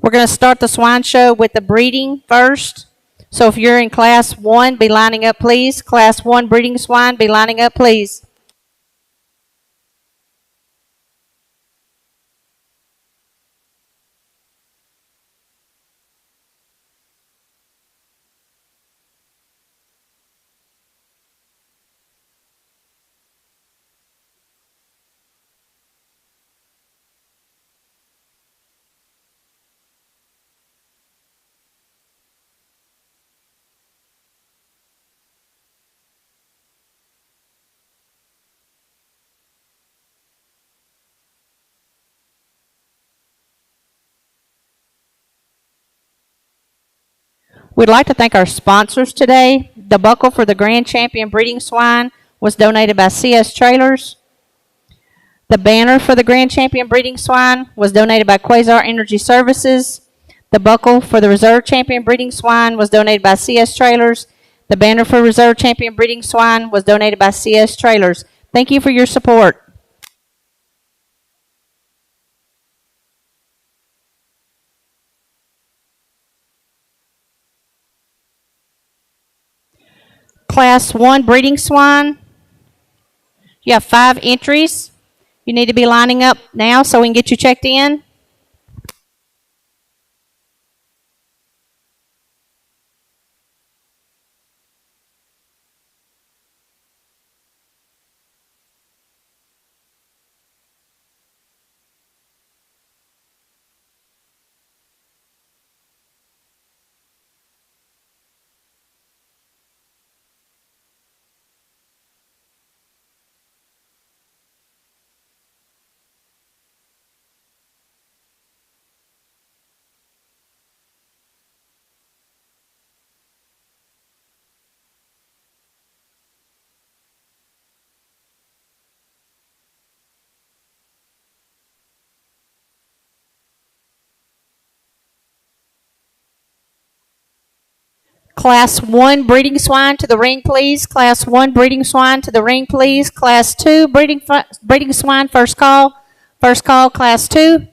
We're going to start the swine show with the breeding first. So if you're in class 1, be lining up, please. Class 1 breeding swine, be lining up, please. We'd like to thank our sponsors today. The buckle for the Grand Champion breeding swine was donated by CS Trailers. The banner for the Grand Champion breeding swine was donated by Quasar Energy Services. The buckle for the Reserve Champion breeding swine was donated by CS Trailers. The banner for Reserve Champion breeding swine was donated by CS Trailers. Thank you for your support. Class 1 breeding swine. You have 5 entries. You need to be lining up now so we can get you checked in. Class 1 breeding swine to the ring, please. Class 1 breeding swine to the ring, please. Class 2 breeding swine, first call. First call, Class 2.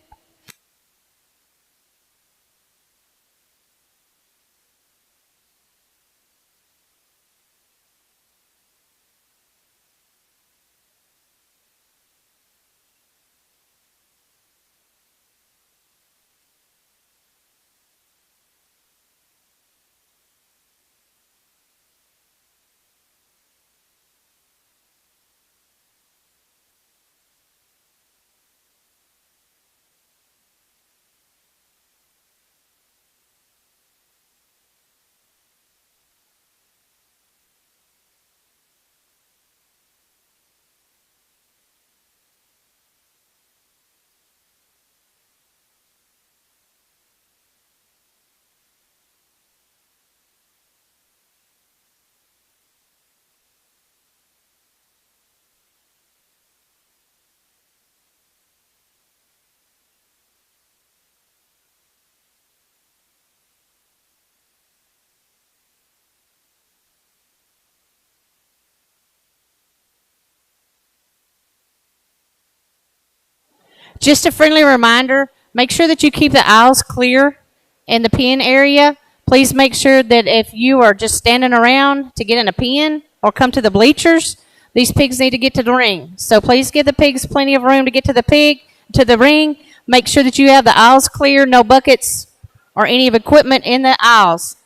Just a friendly reminder, make sure that you keep the aisles clear in the pen area. Please make sure that if you are just standing around to get in a pen or come to the bleachers, these pigs need to get to the ring. So please give the pigs plenty of room to get to the ring. Make sure that you have the aisles clear, no buckets or any of equipment in the aisles.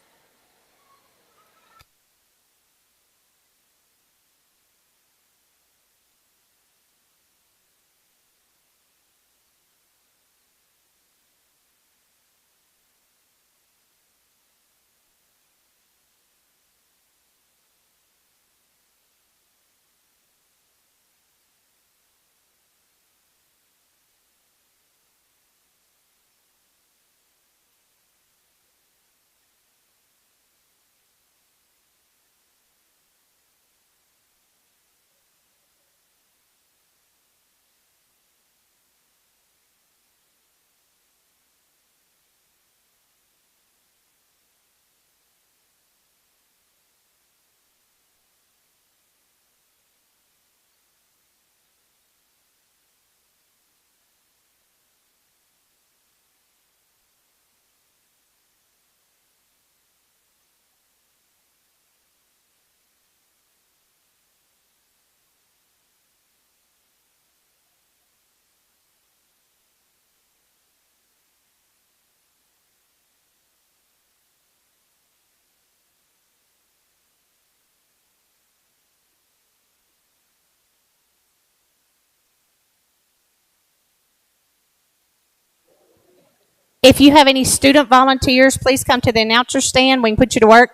If you have any student volunteers, please come to the announcer stand. We can put you to work.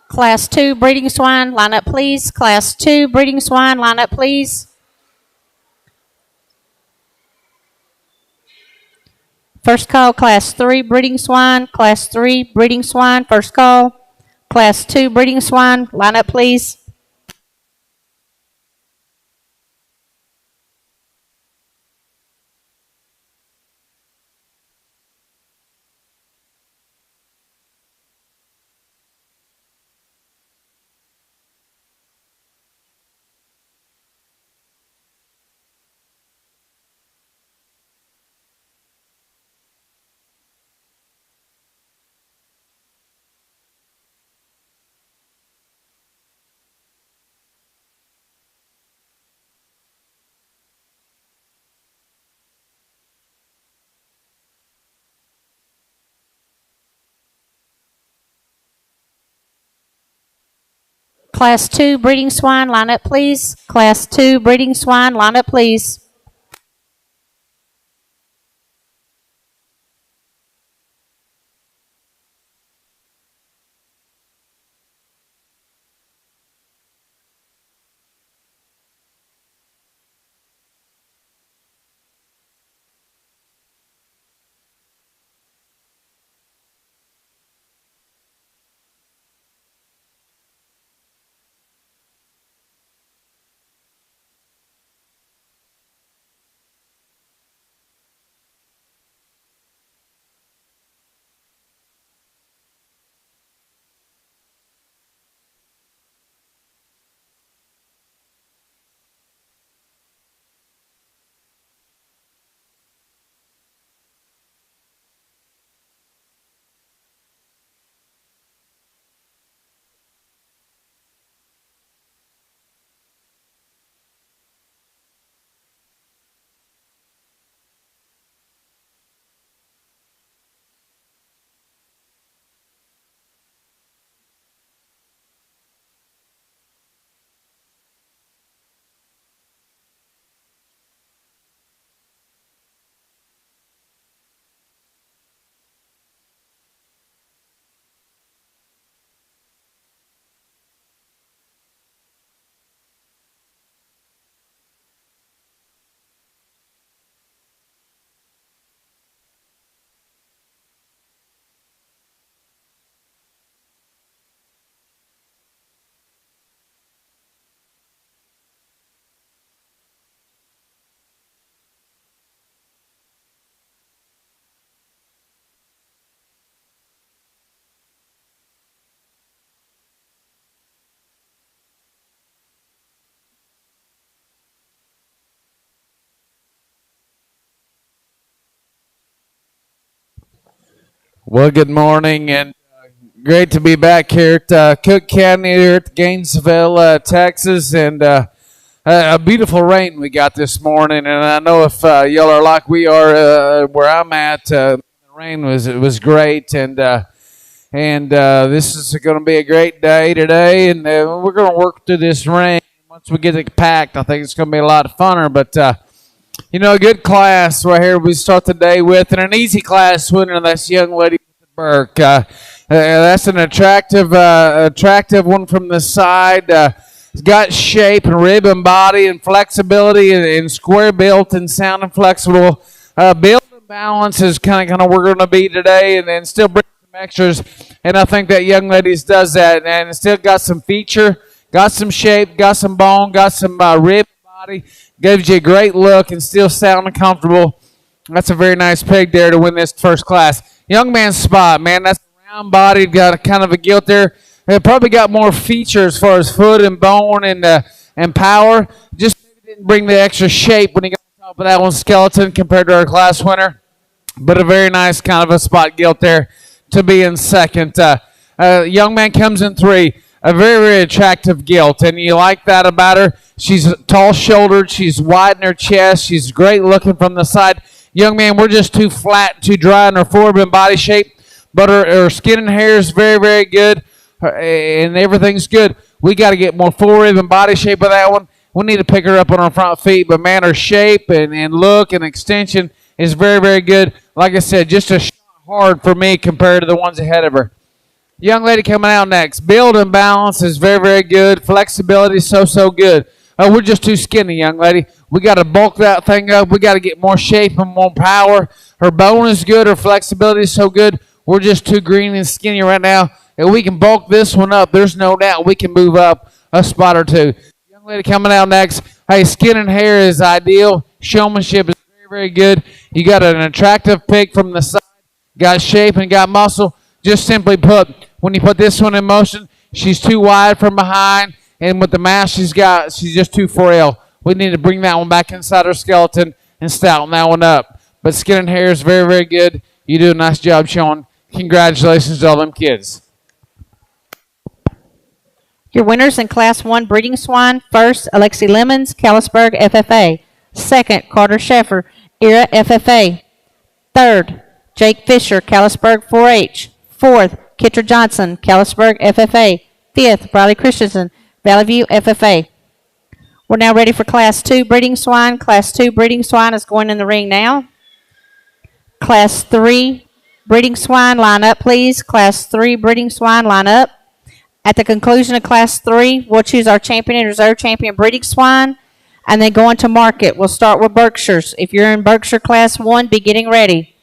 Class 2 breeding swine, line up please. Class 2 breeding swine, line up please. First call, Class 3 breeding swine. Class 3 breeding swine, first call. Class 2 breeding swine, line up please. Class 2 breeding swine, line up please. Class 2 breeding swine, line up please. Well, good morning, and great to be back here at Cook County, here at Gainesville, Texas, and a beautiful rain we got this morning. And I know if y'all are like we are where I'm at, the rain was great, and this is going to be a great day today, and we're going to work through this rain. Once we get it packed, I think it's going to be a lot funner, but. A good class right here we start the day with, and an easy class winner. That's young lady Burke. That's an attractive one from the side. It's got shape and rib and body and flexibility and square built and sound and flexible. Build and balance is kind of where we're going to be today, and then still bring some extras. And I think that young ladies does that, and it's still got some feature, got some shape, got some bone, got some rib and body. Gives you a great look and still sound comfortable. That's a very nice pig there to win this first class. Young man's spot, man. That's round bodied, got a kind of a gilt there. It probably got more features as far as foot and bone and power. Just didn't bring the extra shape when he got on top of that one skeleton compared to our class winner. but a very nice kind of a spot gilt there to be in second. Young man comes in three. A very, very attractive gilt, and you like that about her. She's tall-shouldered. She's wide in her chest. She's great looking from the side. Young man, we're just too flat, too dry in her forward and body shape, but her skin and hair is very, very good, and everything's good. We got to get more forward and body shape of that one. We need to pick her up on her front feet, but man, her shape and look and extension is very, very good. Like I said, just a shot hard for me compared to the ones ahead of her. Young lady coming out next. Build and balance is very, very good. Flexibility is so good. We're just too skinny, young lady. We got to bulk that thing up. We got to get more shape and more power. Her bone is good. Her flexibility is so good. We're just too green and skinny right now. If we can bulk this one up, there's no doubt we can move up a spot or two. Young lady coming out next. Hey, skin and hair is ideal. Showmanship is very, very good. You got an attractive pick from the side. Got shape and got muscle. Just simply put, when you put this one in motion, she's too wide from behind, and with the mass she's got, she's just too frail. We need to bring that one back inside her skeleton and stouten that one up. But skin and hair is very, very good. You do a nice job, Sean. Congratulations to all them kids. Your winners in Class 1 breeding swine: first, Alexi Lemons, Callisburg FFA; second, Carter Sheffer, Era FFA; third, Jake Fisher, Callisburg 4-H; fourth, Kitter Johnson, Callisburg FFA; fifth, Briley Christensen, Valley View FFA. We're now ready for Class 2 breeding swine. Class 2 breeding swine is going in the ring now. Class 3 breeding swine, line up, please. Class 3 breeding swine, line up. At the conclusion of Class 3, we'll choose our champion and reserve champion breeding swine, and then go into market. We'll start with Berkshires. If you're in Berkshire Class 1, be getting ready.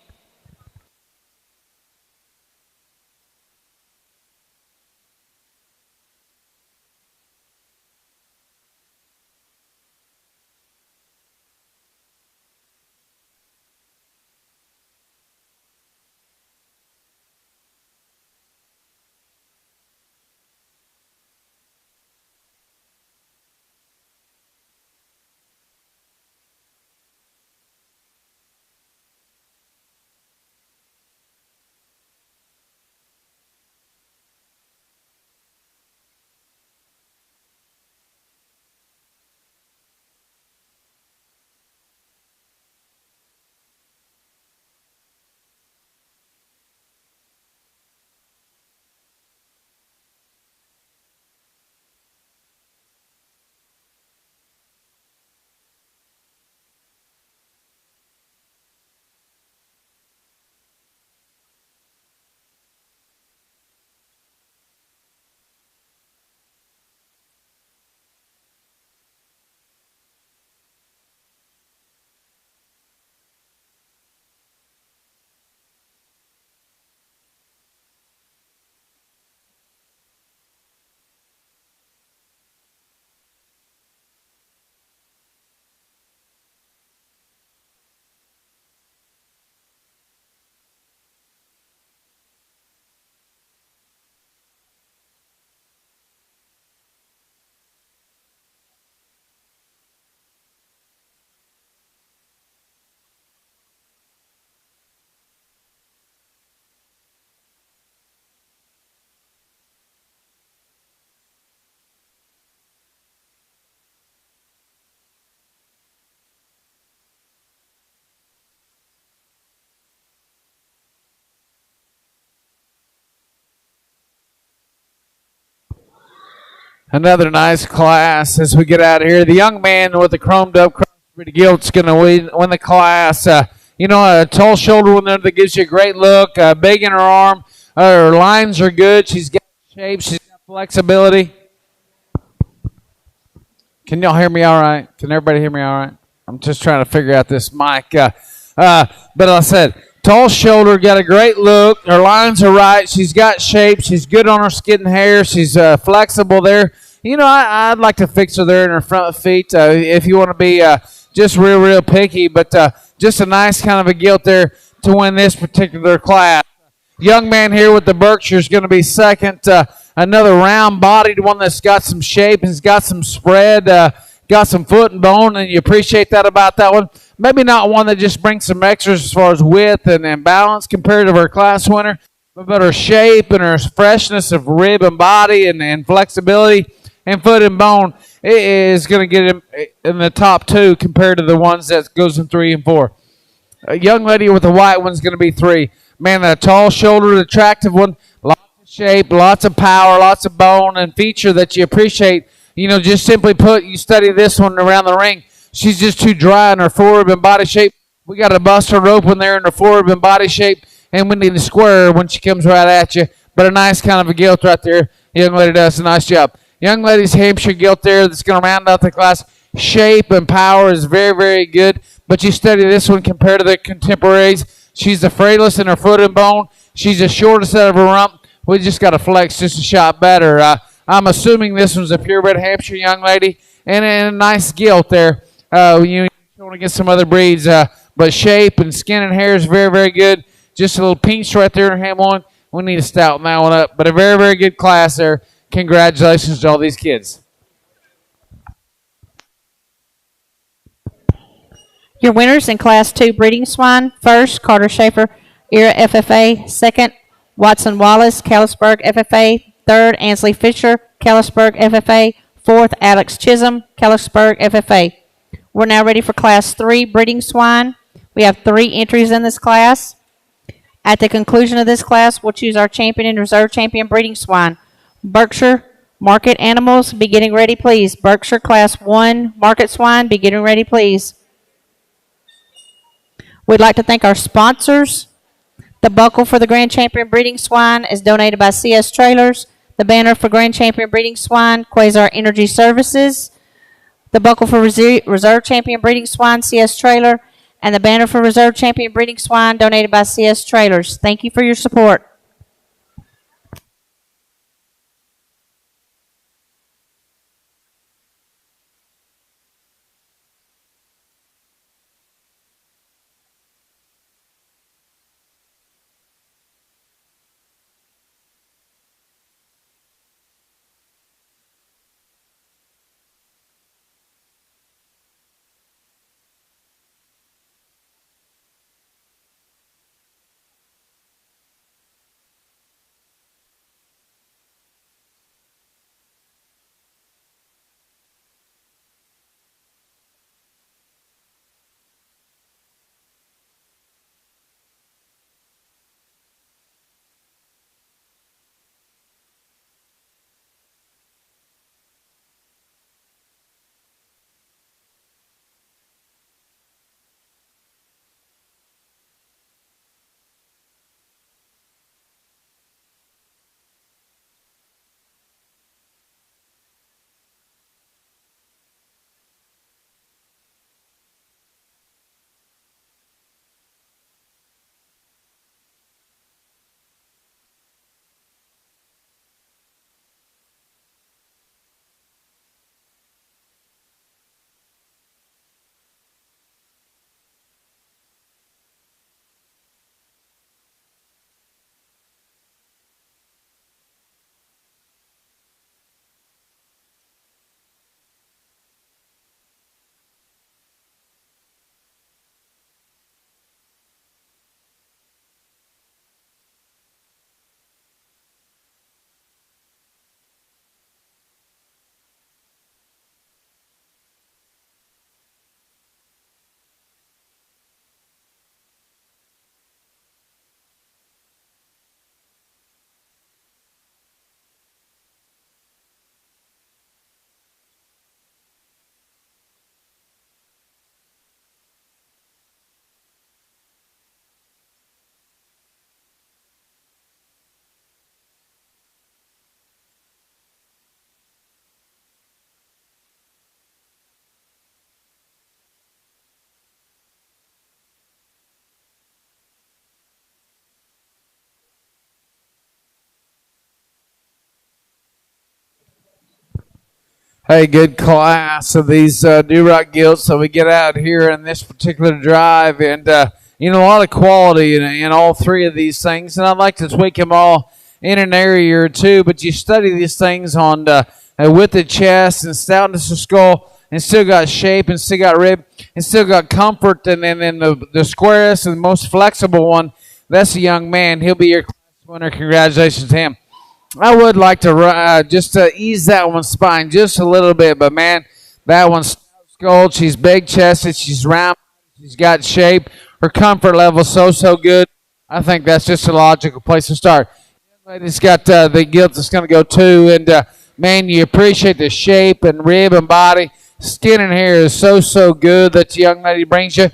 Another nice class as we get out of here. The young man with the chromed up crossbreed gilt's going to win the class. A tall shoulder one there that gives you a great look. Big in her arm. Her lines are good. She's got shape. She's got flexibility. Can y'all hear me all right? Can everybody hear me all right? I'm just trying to figure out this mic. But I said, tall shoulder, got a great look. Her lines are right. She's got shape. She's good on her skin and hair. She's flexible there. I'd like to fix her there in her front feet if you want to be just real picky. But just a nice kind of a gilt there to win this particular class. Young man here with the Berkshire is going to be second. Another round-bodied one that's got some shape and has got some spread, got some foot and bone, and you appreciate that about that one. maybe not one that just brings some extras as far as width and balance compared to her class winner, but her shape and her freshness of rib and body and flexibility and foot and bone, it is going to get him in the top two compared to the ones that goes in 3 and 4. A young lady with the white one's going to be 3. Man, that tall-shouldered, attractive one, lots of shape, lots of power, lots of bone and feature that you appreciate. You know, just simply put, you study this one around the ring. She's just too dry in her forward and body shape. We got to bust her open there in her forward and body shape, and we need to square her when she comes right at you. But a nice kind of a gilt right there. Young lady does a nice job. Young lady's Hampshire gilt there that's going to round out the class. Shape and power is very, very good. But you study this one compared to the contemporaries. She's the frailest in her foot and bone. She's the shortest out of her rump. We just got to flex just a shot better. I'm assuming this one's a purebred Hampshire young lady. And a nice gilt there. You want to get some other breeds. But shape and skin and hair is very, very good. Just a little pinch right there in ham one. We need to stouten that one up. But a very, very good class there. Congratulations to all these kids. Your winners in Class 2 breeding swine: first, Carter Schaefer, Era FFA; second, Watson Wallace, Callisburg FFA; third, Ansley Fisher, Callisburg FFA; fourth, Alex Chisholm, Callisburg FFA. We're now ready for Class 3 breeding swine. We have 3 entries in this class. At the conclusion of this class, we'll choose our champion and reserve champion breeding swine. Berkshire Market Animals, be getting ready, please. Berkshire Class 1 Market Swine, be getting ready, please. We'd like to thank our sponsors. The buckle for the Grand Champion Breeding Swine is donated by CS Trailers. The banner for Grand Champion Breeding Swine, Quasar Energy Services. The buckle for Reserve Champion Breeding Swine, CS Trailer. And the banner for Reserve Champion Breeding Swine, donated by CS Trailers. Thank you for your support. Hey, good class of these Duroc gilts that we get out here in this particular drive. And, you know, a lot of quality in all 3 of these things. And I'd like to tweak them all in an area or two. But you study these things on width of chest and stoutness of skull. and still got shape and still got rib and still got comfort. And then the squarest and most flexible one, that's a young man. He'll be your class winner. Congratulations to him. I would like to just ease that one's spine just a little bit, but man, that one's skulled. She's big chested. She's round. She's got shape. Her comfort level so good. I think that's just a logical place to start. Lady's got the gilt that's going to go too, and man, you appreciate the shape and rib and body. Skin and hair is so good that the young lady brings you.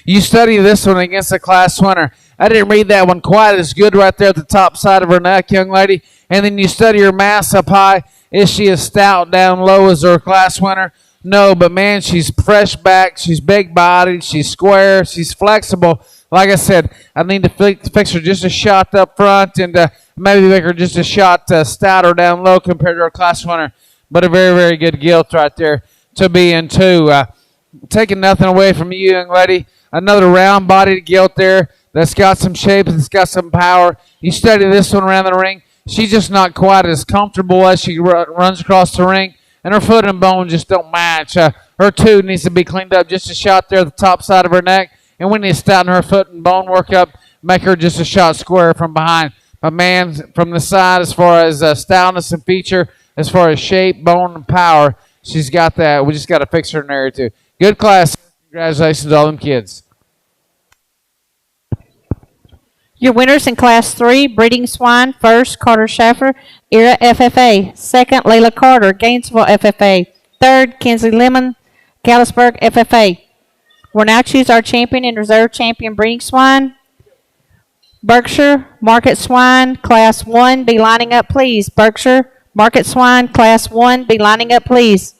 You study this one against a class winner. I didn't read that one quite as good right there at the top side of her neck, young lady. And then you study her mass up high. Is she as stout down low as her class winner? No, but man, she's fresh back. She's big bodied. She's square. She's flexible. Like I said, I need to fix her just a shot up front and maybe make her just a shot stouter down low compared to her class winner. But a very good gilt right there to be in too. Taking nothing away from you, young lady. Another round-bodied gilt there that's got some shape, that's got some power. You study this one around the ring. She's just not quite as comfortable as she runs across the ring, and her foot and bone just don't match. Her too needs to be cleaned up just a shot there at the top side of her neck, and we need to stouten her foot and bone work up, make her just a shot square from behind. But man, from the side, as far as stoutness and feature, as far as shape, bone, and power, she's got that. We just got to fix her in area too. Good class. Congratulations to all them kids. Your winners in Class 3, Breeding Swine. First, Carter Schaffer, Era FFA. Second, Layla Carter, Gainesville FFA. Third, Kinsley Lemon, Gallusburg FFA. We'll now choose our champion and reserve champion breeding swine. Berkshire, Market Swine, Class 1, be lining up, please. Berkshire, Market Swine, Class 1, be lining up, please.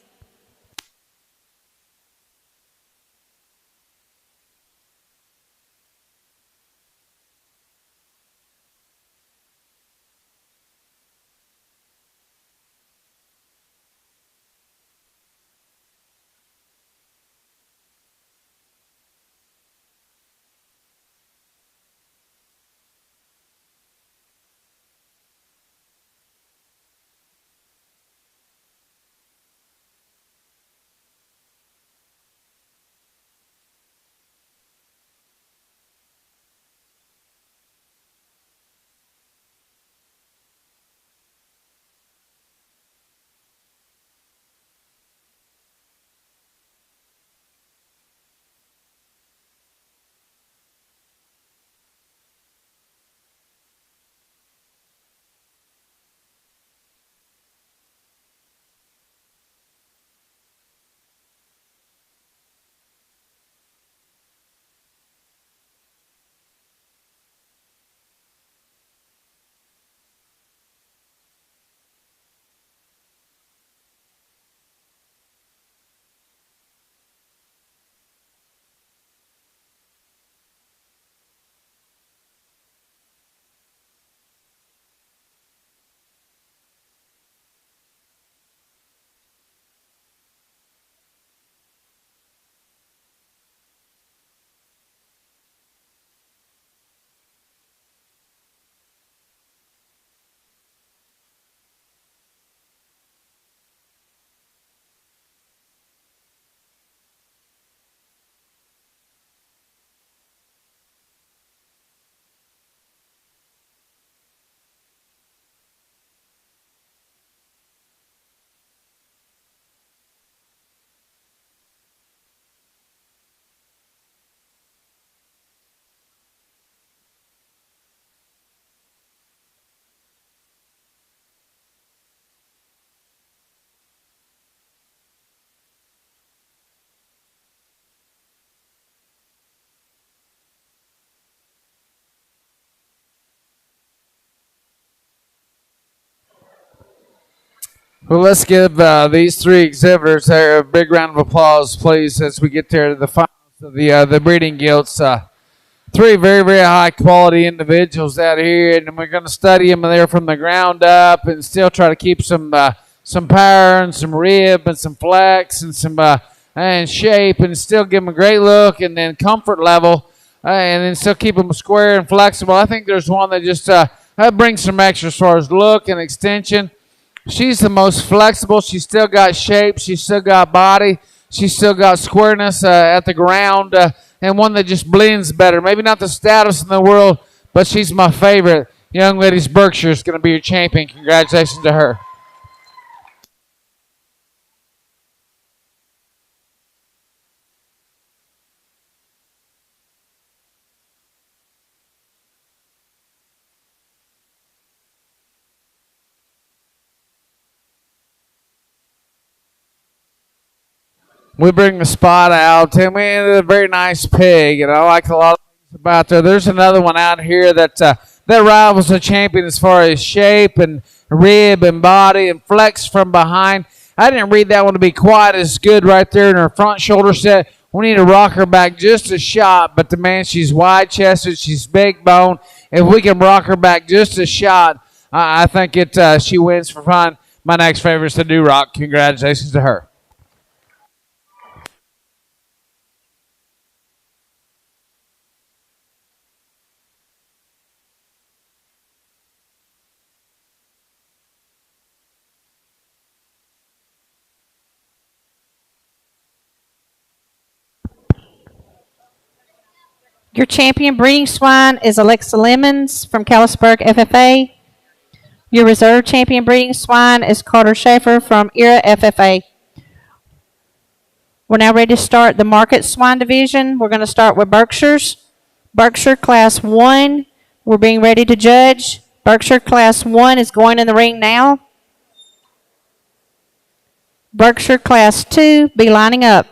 Well, let's give these three exhibitors a big round of applause, please, as we get there to the finals of the breeding gilts. Three very high quality individuals out here, and we're going to study them there from the ground up, and still try to keep some power and some rib and some flex and some and shape, and still give them a great look and then comfort level, and then still keep them square and flexible. I think there's one that just brings some extra as far as look and extension. She's the most flexible. She's still got shape. She's still got body. She's still got squareness at the ground, and one that just blends better. Maybe not the stoutest in the world, but she's my favorite. Young ladies, Berkshire is going to be your champion. Congratulations to her. We bring the spot out, and we a very nice pig, and I like a lot of things about there. There's another one out here that rivals the champion as far as shape and rib and body and flex from behind. I didn't read that one to be quite as good right there in her front shoulder set. We need to rock her back just a shot, but the man, she's wide chested, she's big bone. If we can rock her back just a shot, I think she wins for fun. My next favorite is the Do Rock. Congratulations to her. Your champion breeding swine is Alexa Lemons from Callisburg FFA. Your reserve champion breeding swine is Carter Schaefer from Era FFA. We're now ready to start the market swine division. We're going to start with Berkshires. Berkshire Class 1, we're being ready to judge. Berkshire Class 1 is going in the ring now. Berkshire Class 2, be lining up.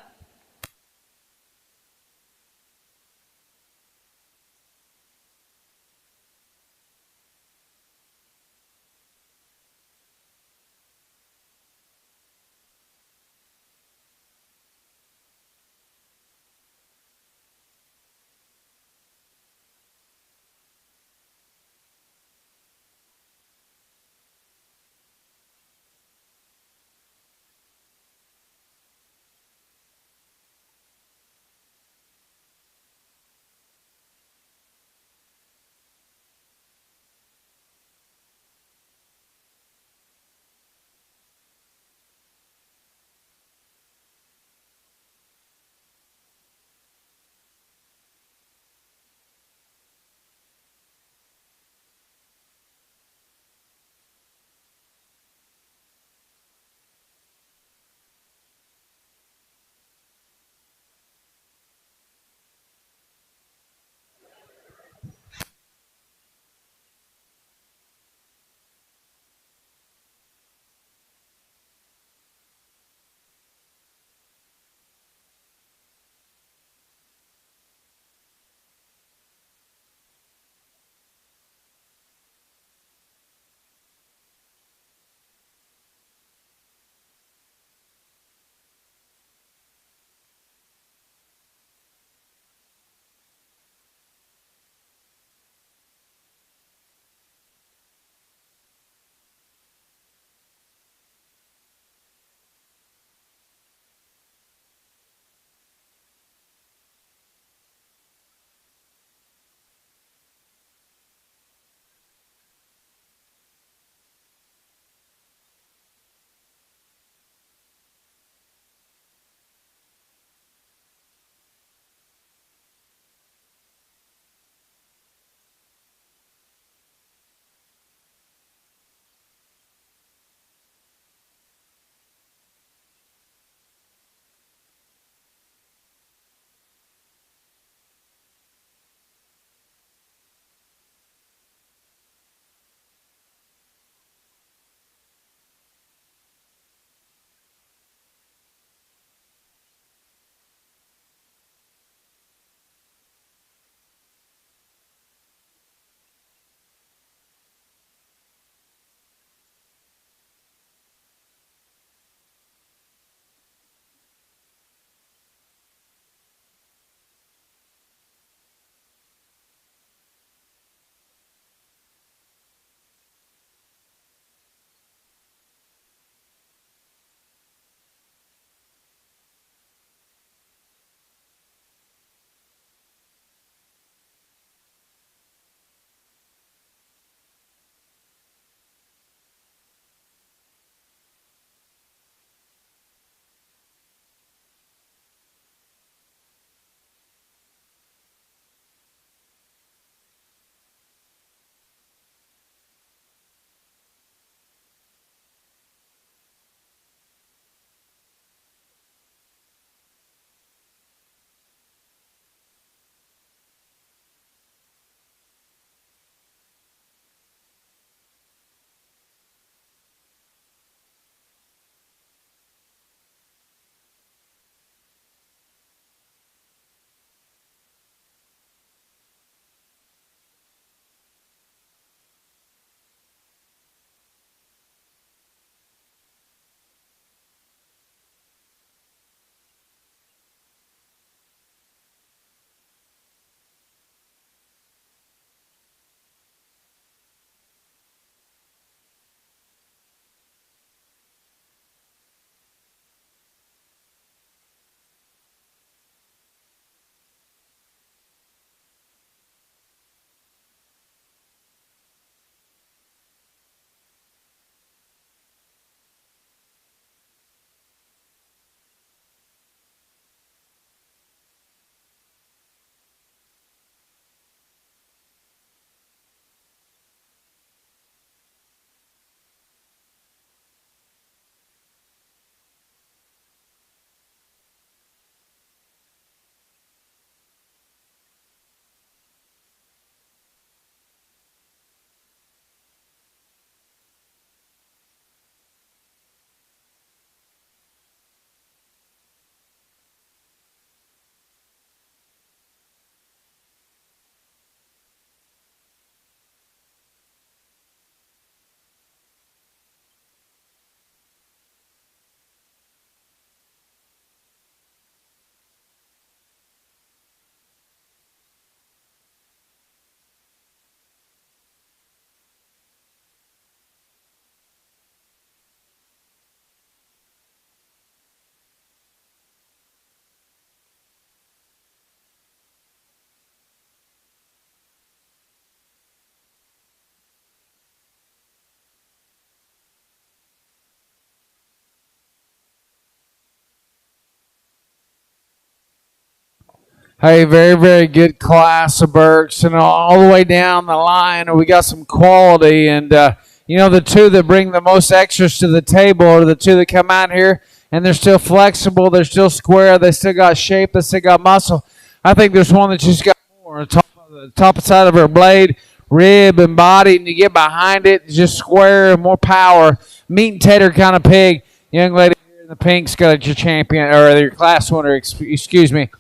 a very, very good class of Burks, and all the way down the line, we got some quality. And the two that bring the most extras to the table are the two that come out here, and they're still flexible, they're still square, they still got shape, they still got muscle. I think there's one that just got more on the top side of her blade, rib and body, and you get behind it, it's just square and more power. Meat and tater kind of pig. Young lady here in the pink's got your champion, or your class winner, excuse me.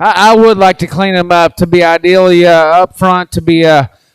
I would like to clean him up to be ideally up front to be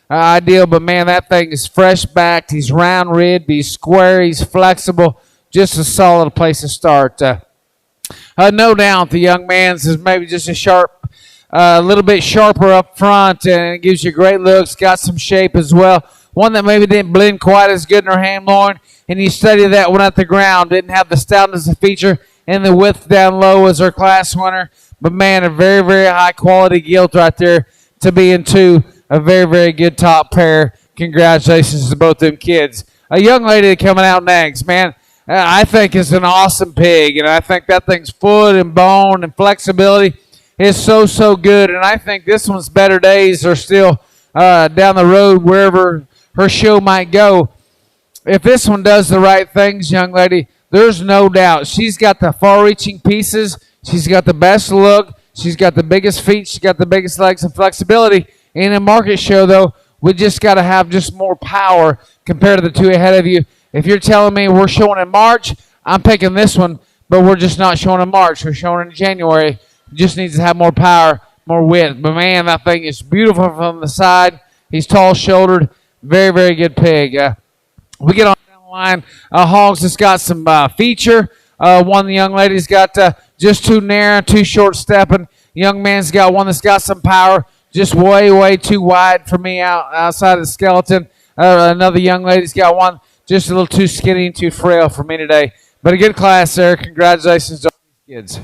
ideal, but man, that thing is fresh backed. He's round ribbed. He's square. He's flexible. Just a solid place to start. No doubt the young man's is maybe just a little bit sharper up front, and it gives you great looks. Got some shape as well. One that maybe didn't blend quite as good in her hand loin, and you study that one at the ground. Didn't have the stoutness of feature and the width down low as her class winner. But, man, a very, very high-quality gilt right there to be into a very, very good top pair. Congratulations to both them kids. A young lady coming out next, man, I think is an awesome pig. And I think that thing's foot and bone and flexibility is so, so good. And I think this one's better days are still down the road wherever her show might go. If this one does the right things, young lady, there's no doubt. She's got the far-reaching pieces. She's got the best look. She's got the biggest feet. She's got the biggest legs and flexibility. In a market show, though, we just got to have just more power compared to the two ahead of you. If you're telling me we're showing in March, I'm picking this one, but we're just not showing in March. We're showing in January. Just needs to have more power, more width. But, man, that thing is beautiful from the side. He's tall-shouldered. Very, very good pig. We get on down the line. Hogs has got some feature. One of the young ladies got just too narrow, too short stepping. Young man's got one that's got some power, just way, way too wide for me outside of the skeleton. Another young lady's got one just a little too skinny and too frail for me today. But a good class there. Congratulations to all these kids.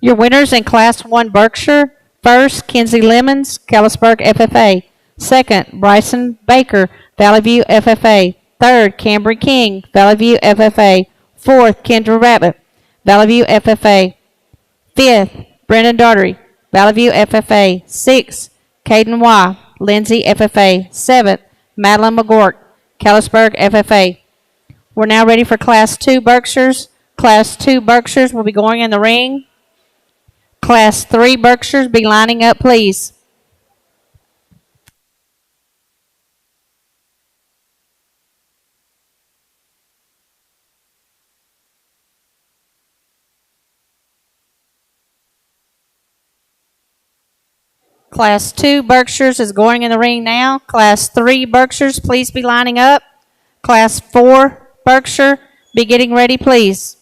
Your winners in Class 1 Berkshire. First, Kenzie Lemons, Callisburg FFA. Second, Bryson Baker, Valley View FFA. Third, Cambry King, Valley View FFA. Fourth, Kendra Rabbit, Valley View FFA. Fifth, Brendan Daugherty, Valley View FFA. Sixth, Caden Y, Lindsay FFA. Seventh, Madeline McGork, Callisburg FFA. We're now ready for Class 2 Berkshires. Class 2 Berkshires will be going in the ring. Class 3 Berkshires, be lining up, please. Class 2 Berkshires is going in the ring now. Class 3 Berkshires, please be lining up. Class 4 Berkshire, be getting ready, please.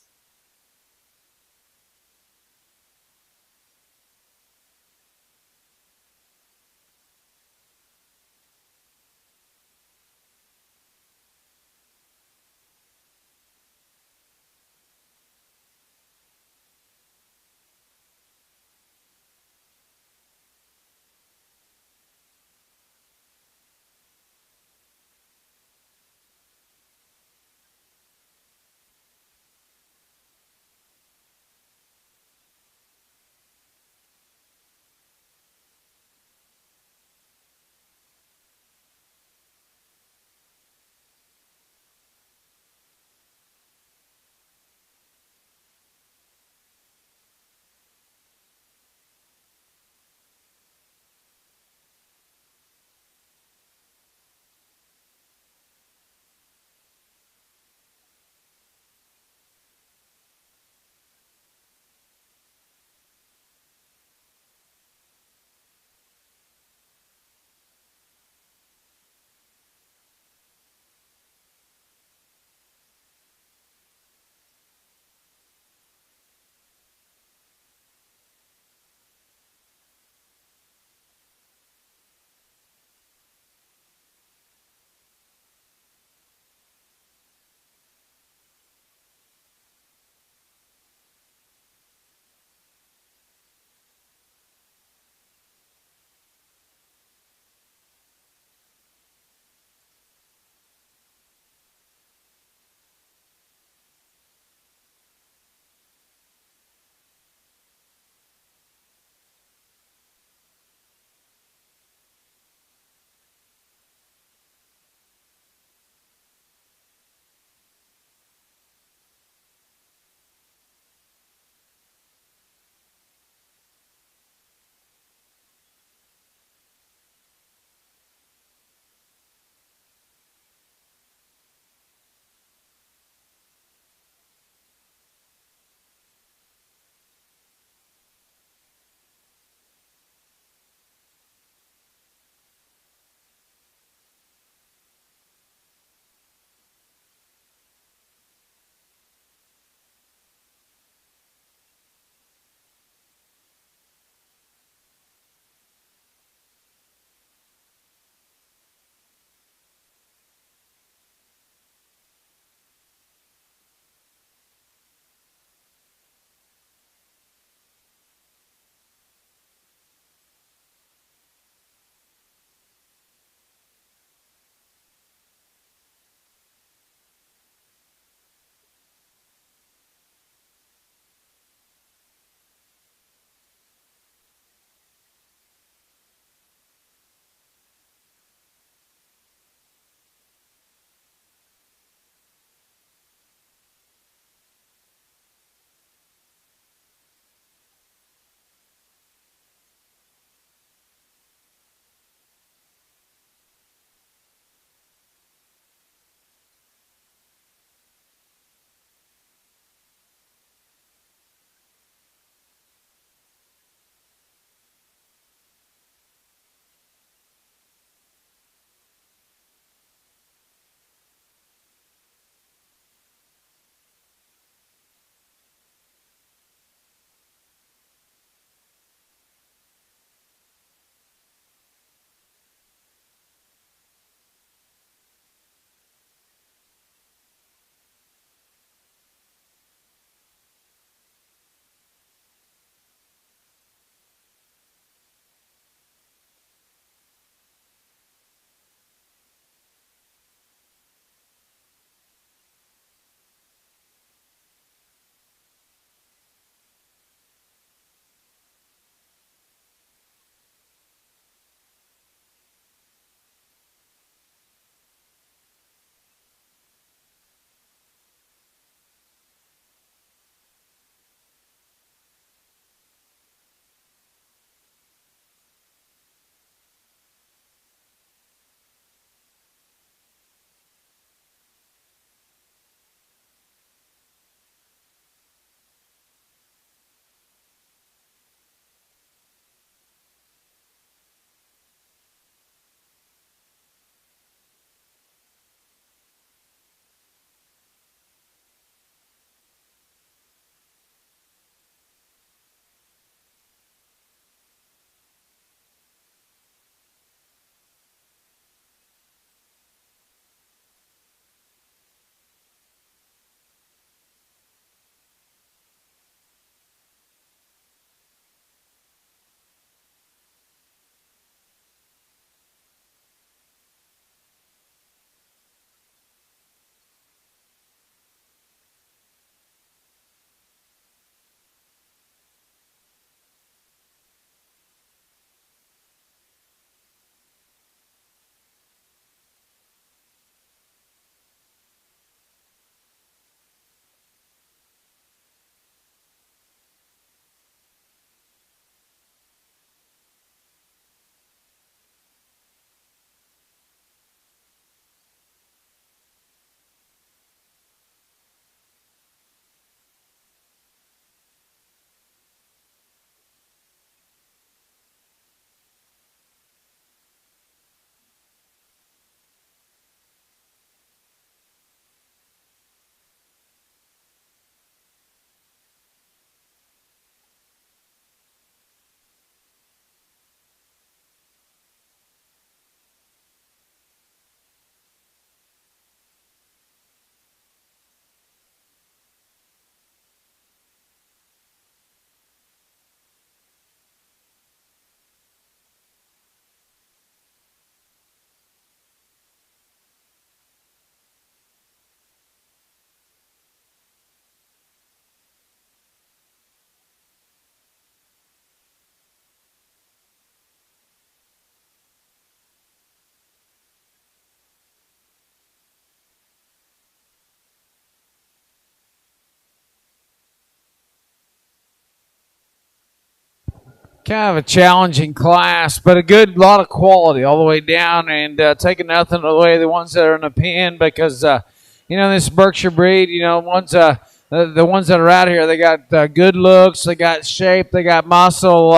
kind of a challenging class, but a good lot of quality all the way down, and taking nothing away the ones that are in the pen because this Berkshire breed, the ones that are out here, they got good looks, they got shape, they got muscle.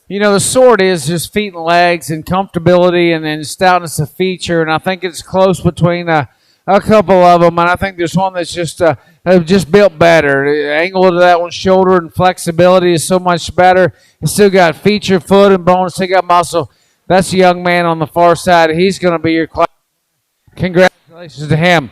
The sword is just feet and legs and comfortability and then stoutness of feature, and I think it's close between a couple of them, and I think there's one that's just built better. The angle of that one's shoulder and flexibility is so much better. It's still got feature, foot, and bone. Still got muscle. That's a young man on the far side. He's going to be your class. Congratulations to him.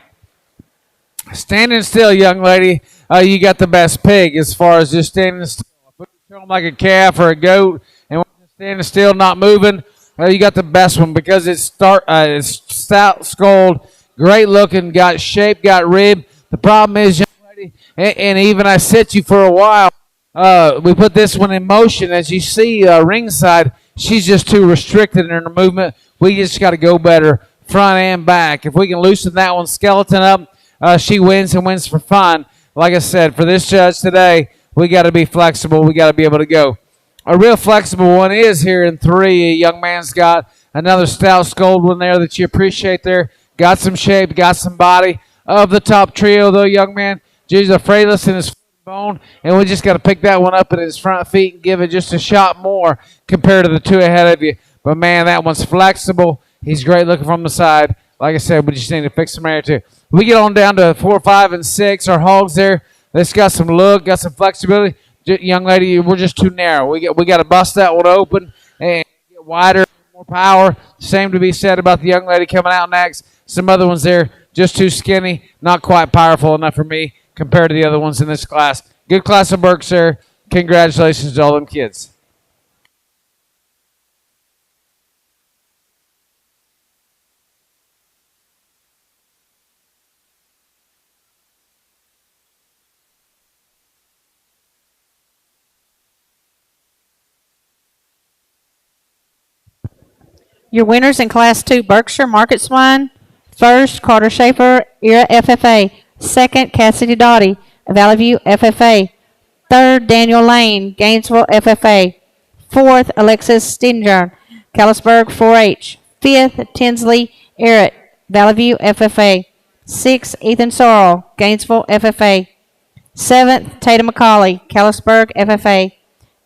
Standing still, young lady. You got the best pig as far as just standing still. If you show them like a calf or a goat and standing still, not moving, you got the best one because it's stout skulled, great looking, got shape, got rib. The problem is, young lady, and even I set you for a while. We put this one in motion. As you see, ringside, she's just too restricted in her movement. We just got to go better front and back. If we can loosen that one skeleton up, she wins and wins for fun. Like I said, for this judge today, we got to be flexible. We got to be able to go. A real flexible one is here in 3. A young man's got another stout skulled one there that you appreciate there. Got some shape, got some body. Of the top trio, though, young man, Jesus Afraidless in his bone, and we just got to pick that one up in his front feet and give it just a shot more compared to the 2 ahead of you. But, man, that one's flexible. He's great looking from the side. Like I said, we just need to fix some area, too. We get on down to 4, 5, and 6. Our hogs there, this got some look, got some flexibility. Young lady, we're just too narrow. We got to bust that one open and get wider, more power. Same to be said about the young lady coming out next. Some other ones there, just too skinny, not quite powerful enough for me compared to the other ones in this class. Good class of Berkshire. Congratulations to all them kids. Your winners in Class 2 Berkshire Market Swine. First, Carter Schaefer, Era FFA. Second, Cassidy Dottie, Valley View FFA. Third, Daniel Lane, Gainesville FFA. Fourth, Alexis Stinger, Callisburg 4-H. Fifth, Tinsley Errett, Valley View FFA. Sixth, Ethan Sorrell, Gainesville FFA. Seventh, Tatum McCauley, Callisburg FFA.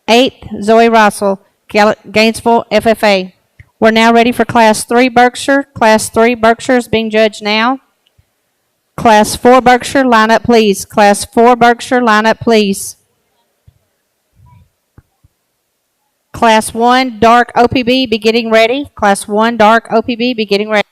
Eighth, Zoe Russell, Gainesville FFA. We're now ready for Class 3 Berkshire. Class 3 Berkshire is being judged now. Class 4 Berkshire, line up please. Class 4 Berkshire, line up please. Class 1 Dark OPB, be getting ready. Class 1 Dark OPB, be getting ready.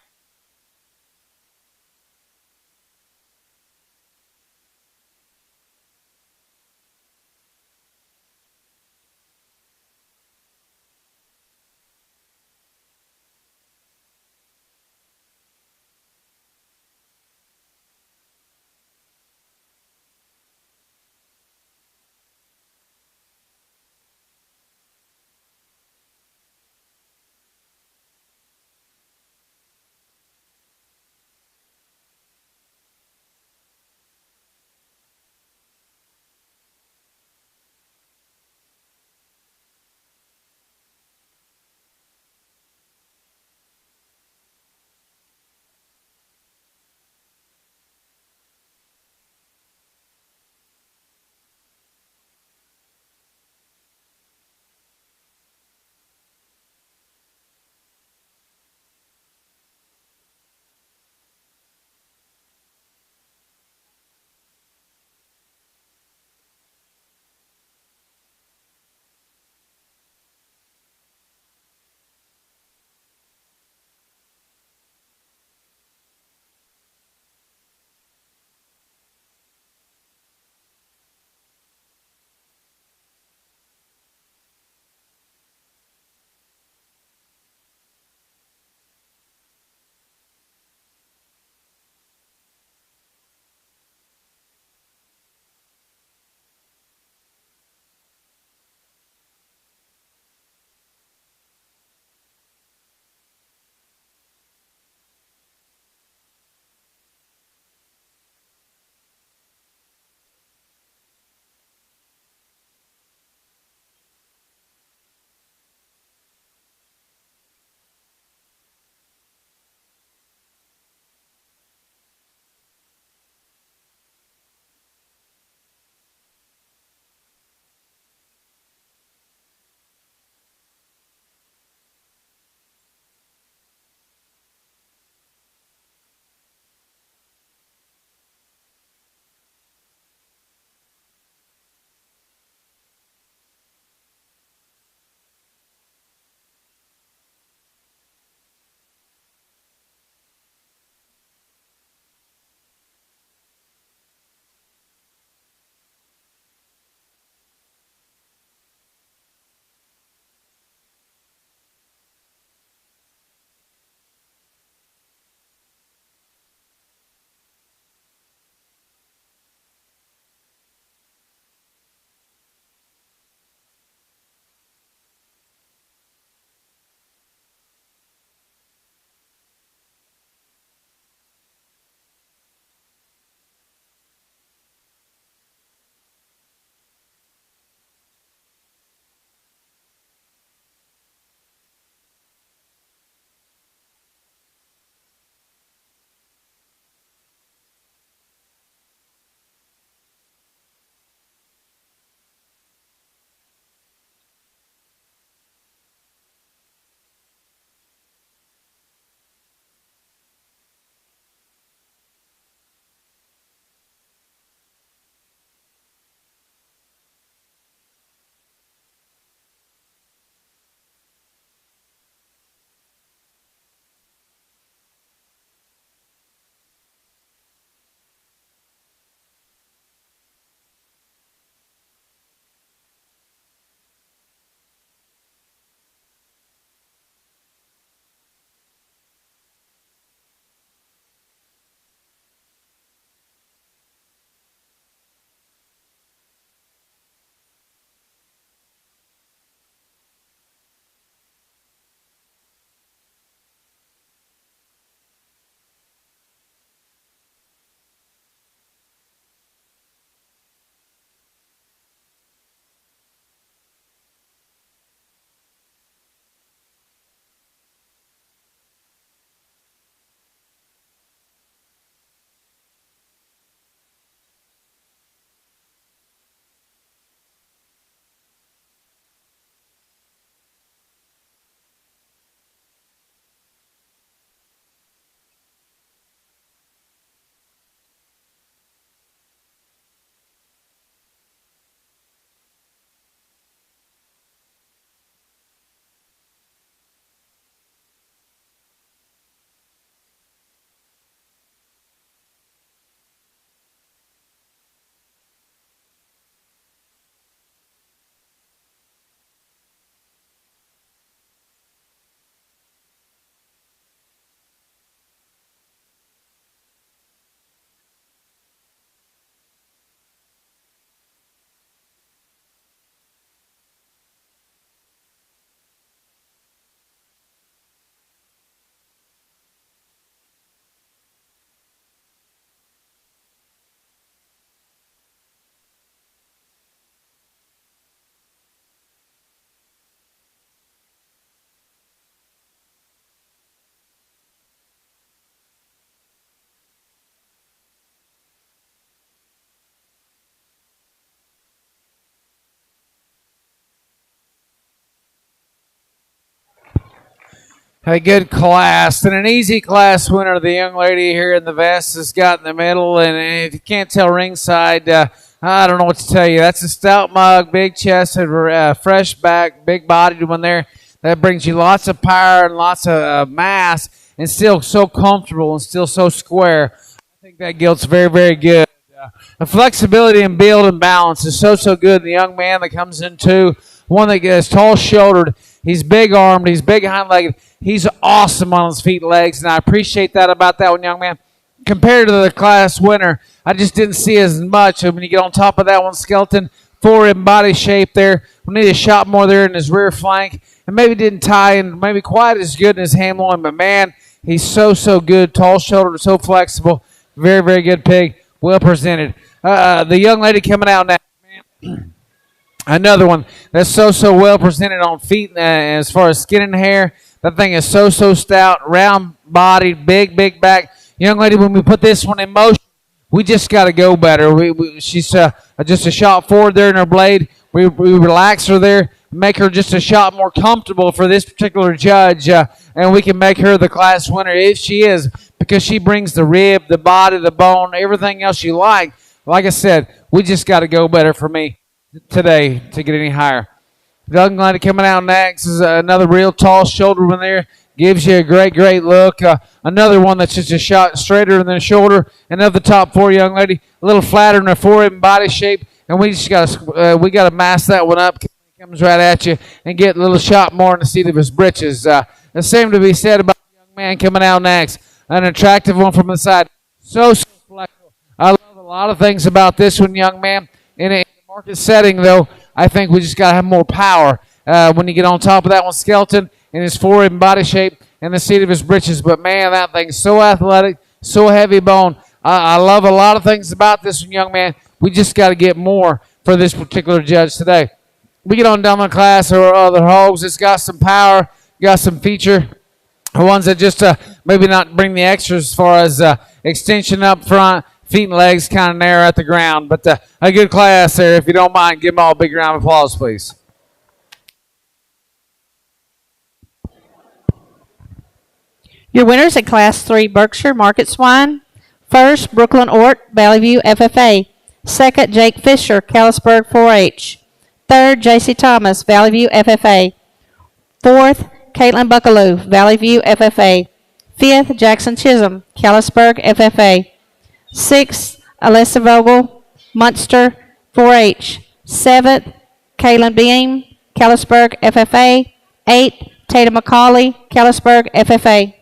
A good class and an easy class winner. The young lady here in the vest has got in the middle, and if you can't tell ringside, I don't know what to tell you. That's a stout mug, big chested, fresh back, big bodied one there. That brings you lots of power and lots of mass, and still so comfortable and still so square. I think that gilt's very, very good. The flexibility and build and balance is so good. The young man that comes into one that gets tall shouldered, he's big armed, he's big hind legged, he's awesome on his feet and legs, and I appreciate that about that one, young man. Compared to the class winner, I just didn't see as much. And when you get on top of that one, skeleton, forward and body shape there, we need a shot more there in his rear flank, and maybe didn't tie in maybe quite as good in his ham loin, but man, he's so good, tall shouldered, so flexible, very, very good pig. Well presented. The young lady coming out now, man. Another one that's so well presented on feet as far as skin and hair. That thing is so stout, round bodied, big back. Young lady, when we put this one in motion, we just got to go better. She's just a shot forward there in her blade. We relax her there, make her just a shot more comfortable for this particular judge, and we can make her the class winner if she is, because she brings the rib, the body, the bone, everything else you like. Like I said, we just got to go better for me today to get any higher. Young lady coming out next is another real tall shoulder one there. Gives you a great look. Another one that's just a shot straighter than the shoulder. Another top four young lady, a little flatter in her forehead and body shape. And we just got to mask that one up. He comes right at you and get a little shot more in the seat of his britches. The same to be said about the young man coming out next. An attractive one from the side. So flexible. I love a lot of things about this one, young man. In a market setting, though, I think we just got to have more power when you get on top of that one, skeleton, in his forehead and body shape and the seat of his britches. But, man, that thing's so athletic, so heavy bone. I love a lot of things about this one, young man. We just got to get more for this particular judge today. We get on down the class or other hogs. It's got some power, got some feature. The ones that just maybe not bring the extras as far as extension up front, feet and legs kind of narrow at the ground. But a good class there. If you don't mind, give them all a big round of applause, please. Your winners at Class 3 Berkshire Market Swine. First, Brooklyn Ort, Valley View FFA. Second, Jake Fisher, Callisburg 4-H. Third, J.C. Thomas, Valley View FFA. Fourth, Caitlin Buckaloo, Valley View FFA. Fifth, Jackson Chisholm, Callisburg FFA. Sixth, Alyssa Vogel, Munster 4-H. Seventh, Kaylin Beam, Callisburg FFA. Eighth, Tatum McCauley, Callisburg FFA.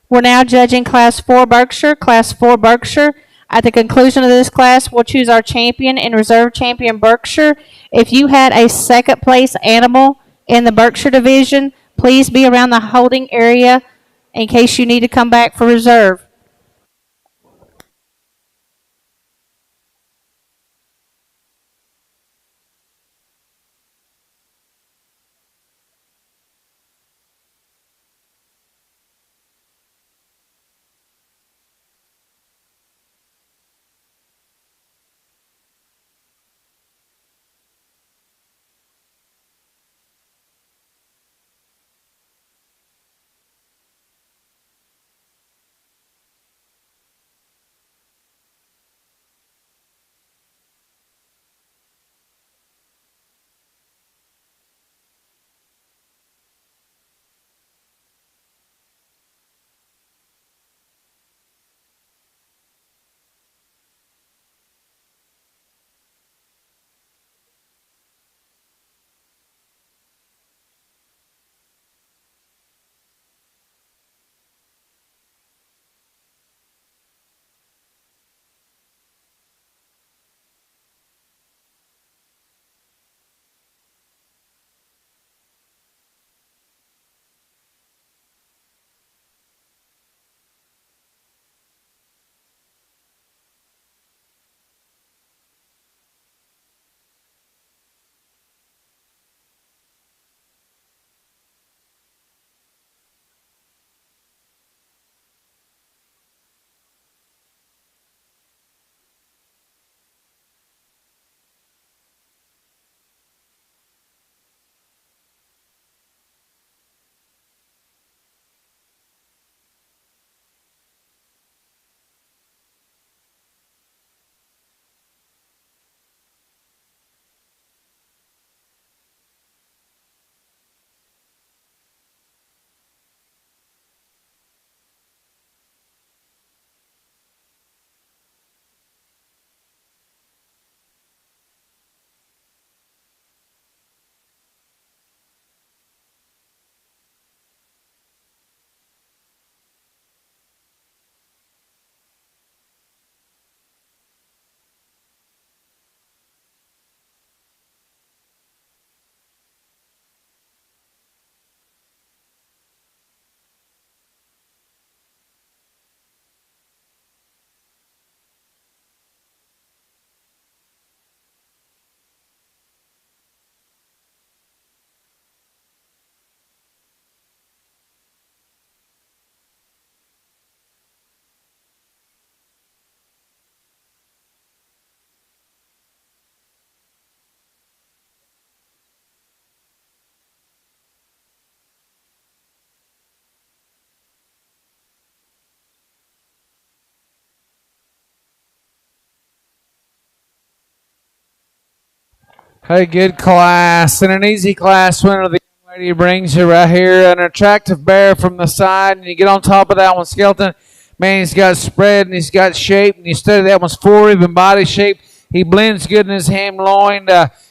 We're now judging Class 4 Berkshire. Class 4 Berkshire. At the conclusion of this class, we'll choose our champion and reserve champion Berkshire. If you had a second place animal in the Berkshire division, please be around the holding area in case you need to come back for reserve. A good class and an easy class winner. The young lady brings you right here an attractive bear from the side, and you get on top of that one, skeleton. Man, he's got spread and he's got shape, and you study that one's full-rib and body shape. He blends good in his ham loin.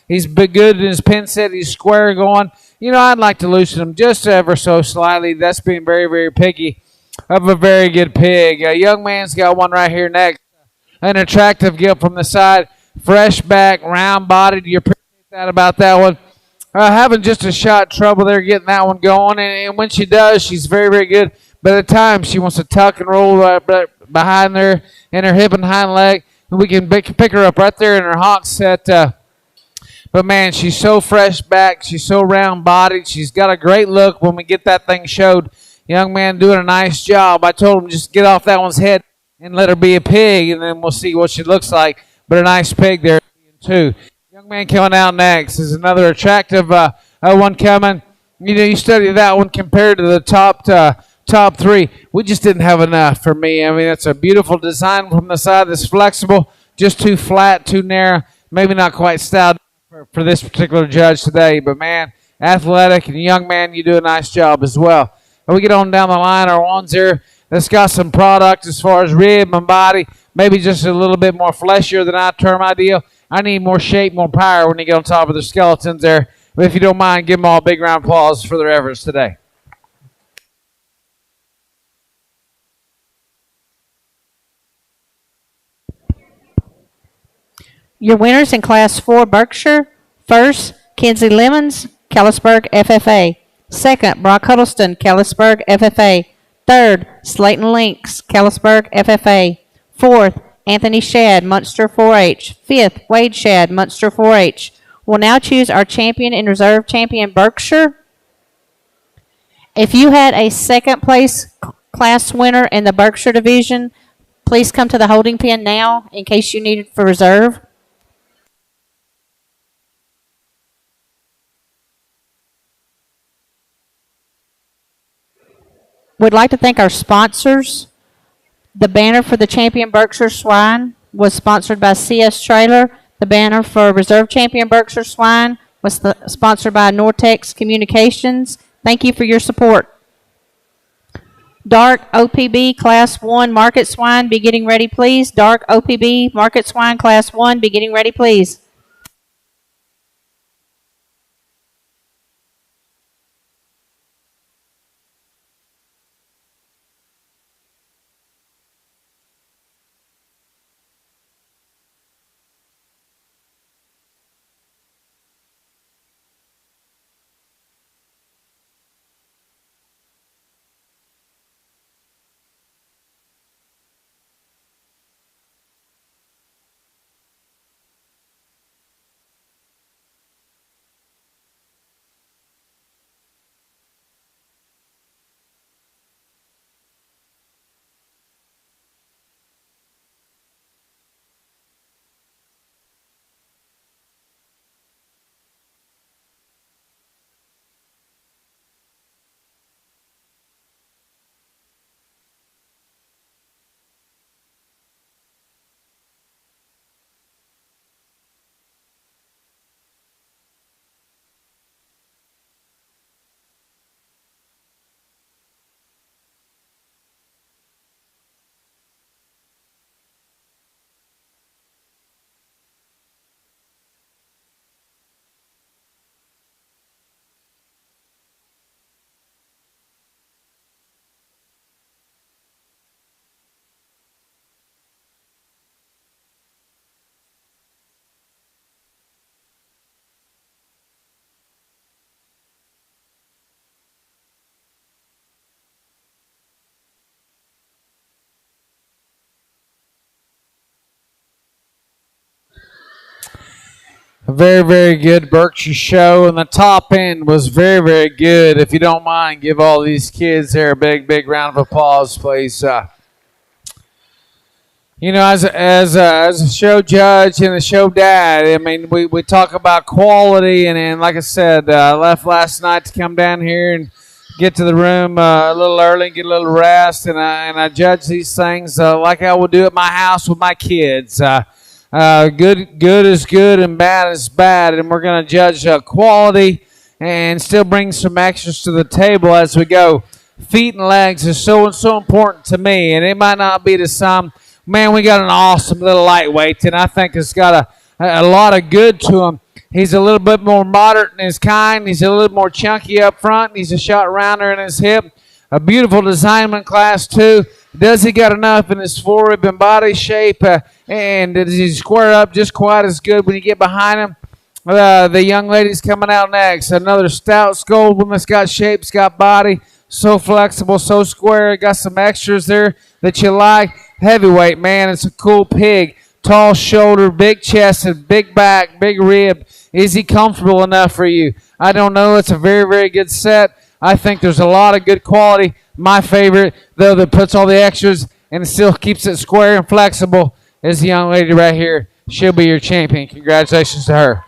He's good in his pin set. He's square going. You know, I'd like to loosen him just ever so slightly. That's being very, very picky of a very good pig. A young man's got one right here next. An attractive gilt from the side. Fresh back, round-bodied. You appreciate that about that one. Having just a shot trouble there getting that one going. And when she does, she's very, very good. But at times, she wants to tuck and roll behind there in her hip and hind leg. And we can pick her up right there in her hock set. But, man, she's so fresh back. She's so round-bodied. She's got a great look when we get that thing showed. Young man doing a nice job. I told him just get off that one's head and let her be a pig, and then we'll see what she looks like. But a nice pig there, too. Young man coming out next is another attractive one coming. You know, you study that one compared to the top three. We just didn't have enough for me. I mean, it's a beautiful design from the side that's flexible, just too flat, too narrow, maybe not quite styled for this particular judge today. But, man, athletic and young man, you do a nice job as well. And we get on down the line, our ones here that's got some product as far as rib and body, maybe just a little bit more fleshier than I term ideal. I need more shape, more power when you get on top of the skeletons there. But if you don't mind, give them all a big round of applause for their efforts today. Your winners in Class 4 Berkshire. First, Kenzie Lemons, Callisburg FFA. Second, Brock Huddleston, Callisburg FFA. Third, Slayton Lynx, Callisburg FFA. Fourth, Anthony Shad, Munster 4-H. Fifth, Wade Shad, Munster 4-H. We'll now choose our champion and reserve champion Berkshire. If you had a second place class winner in the Berkshire division, please come to the holding pen now in case you need it for reserve. We'd like to thank our sponsors. The banner for the champion Berkshire Swine was sponsored by CS Trailer. The banner for Reserve Champion Berkshire Swine was sponsored by Nortex Communications. Thank you for your support. Dark OPB Class 1 Market Swine, be getting ready, please. Dark OPB Market Swine Class 1, be getting ready, please. A very, very good Berkshire show, and the top end was very, very good. If you don't mind, give all these kids there a big, big round of applause, please. You know, as a show judge and a show dad, I mean, we talk about quality, and like I said, I left last night to come down here and get to the room a little early, get a little rest, and I judge these things like I would do at my house with my kids. Good is good and bad is bad, and we're going to judge quality and still bring some extras to the table as we go. Feet and legs is so important to me, and it might not be to some. Man, we got an awesome little lightweight, and I think it's got a lot of good to him. He's a little bit more moderate in his kind. He's a little more chunky up front. He's a shot rounder in his hip. A beautiful design in class two. Does he got enough in his forearm and body shape? And does he square up just quite as good when you get behind him? The young lady's coming out next. Another stout, skulled woman that's got shape, has got body. So flexible, so square. Got some extras there that you like. Heavyweight, man. It's a cool pig. Tall shoulder, big chested, big back, big rib. Is he comfortable enough for you? I don't know. It's a very good set. I think there's a lot of good quality. My favorite, though, that puts all the extras and still keeps it square and flexible, is the young lady right here. She'll be your champion. Congratulations to her.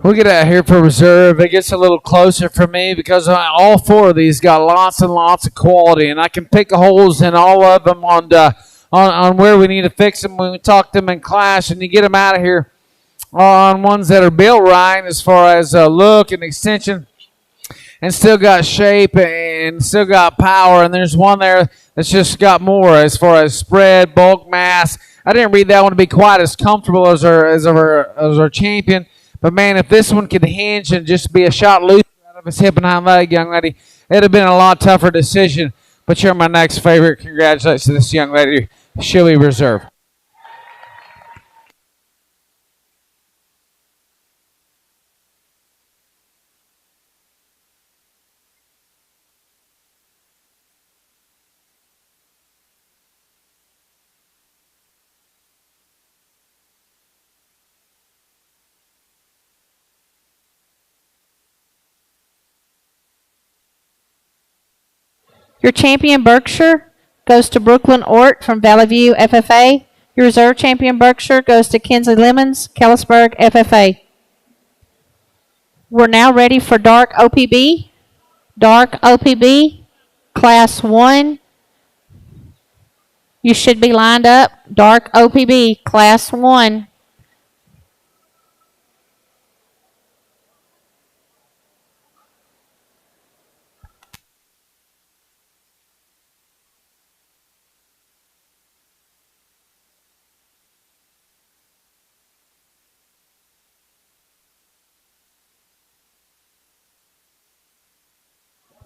We'll get out here for reserve. It gets a little closer for me because all four of these got lots and lots of quality, and I can pick holes in all of them on where we need to fix them when we talk them in class, and you get them out of here on ones that are built right as far as look and extension, and still got shape and still got power. And there's one there that's just got more as far as spread, bulk, mass. I didn't read that one to be quite as comfortable as our champion. But man, if this one could hinge and just be a shot loose out of his hip and hind leg, young lady, it'd have been a lot tougher decision. But you're my next favorite. Congratulations to this young lady. She'll be reserved. Your champion Berkshire goes to Brooklyn Ort from Valley View FFA. Your reserve champion Berkshire goes to Kinsley Lemons, Kellisburg FFA. We're now ready for Dark OPB. Dark OPB, Class 1. You should be lined up. Dark OPB, Class 1.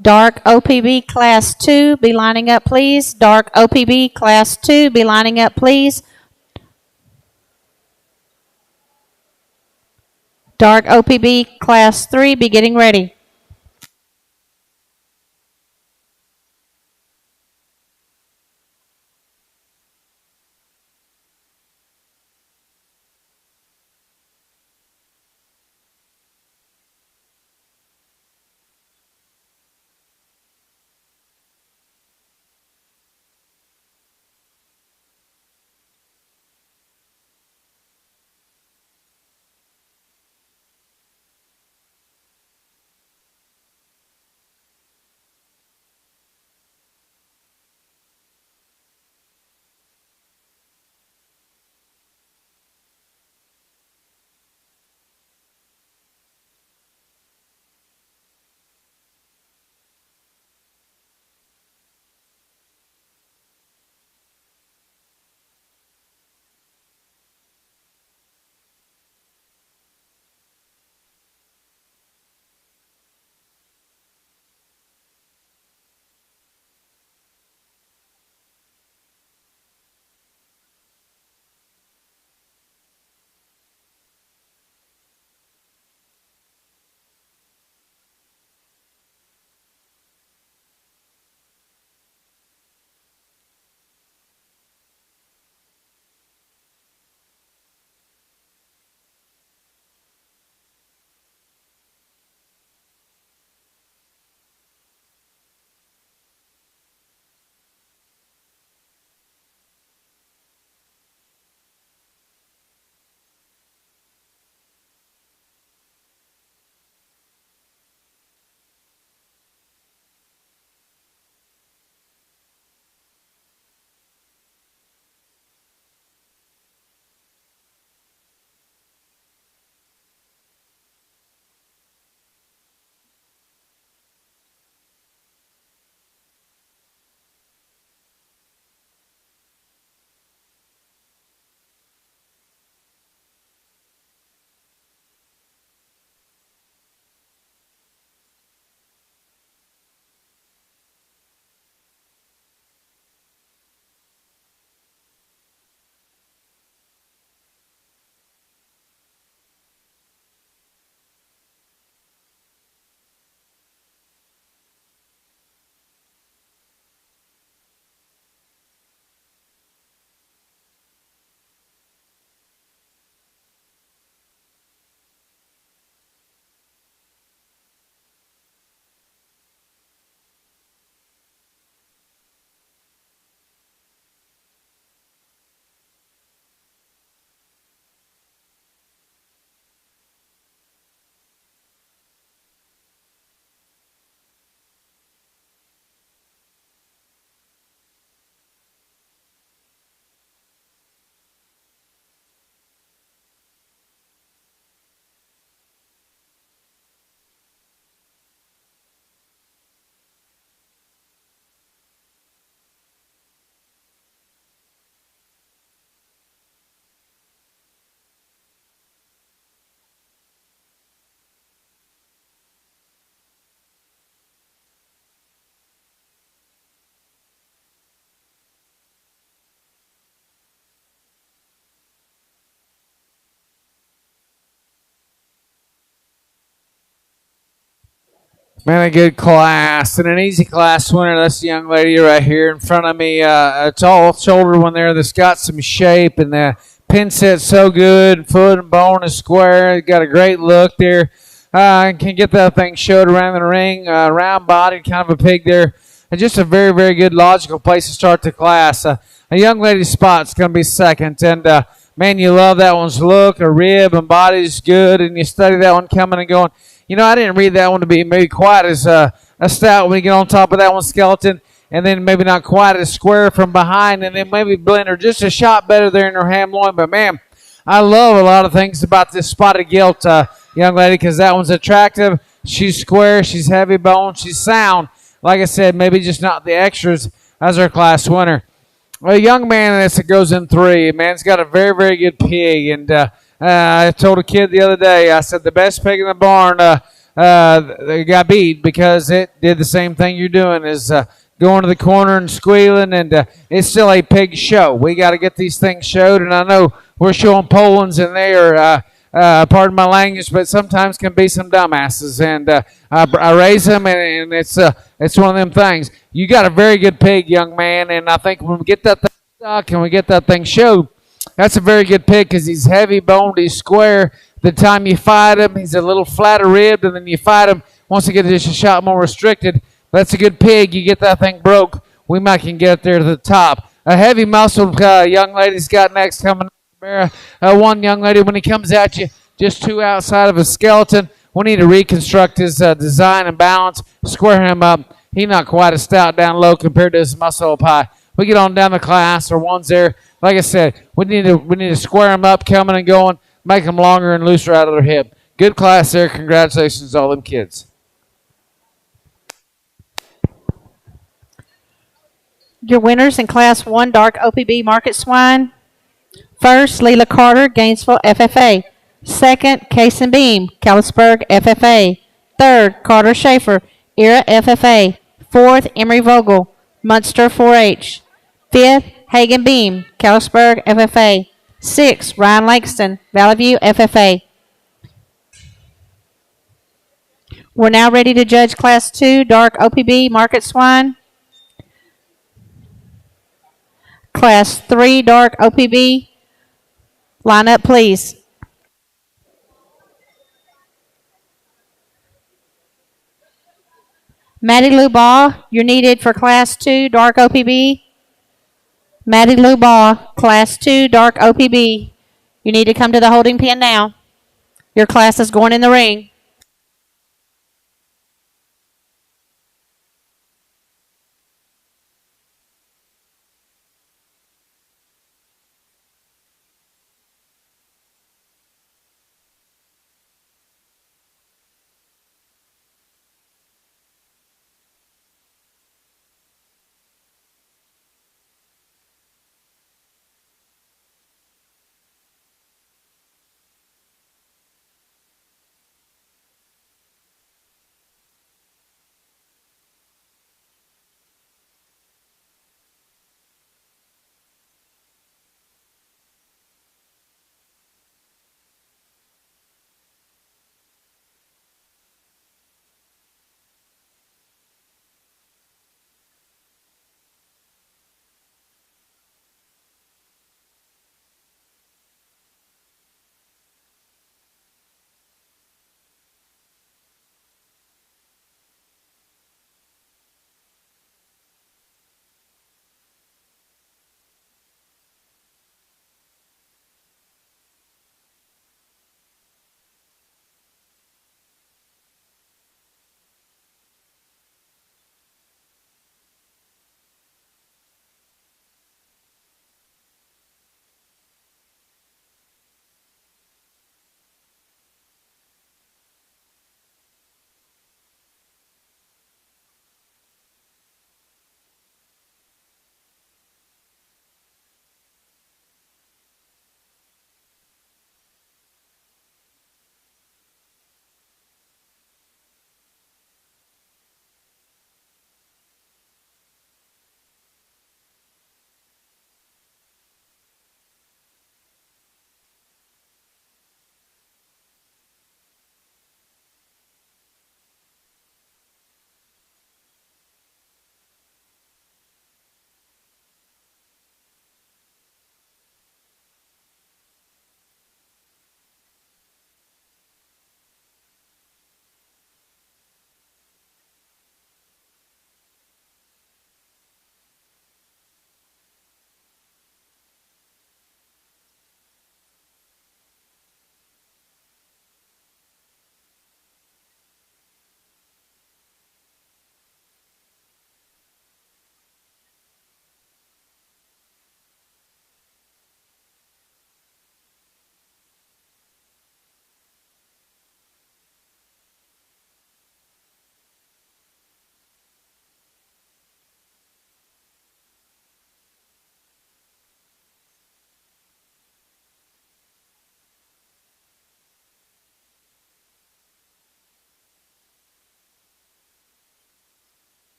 Dark OPB Class 2, be lining up, please. Dark OPB Class 2, be lining up, please. Dark OPB Class 3, be getting ready. Man, a good class and an easy class winner. That's the young lady right here in front of me. A tall shoulder one there that's got some shape, and the pin set's so good. Foot and bone is square. Got a great look there. Can get that thing showed around the ring. Round body, kind of a pig there. And just a very, very good logical place to start the class. A young lady's spot's going to be second. And, man, you love that one's look. Her rib and body's good. And you study that one coming and going. You know, I didn't read that one to be maybe quite as a stout when you get on top of that one skeleton, and then maybe not quite as square from behind, and then maybe blend her just a shot better there in her ham loin. But, man, I love a lot of things about this spotted gilt young lady because that one's attractive. She's square. She's heavy bone. She's sound. Like I said, maybe just not the extras as our class winner. A young man that goes in three. Man's got a very, very good pig, and I told a kid the other day, I said the best pig in the barn they got beat because it did the same thing you're doing is going to the corner and squealing, and it's still a pig show. We got to get these things showed, and I know we're showing Poland's, and they are, pardon my language, but sometimes can be some dumbasses, and I raise them, and it's one of them things. You got a very good pig, young man, and I think when we get that thing stuck and we get that thing showed, that's a very good pig because he's heavy boned, he's square. The time you fight him, he's a little flatter ribbed, and then you fight him once you get just a shot more restricted. That's a good pig. You get that thing broke, we might can get there to the top. A heavy muscled young lady's got next coming. One young lady, when he comes at you, just two outside of his skeleton, we need to reconstruct his design and balance, square him up. He's not quite as stout down low compared to his muscle up high. We get on down the class, or one's there. Like I said, we need to square them up, coming and going, make them longer and looser out of their hip. Good class there. Congratulations to all them kids. Your winners in Class 1 Dark OPB Market Swine. First, Leela Carter, Gainesville, FFA. Second, Case and Beam, Callisburg, FFA. Third, Carter Schaefer, Era, FFA. Fourth, Emery Vogel, Munster, 4-H. Fifth, Hagen Beam, Callisburg, FFA. Sixth, Ryan Langston, Valley View, FFA. We're now ready to judge Class 2 Dark OPB Market Swine. Class 3 Dark OPB, line up, please. Maddie Lubaugh, you're needed for Class 2 Dark OPB. Maddie Lubaugh, Class 2 Dark OPB. You need to come to the holding pen now. Your class is going in the ring.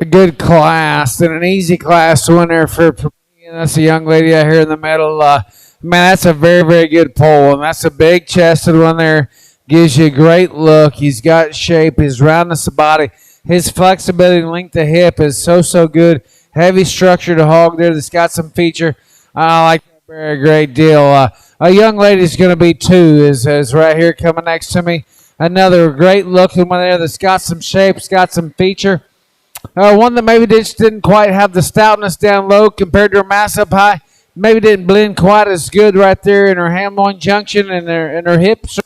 a good class and an easy class winner for me. And that's a young lady out here in the middle. Man, that's a very, very good pole. And that's a big chested one there. Gives you a great look. He's got shape. His roundness of body. His flexibility and length of hip is so good. Heavy structured hog there that's got some feature. I like that very great deal. A young lady's going to be two is right here coming next to me. Another great looking one there that's got some shape, it's got some feature. One that maybe just didn't quite have the stoutness down low compared to her mass up high. Maybe didn't blend quite as good right there in her ham loin junction and her hips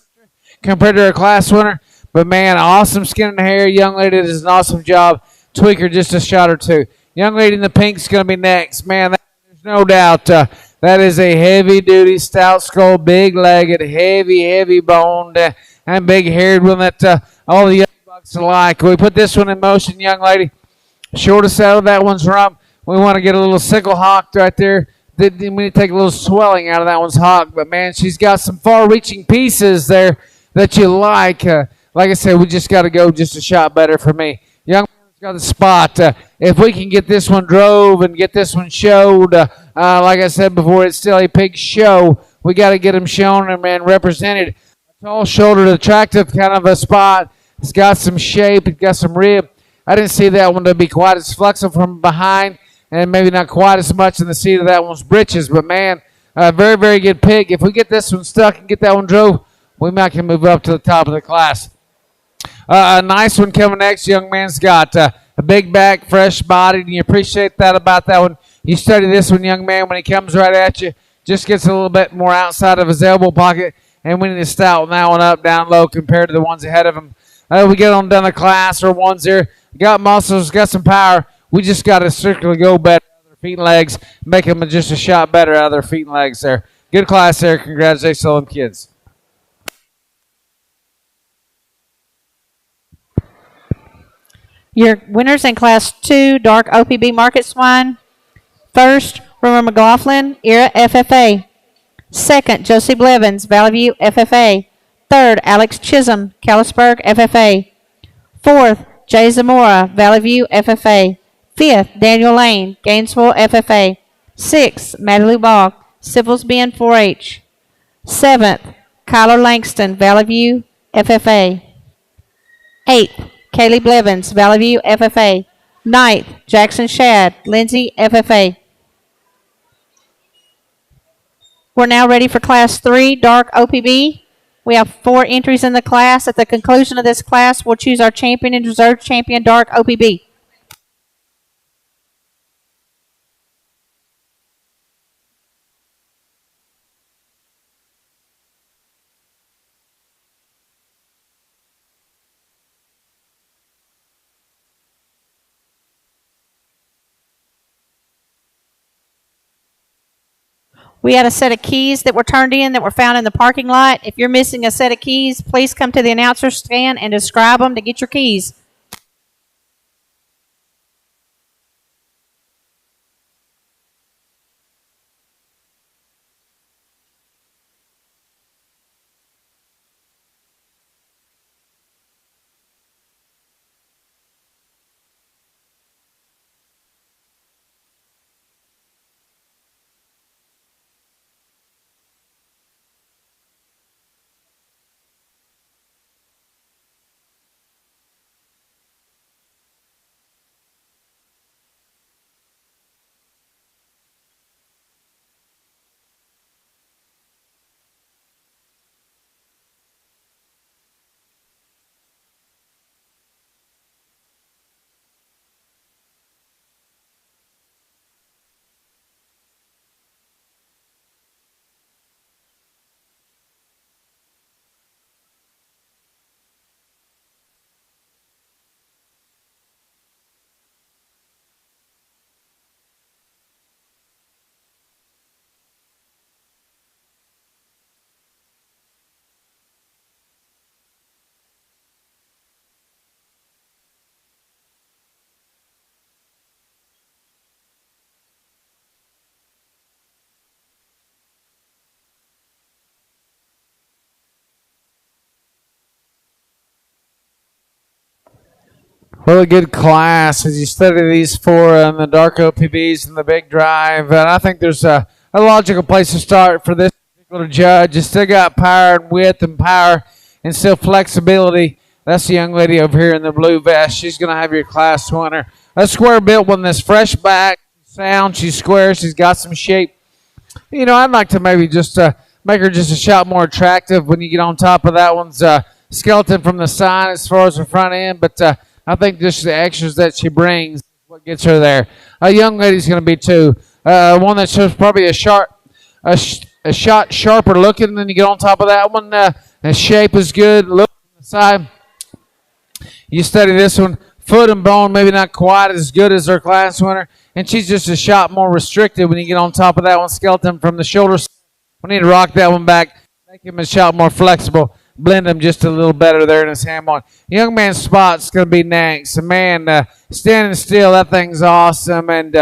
compared to her class winner. But man, awesome skin and hair. Young lady does an awesome job. Tweak her just a shot or two. Young lady in the pink is going to be next. Man, there's no doubt that is a heavy-duty, stout skull, big-legged, heavy boned, and big-haired one that all the young bucks like. We put this one in motion, young lady. Shortest out of that one's rump. We want to get a little sickle hocked right there. We need to take a little swelling out of that one's hock. But, man, she's got some far-reaching pieces there that you like. Like I said, we just got to go just a shot better for me. Young man's got the spot. If we can get this one drove and get this one showed, like I said before, it's still a pig show. We got to get him shown and represented. A tall-shouldered, attractive kind of a spot. It's got some shape. It's got some rib. I didn't see that one to be quite as flexible from behind and maybe not quite as much in the seat of that one's britches. But, man, very, very good pig. If we get this one stuck and get that one drove, we might can move up to the top of the class. A nice one coming next. Young man's got a big back, fresh body, and you appreciate that about that one. You study this one, young man, when he comes right at you, just gets a little bit more outside of his elbow pocket, and we need to stout that one up down low compared to the ones ahead of him. We get on down the class or ones there. Got muscles, got some power. We just got to strictly go better out of their feet and legs, make them just a shot better out of their feet and legs there. Good class there. Congratulations to them kids. Your winners in Class 2 Dark OPB Market Swine. First, Rumor McLaughlin, Era FFA. Second, Josie Blevins, Valley View FFA. Third, Alex Chisholm, Callisburg FFA. Fourth, Jay Zamora, Valley View FFA. Fifth, Daniel Lane, Gainesville FFA. Sixth, Madeline Bogg, Civils Bend 4-H. Seventh, Kyler Langston, Valley View FFA. Eighth, Kaylee Blevins, Valley View FFA. Ninth, Jackson Shad, Lindsay FFA. We're now ready for Class 3 Dark OPB. We have 4 entries in the class. At the conclusion of this class, we'll choose our champion and reserve champion Dark OPB. We had a set of keys that were turned in that were found in the parking lot. If you're missing a set of keys, please come to the announcer stand and describe them to get your keys. Well, a good class as you study these four and the dark OPBs and the big drive. And I think there's a logical place to start for this particular judge. You still got power and width and power and still flexibility. That's the young lady over here in the blue vest. She's going to have your class winner. A square built one that's fresh back, sound. She's square. She's got some shape. You know, I'd like to maybe just make her just a shot more attractive when you get on top of that one's skeleton from the side as far as the front end. But I think just the extras that she brings is what gets her there. A young lady's going to be two. One that shows probably a shot sharper looking. Then you get on top of that one. The shape is good. Look on the side. You study this one. Foot and bone, maybe not quite as good as her class winner. And she's just a shot more restricted when you get on top of that one. Skeleton from the shoulders. We need to rock that one back. Make him a shot more flexible. Blend him just a little better there in his ham on. Young man's spot's going to be next. And man, standing still, that thing's awesome. And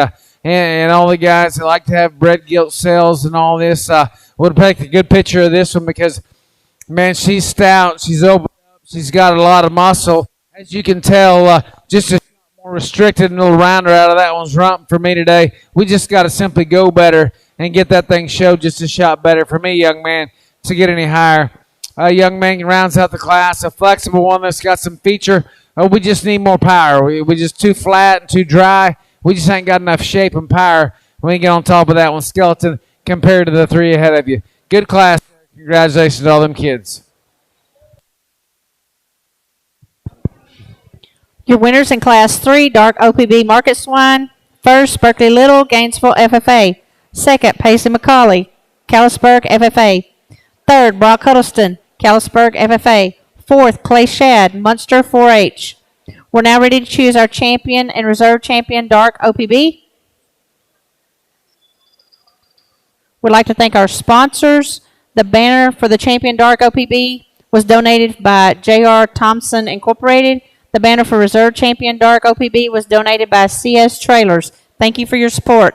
all the guys that like to have bread guilt cells and all this would take a good picture of this one because, man, she's stout. She's opened up. She's got a lot of muscle. As you can tell, just a more restricted and a little rounder out of that one's rump for me today. We just got to simply go better and get that thing showed just a shot better for me, young man, to get any higher. Young man rounds out the class, a flexible one that's got some feature. We just need more power. We just too flat and too dry. We just ain't got enough shape and power when you get on top of that one, skeleton, compared to the three ahead of you. Good class. Congratulations to all them kids. Your winners in Class 3, Dark OPB Market Swine. First, Berkeley Little, Gainesville FFA. Second, Paisley McCauley, Callisburg FFA. Third, Brock Huddleston, Callisburg FFA. Fourth, Clay Shad, Munster 4-H. We're now ready to choose our champion and reserve champion, Dark OPB. We'd like to thank our sponsors. The banner for the champion Dark OPB was donated by J.R. Thompson Incorporated. The banner for reserve champion Dark OPB was donated by CS Trailers. Thank you for your support.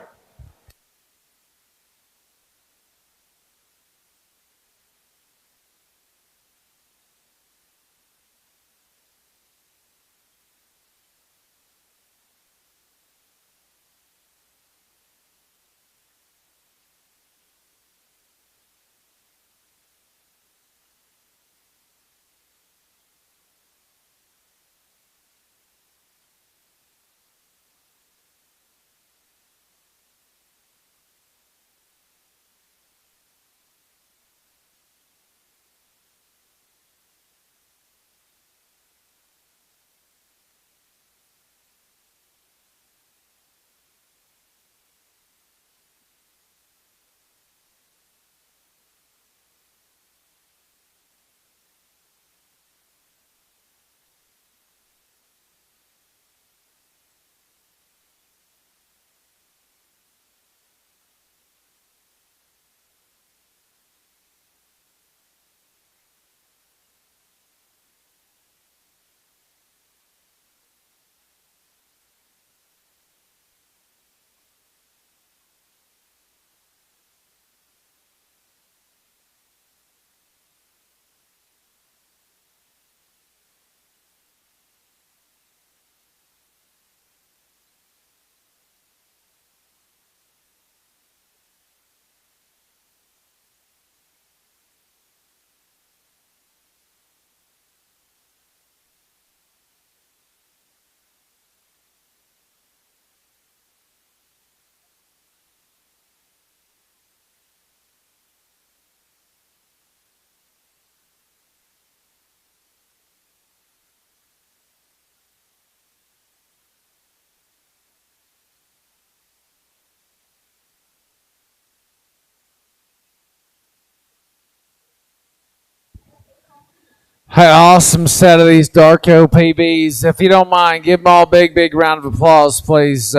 Hey, awesome set of these Dark OPBs. If you don't mind, give them all a big, big round of applause, please.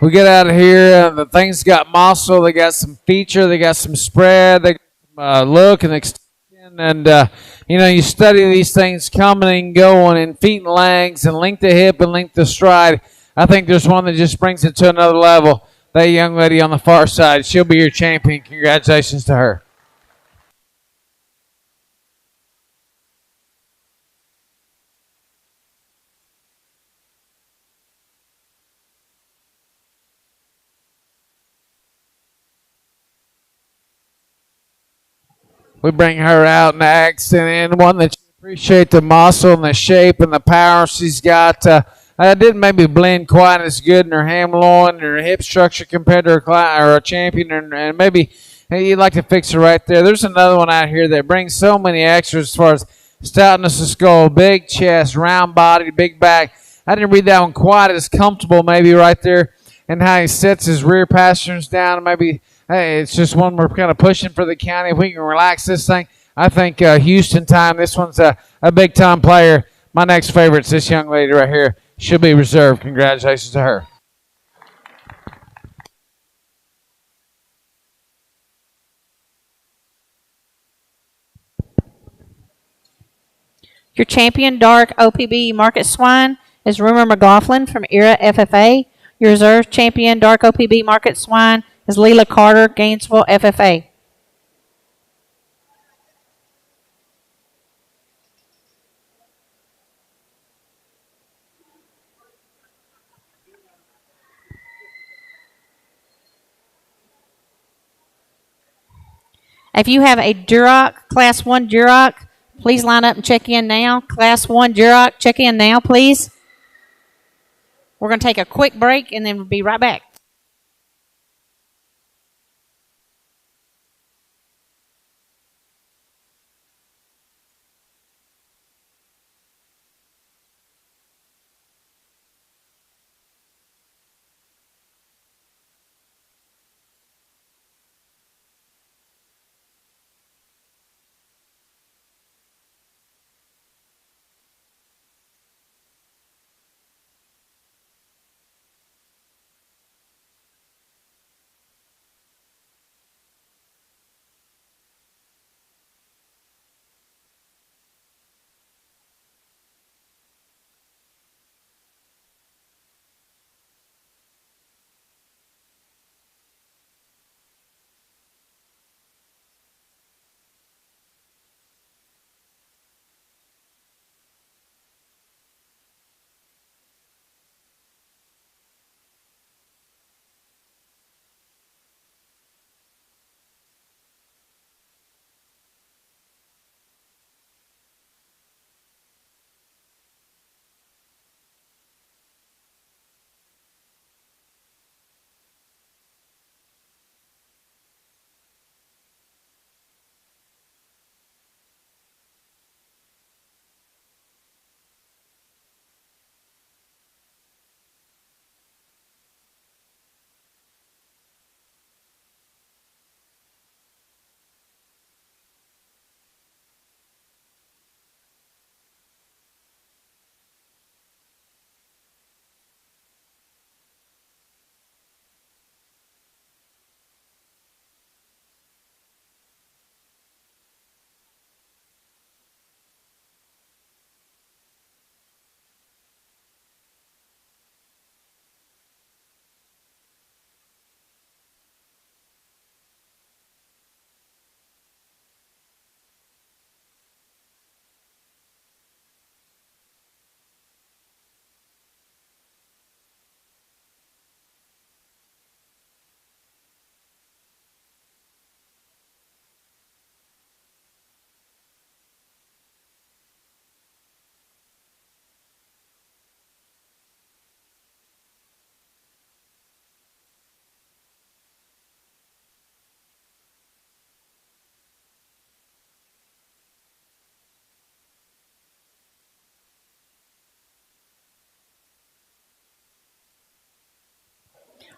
We get out of here. The thing's got muscle. They got some feature. They got some spread. They got some look and extension. And, you study these things coming and going in feet and legs and length of hip and length of stride. I think there's one that just brings it to another level. That young lady on the far side, she'll be your champion. Congratulations to her. we bring her out next, and one that you appreciate the muscle and the shape and the power she's got. Didn't maybe blend quite as good in her ham loin and her hip structure compared to or a champion, and maybe hey, you'd like to fix her right there. There's another one out here that brings so many extras as far as stoutness of skull, big chest, round body, big back. I didn't read that one quite as comfortable, maybe right there, and how he sets his rear pasterns down. Maybe hey, it's just one we're kind of pushing for the county. If we can relax this thing, I think Houston time. This one's a big time player. My next favorite's this young lady right here. She'll be reserved. Congratulations to her. Your champion dark OPB market swine is Rumor McLaughlin from Era FFA. Your reserve champion dark OPB market swine is Leela Carter, Gainesville FFA. If you have a Duroc, Class 1 Duroc, please line up and check in now. Class 1 Duroc, check in now, please. We're going to take a quick break and then we'll be right back.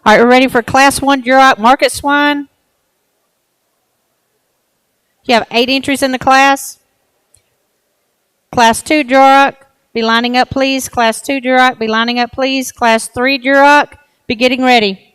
All right, we're ready for Class 1 Duroc market swine. You have 8 entries in the class. Class 2 Duroc, be lining up, please. Class 2 Duroc, be lining up, please. Class 3 Duroc, be getting ready.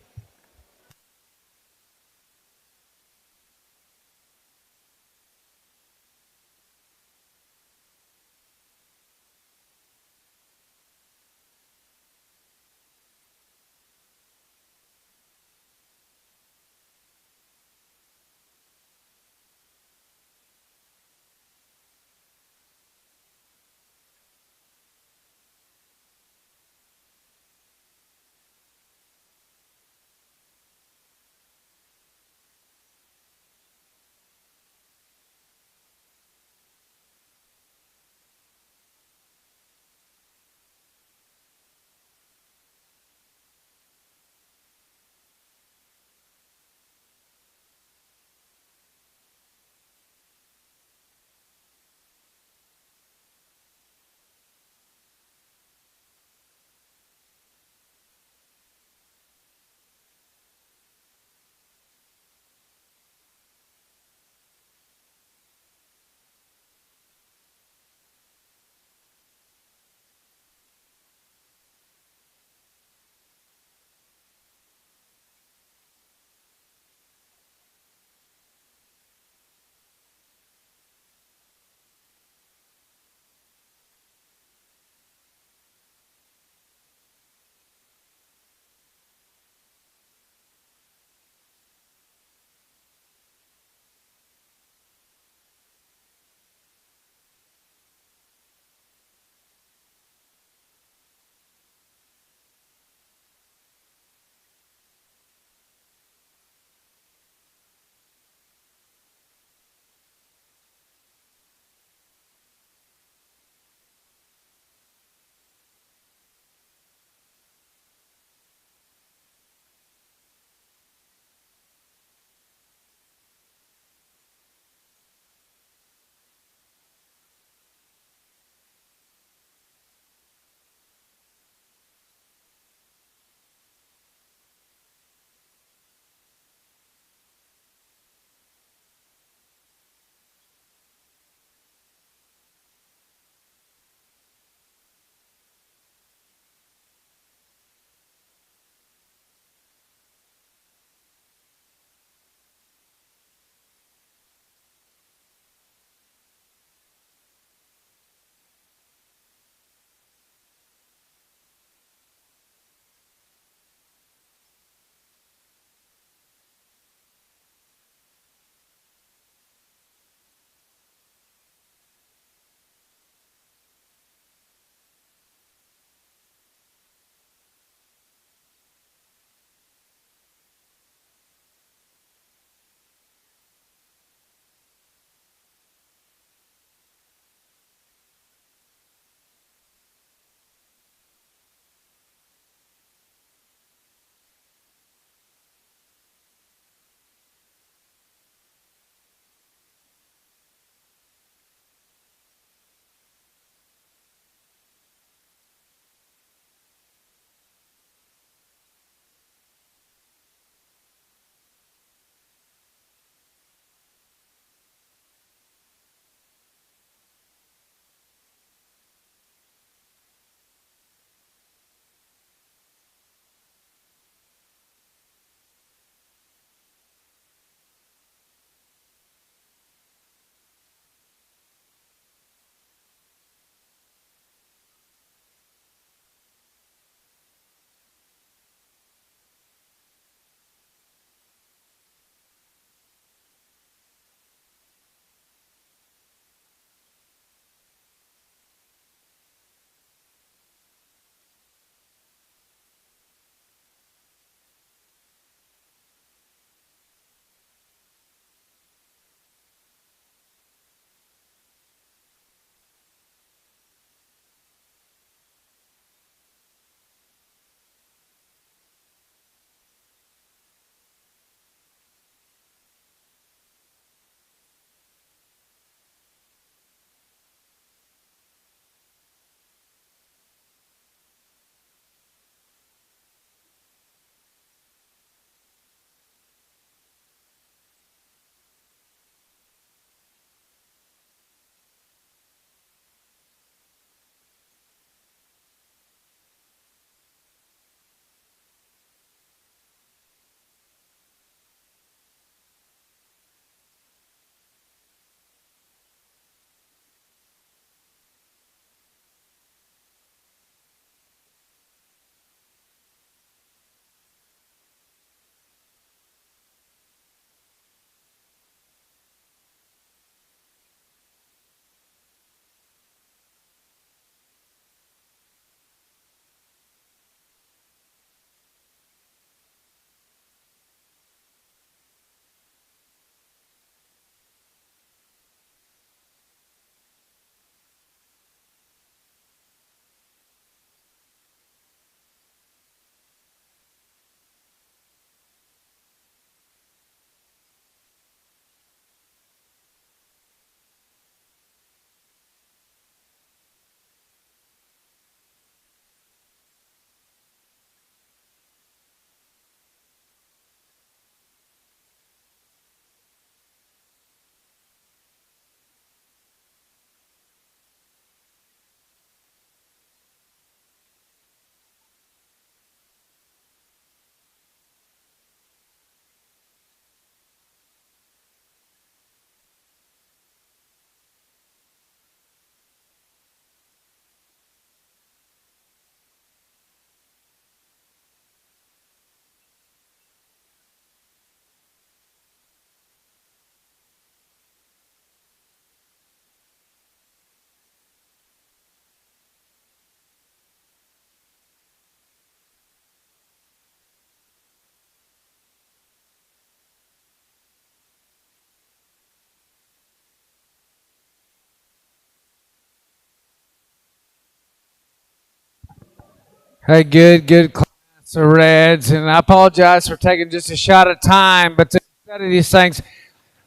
Hey, good class of Reds, and I apologize for taking just a shot at time, but to study these things,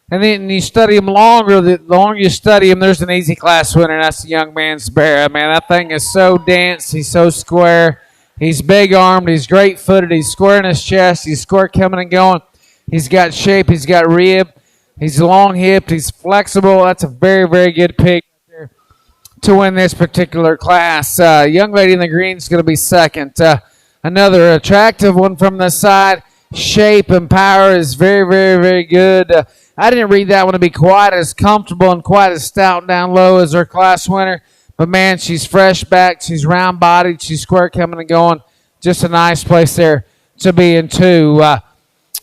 and then you study them longer. The longer you study them, there's an easy class winner, and that's the young man's bear. Man, that thing is so dense. He's so square. He's big armed. He's great footed. He's square in his chest. He's square coming and going. He's got shape. He's got rib. He's long hipped. He's flexible. That's a very good pick to win this particular class. Young lady in the green is going to be second. Another attractive one from the side. Shape and power is very good. I didn't read that one to be quite as comfortable and quite as stout down low as our class winner. But man, she's fresh back. She's round bodied. She's square coming and going. Just a nice place there to be in two. A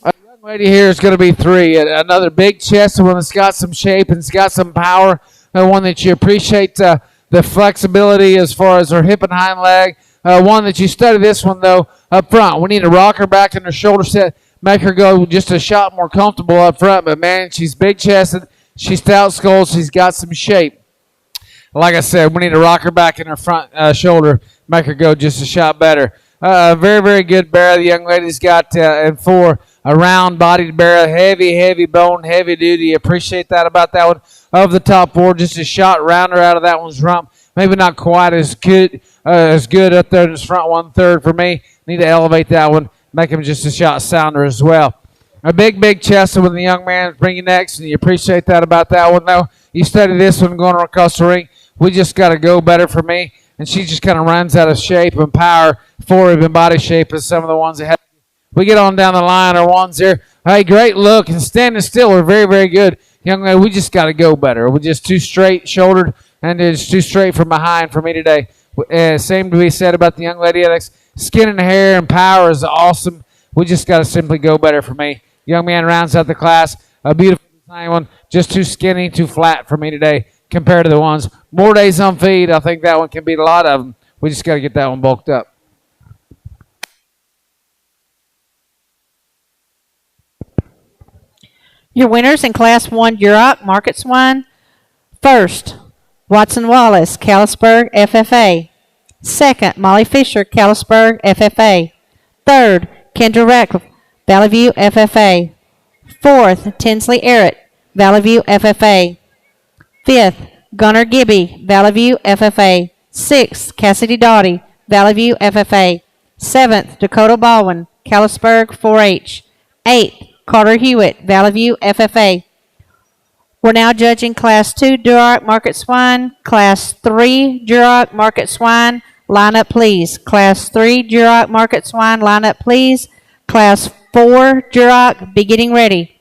young lady here is going to be three. Another big chest, one that's got some shape and it's got some power. One that you appreciate the flexibility as far as her hip and hind leg. One that you study this one, though, up front. We need to rock her back in her shoulder set, make her go just a shot more comfortable up front. But, man, she's big-chested. She's stout-skulled. She's got some shape. Like I said, we need to rock her back in her front shoulder, make her go just a shot better. Very good barrel the young lady's got, and for a round-bodied barrel, heavy bone, heavy duty. Appreciate that about that one. Of the top four, just a shot rounder out of that one's rump. Maybe not quite as good up there in this front 1/3 for me. Need to elevate that one, make him just a shot sounder as well. A big chest with the young man is bringing next, and you appreciate that about that one, though. You study this one going across the ring. We just got to go better for me, and she just kind of runs out of shape and power, forward and body shape as some of the ones ahead. We get on down the line, our ones there. Hey, great look, and standing still are very good. Young lady, we just got to go better. We're just too straight-shouldered, and it's too straight from behind for me today. Same to be said about the young lady, Alex. Skin and hair and power is awesome. We just got to simply go better for me. Young man rounds out the class. A beautiful design one. Just too skinny, too flat for me today compared to the ones. More days on feed. I think that one can beat a lot of them. We just got to get that one bulked up. Your winners in Class 1 Duroc Market Swine. First, Watson Wallace, Callisburg, FFA. Second, Molly Fisher, Callisburg, FFA. Third, Kendra Ratcliffe, Valley View, FFA. Fourth, Tinsley Errett, Valley View, FFA. Fifth, Gunnar Gibby, Valley View, FFA. Sixth, Cassidy Doughty, Valley View, FFA. Seventh, Dakota Baldwin, Callisburg, 4-H. Eighth, Carter Hewitt, Valley View, FFA. We're now judging Class 2 Duroc Market Swine. Class 3 Duroc Market Swine, line up please. Class 3 Duroc Market Swine, line up please. Class 4 Duroc, be getting ready.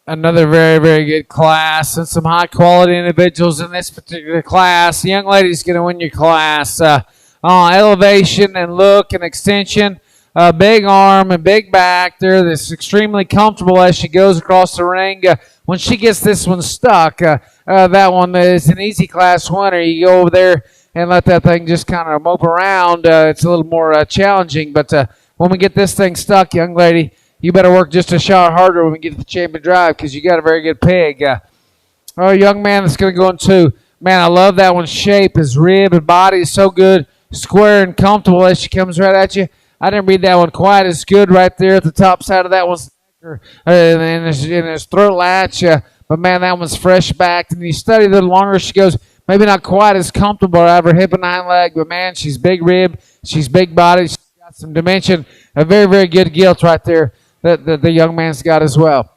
Another very, very good class and some high quality individuals in this particular class. The young lady's going to win your class. Elevation and look and extension, big arm and big back there that's extremely comfortable as she goes across the ring. When she gets this one stuck, that one is an easy class winner. You go over there and let that thing just kind of mope around. It's a little more challenging, but when we get this thing stuck, young lady, you better work just a shot harder when we get to the champion drive because you got a very good pig. Young man that's going to go into, man, I love that one's shape. His rib and body is so good, square and comfortable as she comes right at you. I didn't read that one quite as good right there at the top side of that one's in his throat latch. But, man, that one's fresh backed. And you study a little longer, she goes, maybe not quite as comfortable out of her hip and hind leg, but, man, she's big rib. She's big body. She's got some dimension. A very, very good gilt right there that the young man's got as well.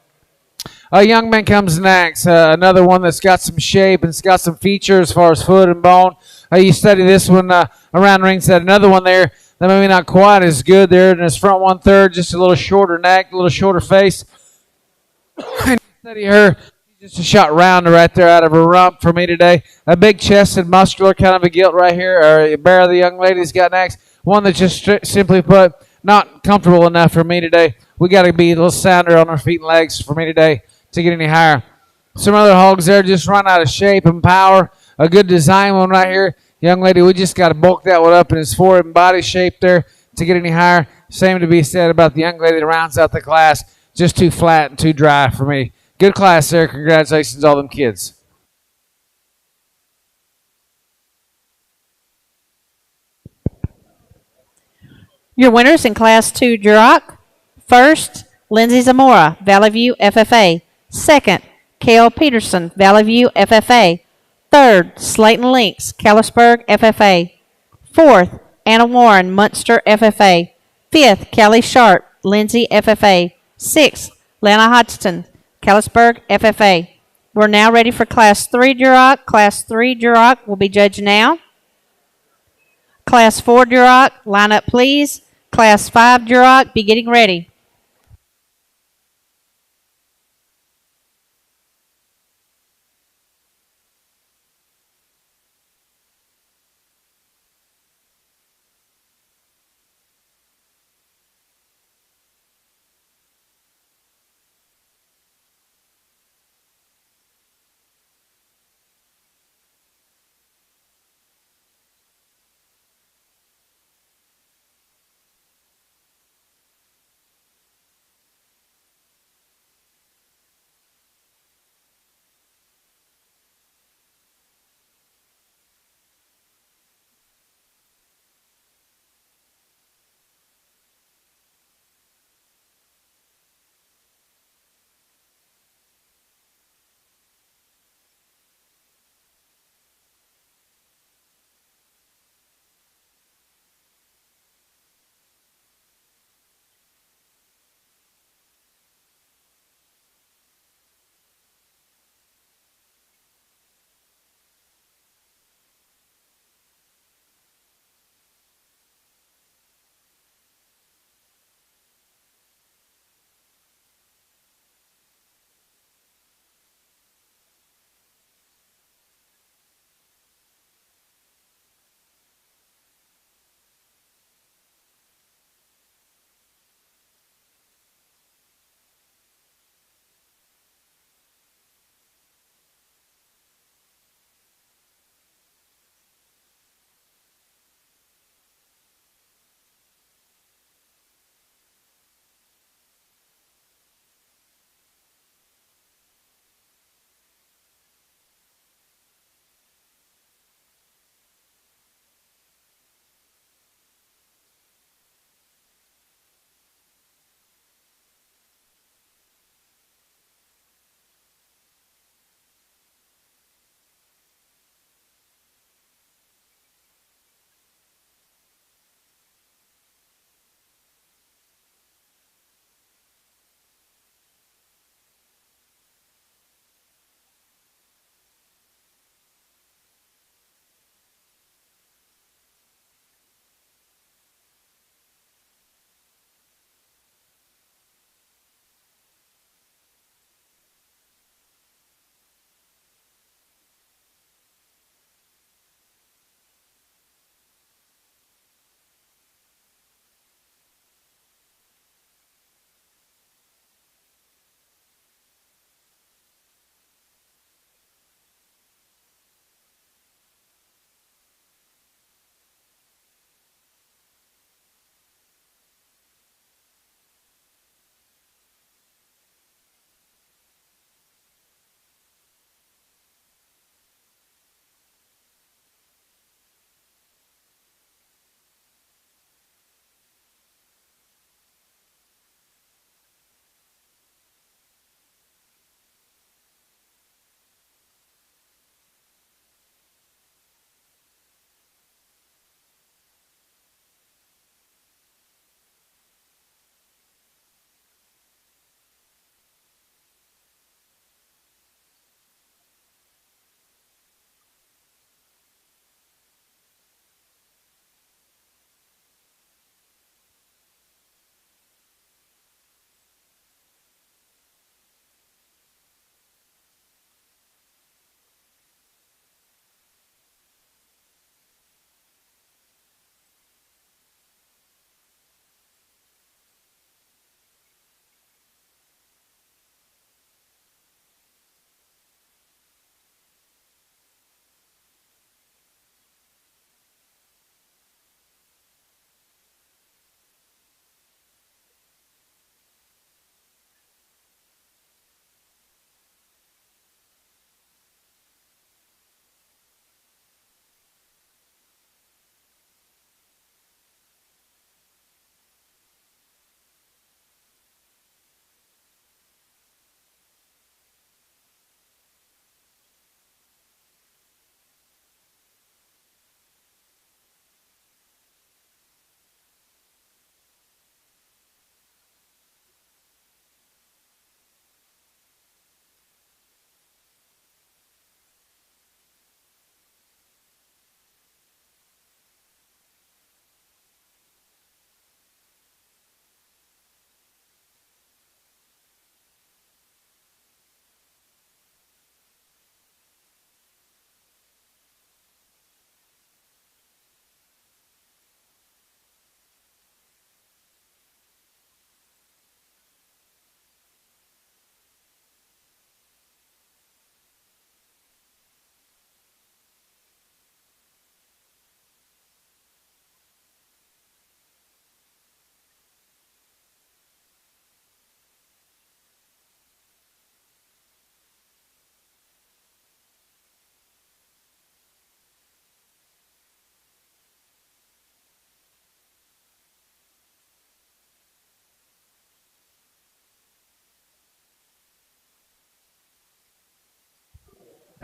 A young man comes next. Another one that's got some shape and it's got some features as far as foot and bone. You study this one around ringside. Another one there that maybe not quite as good there in his front 1/3, just a little shorter neck, a little shorter face. And you study her. Just a shot rounder right there out of her rump for me today. A big chested, muscular kind of a gilt right here. Or bear the young lady's got next. One that just simply put, not comfortable enough for me today. We got to be a little sounder on our feet and legs for me today to get any higher. Some other hogs there just run out of shape and power. A good design one right here. Young lady, we just got to bulk that one up in his forehead and body shape there to get any higher. Same to be said about the young lady that rounds out the class. Just too flat and too dry for me. Good class there. Congratulations, all them kids. Your winners in Class 2 Duroc. First, Lindsay Zamora, Valley View FFA. Second, Kale Peterson, Valley View FFA. Third, Slayton Links, Callisburg FFA. Fourth, Anna Warren, Munster FFA. Fifth, Kelly Sharp, Lindsay FFA. Sixth, Lana Hodgson, Callisburg FFA. We're now ready for Class 3 Duroc. Class 3 Duroc will be judged now. Class 4 Duroc, line up please. Class 5 Duroc, be getting ready.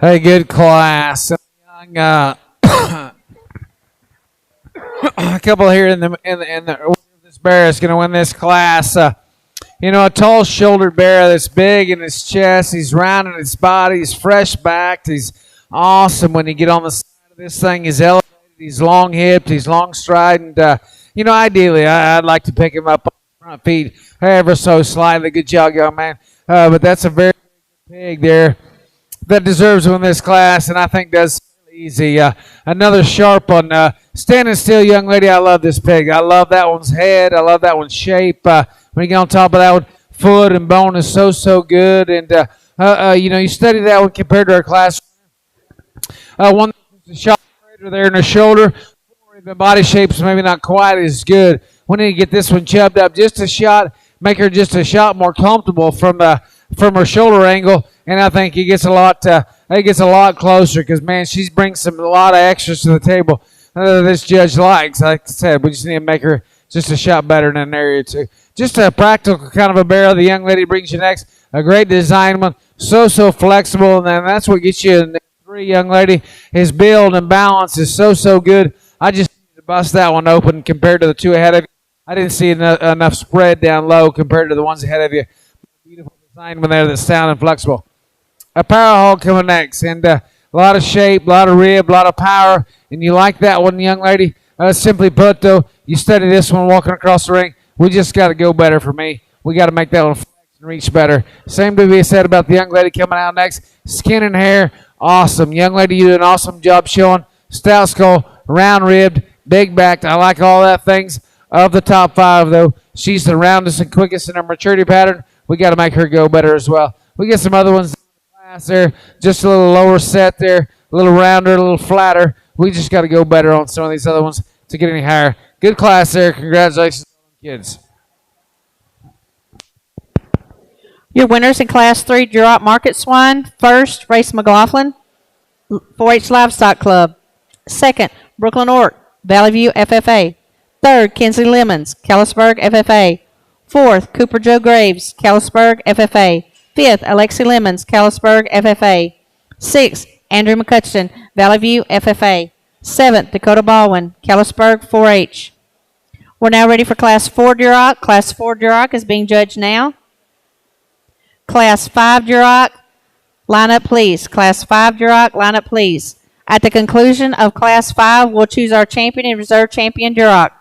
Hey, good class. Young, a couple here in the this bear is going to win this class. A tall shouldered bear that's big in his chest. He's round in his body. He's fresh backed. He's awesome when you get on the side of this thing. He's elevated. He's long hipped. He's long strident. Ideally, I'd like to pick him up on the front feet ever so slightly. Good job, young man. But that's a very good pig there that deserves to win this class, and I think does easy. Another sharp one. Standing still, young lady. I love this pig. I love that one's head. I love that one's shape. When you get on top of that one, foot and bone is so good. And you study that one compared to our class. One that's a shot greater there in the shoulder. The body shape's maybe not quite as good. We need to get this one chubbed up just a shot, make her just a shot more comfortable from her shoulder angle, and I think he gets a lot closer because man, she brings a lot of extras to the table this judge likes. Like I said, we just need to make her just a shot better in an area too. Just a practical kind of a barrel. The young lady brings you next. A great design one, so flexible, and then that's what gets you in three, young lady. His build and balance is so good. I just need to bust that one open compared to the two ahead of you. I didn't see enough spread down low compared to the ones ahead of you. Beautiful design one there that's sound and flexible. A power hog coming next, and a lot of shape, a lot of rib, a lot of power, and you like that one, young lady. Simply put, though, you study this one walking across the ring. We just got to go better for me. We got to make that one flex and reach better. Same to be said about the young lady coming out next. Skin and hair, awesome. Young lady, you do an awesome job showing. Stout skull, round ribbed, big backed. I like all that things. Of the top five, though, she's the roundest and quickest in her maturity pattern. We got to make her go better as well. We get some other ones in the class there, just a little lower set there, a little rounder, a little flatter. We just got to go better on some of these other ones to get any higher. Good class there. Congratulations, kids. Your winners in Class 3 Durant Market Swine. First, Race McLaughlin, 4-H Livestock Club. Second, Brooklyn Ork, Valley View FFA. Third, Kinsley Lemons, Callisburg FFA. Fourth, Cooper Joe Graves, Callisburg FFA. Fifth, Alexi Lemons, Callisburg FFA. Sixth, Andrew McCutcheon, Valley View FFA. Seventh, Dakota Baldwin, Callisburg 4-H. We're now ready for Class 4 Duroc. Class 4 Duroc is being judged now. Class 5 Duroc, line up please. Class 5 Duroc, line up please. At the conclusion of Class 5, we'll choose our champion and reserve champion Duroc.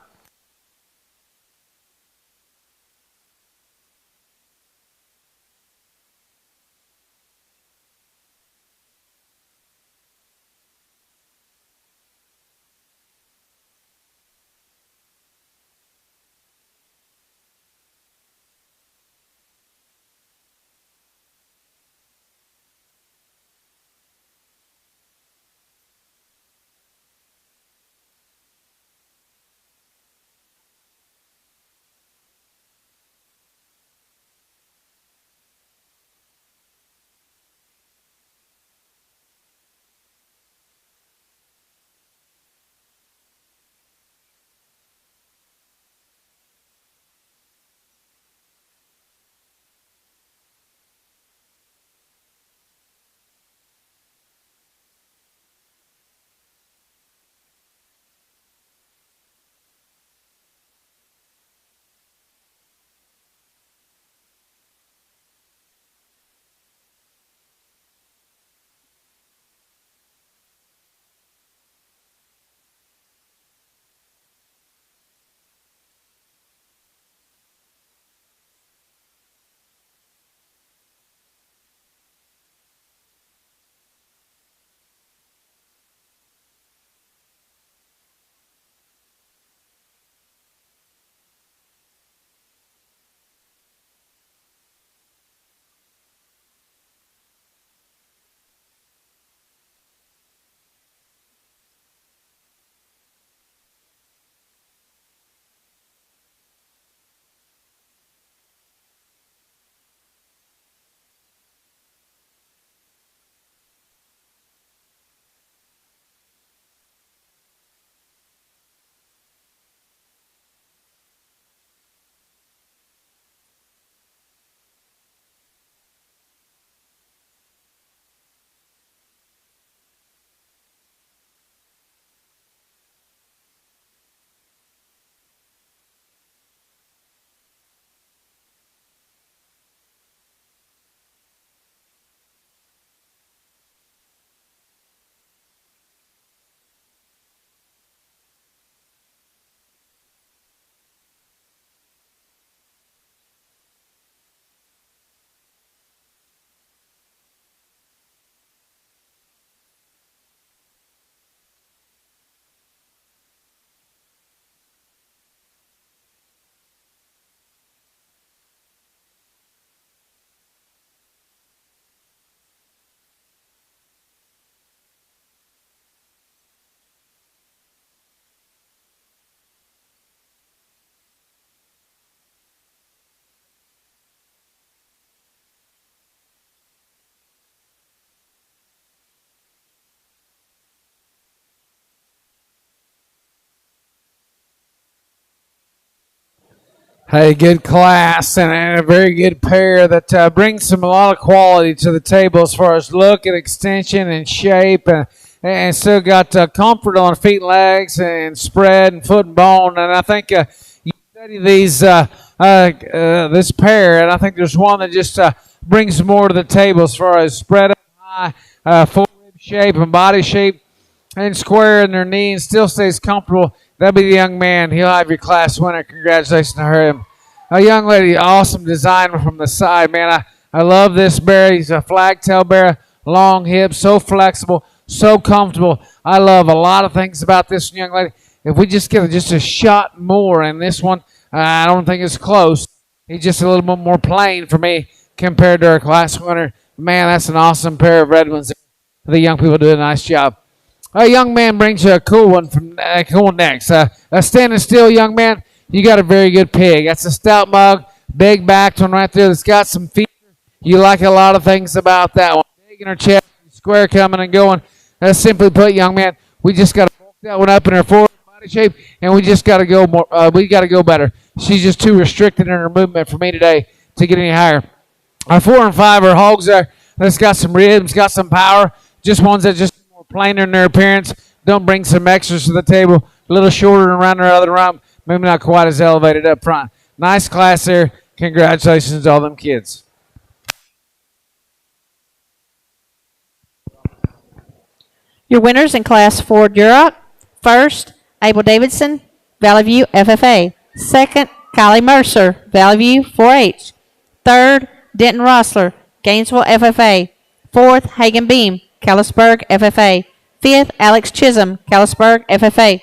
Hey, good class and a very good pair that brings a lot of quality to the table as far as look and extension and shape, and still got comfort on feet and legs and spread and foot and bone. And I think you study this pair, and I think there's one that just brings more to the table as far as spread up high, full rib shape and body shape, and square in their knee and still stays comfortable. That'll be the young man. He'll have your class winner. Congratulations to him. A young lady, awesome design from the side, man. I love this bear. He's a flagtail bear, long hips, so flexible, so comfortable. I love a lot of things about this young lady. If we just get just a shot more in this one, I don't think it's close. He's just a little bit more plain for me compared to our class winner. Man, that's an awesome pair of red ones. The young people do a nice job. A young man brings you a cool one from cool next. A standing still young man, you got a very good pig. That's a stout mug, big backed one right there that's got some features. You like a lot of things about that one. Big in her chest, square coming and going. Simply put, young man, we just got to bulk that one up in her forward body shape, and we just got to go more. We got to go better. She's just too restricted in her movement for me today to get any higher. Our 4 and 5 are hogs there. That's got some ribs, got some power. Just ones that just plainer in their appearance, don't bring some extras to the table, a little shorter around their other rump, maybe not quite as elevated up front. Nice class there. Congratulations to all them kids. Your winners in Class 4 Duroc. First, Abel Davidson, Valley View FFA. Second, Kylie Mercer, Valley View 4H. Third, Denton Rossler, Gainesville FFA. Fourth, Hagen Beam, Callisburg FFA. Fifth, Alex Chisholm, Callisburg FFA.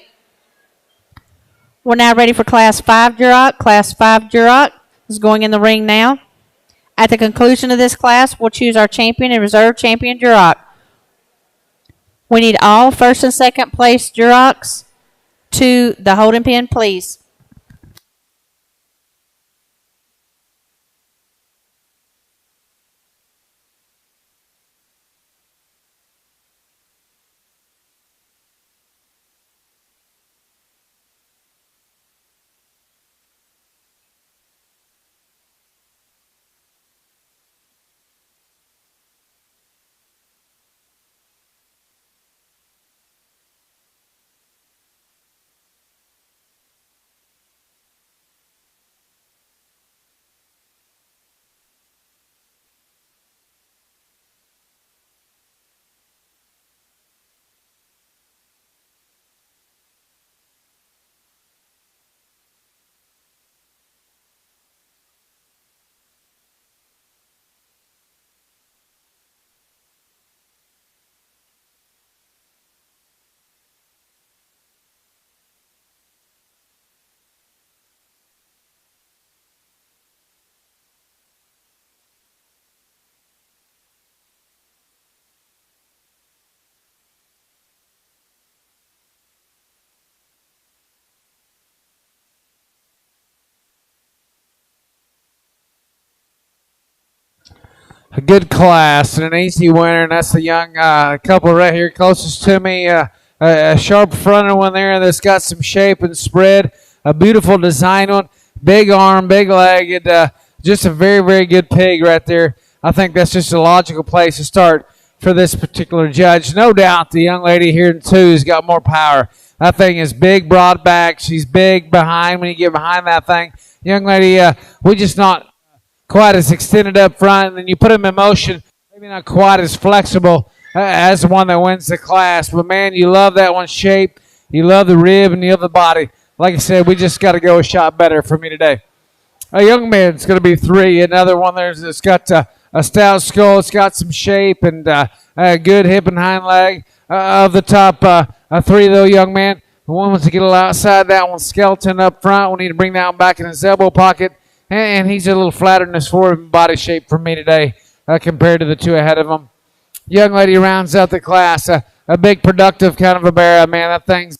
We're now ready for Class 5 Duroc. Class 5 Duroc is going in the ring now. At the conclusion of this class, we'll choose our champion and reserve champion Duroc. We need all first and second place Durocs to the holding pen, please. A good class and an easy winner, and that's the young couple right here closest to me. A sharp fronted one there that's got some shape and spread. A beautiful design one. Big arm, big legged. Just a very, very good pig right there. I think that's just a logical place to start for this particular judge. No doubt the young lady here in 2 has got more power. That thing is big, broad back. She's big behind when you get behind that thing. Young lady, we just not quite as extended up front, and then you put him in motion, maybe not quite as flexible as the one that wins the class. But, man, you love that one shape. You love the rib and you love the body. Like I said, we just got to go a shot better for me today. A young man's going to be 3. Another one that's got a stout skull. It's got some shape and a good hip and hind leg. Of the top 3, though, young man, the one wants to get a little outside. That one's skeleton up front. We need to bring that one back in his elbow pocket. And he's a little flatter in his forward body shape for me today compared to the 2 ahead of him. Young lady rounds out the class. A big, productive kind of a bear. Man, that thing's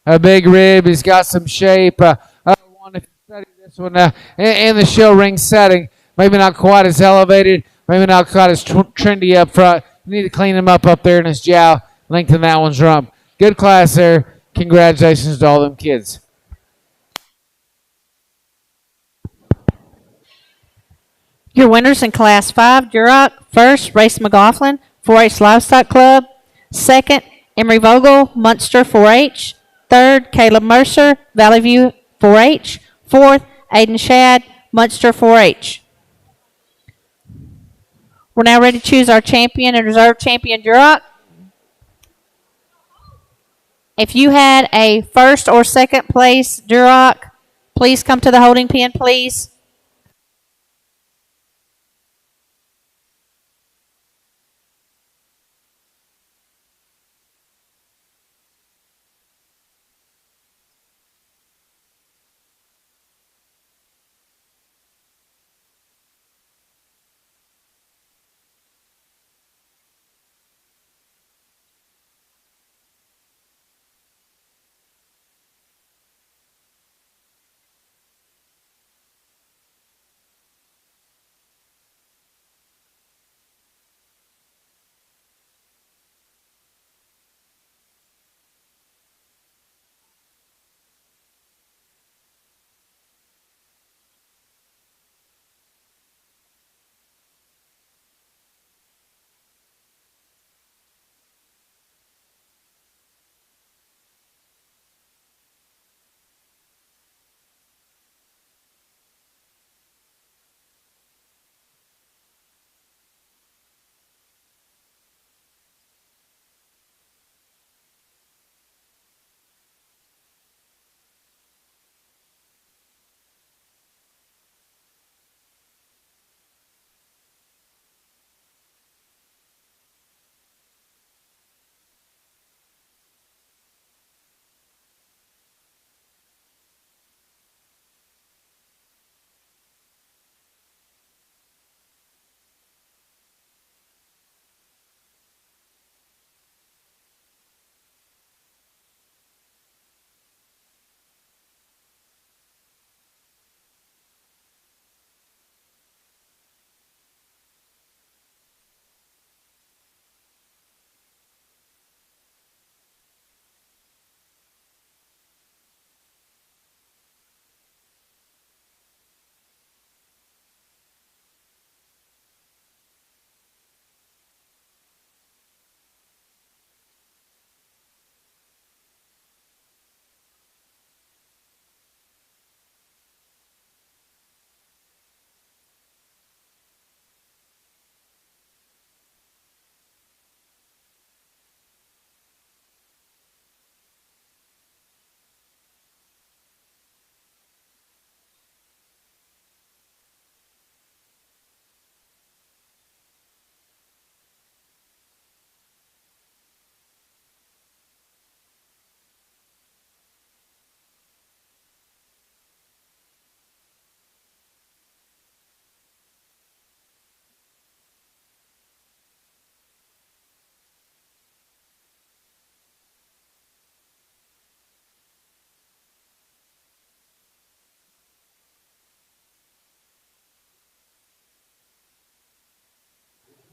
a big rib. He's got some shape. One, if you study this one in the show ring setting, maybe not quite as elevated, maybe not quite as trendy up front. You need to clean him up there in his jowl, lengthen that one's rump. Good class there. Congratulations to all them kids. Your winners in Class 5, Duroc. First, Race McLaughlin, 4-H Livestock Club. Second, Emery Vogel, Munster 4-H. Third, Caleb Mercer, Valley View 4-H. Fourth, Aiden Shad, Munster 4-H. We're now ready to choose our champion and reserve champion Duroc. If you had a first or second place Duroc, please come to the holding pen, please.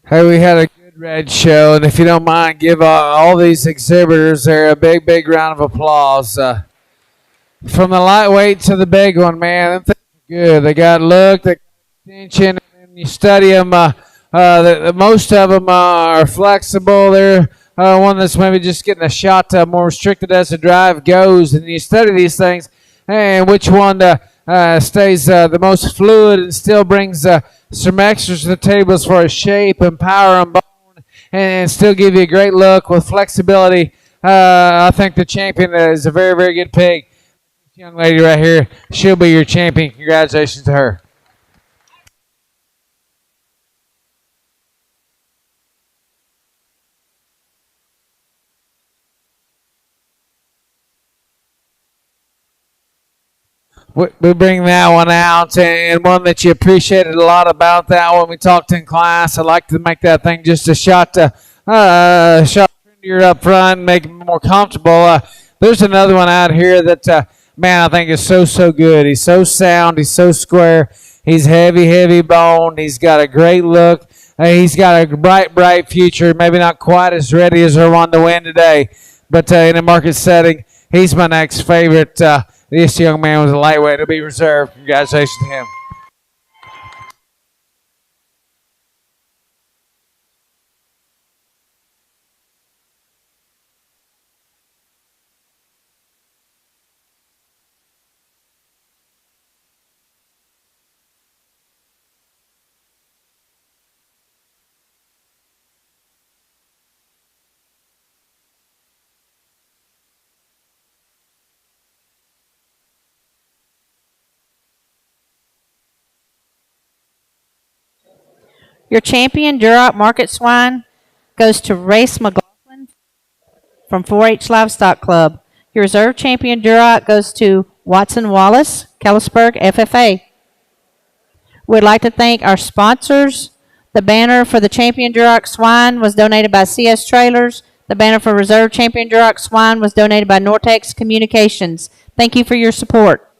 Hey, we had a good red show, and if you don't mind, give all these exhibitors there a big, big round of applause. From the lightweight to the big one, man, them things are good. They got look, they got extension, and you study them. Most of them are flexible. They're one that's maybe just getting a shot more restricted as the drive goes, and you study these things, and which one stays the most fluid and still brings some extras to the table as far as shape and power and bone, and still give you a great look with flexibility. I think the champion is a very, very good pig. This young lady right here, she'll be your champion. Congratulations to her. We bring that one out, and one that you appreciated a lot about that one. We talked in class. I like to make that thing just a shot trendier up front, make it more comfortable. There's another one out here that man, I think is so good. He's so sound. He's so square. He's heavy boned. He's got a great look. He's got a bright future. Maybe not quite as ready as our one to win today, but in a market setting, he's my next favorite. This young man was a lightweight. It'll be reserved. Congratulations to him. Your champion Duroc Market Swine goes to Race McLaughlin from 4-H Livestock Club. Your reserve champion Duroc goes to Watson Wallace, Kellisburg FFA. We'd like to thank our sponsors. The banner for the champion Duroc Swine was donated by CS Trailers. The banner for reserve champion Duroc Swine was donated by Nortex Communications. Thank you for your support.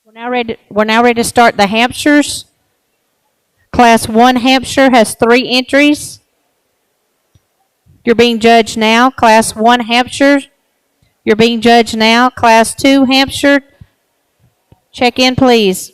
We're now ready to start the Hampshires. Class 1 Hampshire has 3 entries. You're being judged now. Class 1 Hampshire. You're being judged now. Class 2 Hampshire. Check in, please.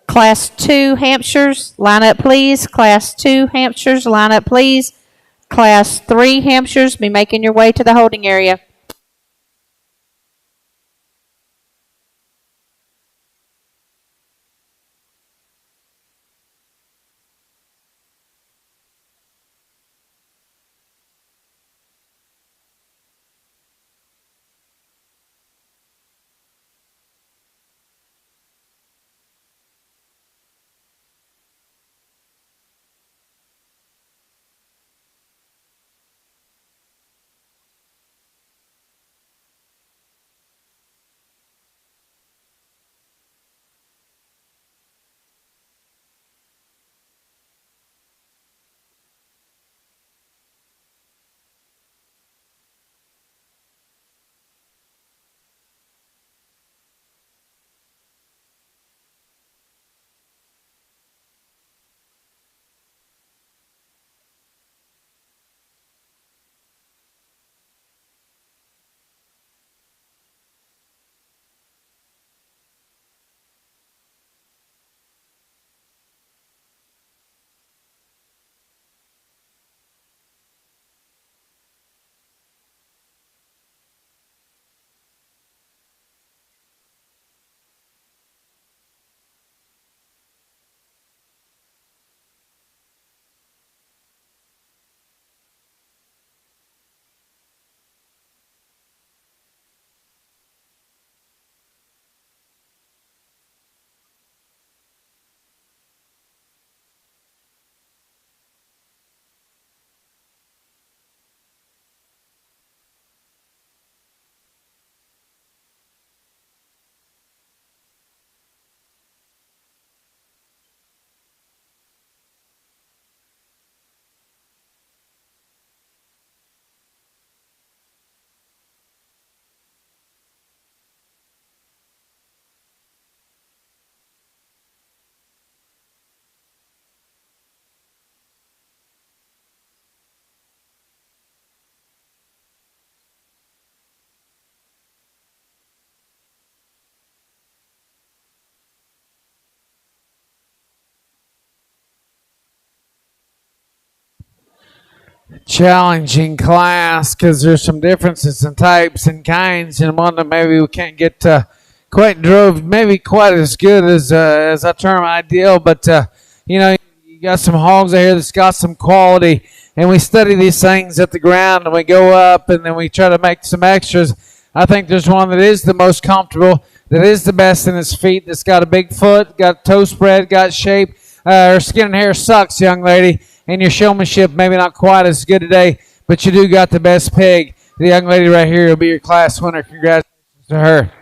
Class 2 Hampshires, line up please. Class 2 Hampshires, line up please. Class 3 Hampshires, be making your way to the holding area. challenging class because there's some differences in types and kinds, and one that maybe we can't get quite drove, maybe quite as good as I term ideal, but you got some hogs out here that's got some quality, and we study these things at the ground, and we go up, and then we try to make some extras. I think there's one that is the most comfortable, that is the best in his feet, that's got a big foot, got toe spread, got shape. Her skin and hair sucks, young lady, and your showmanship maybe not quite as good today, but you do got the best pig. The young lady right here will be your class winner. Congratulations to her.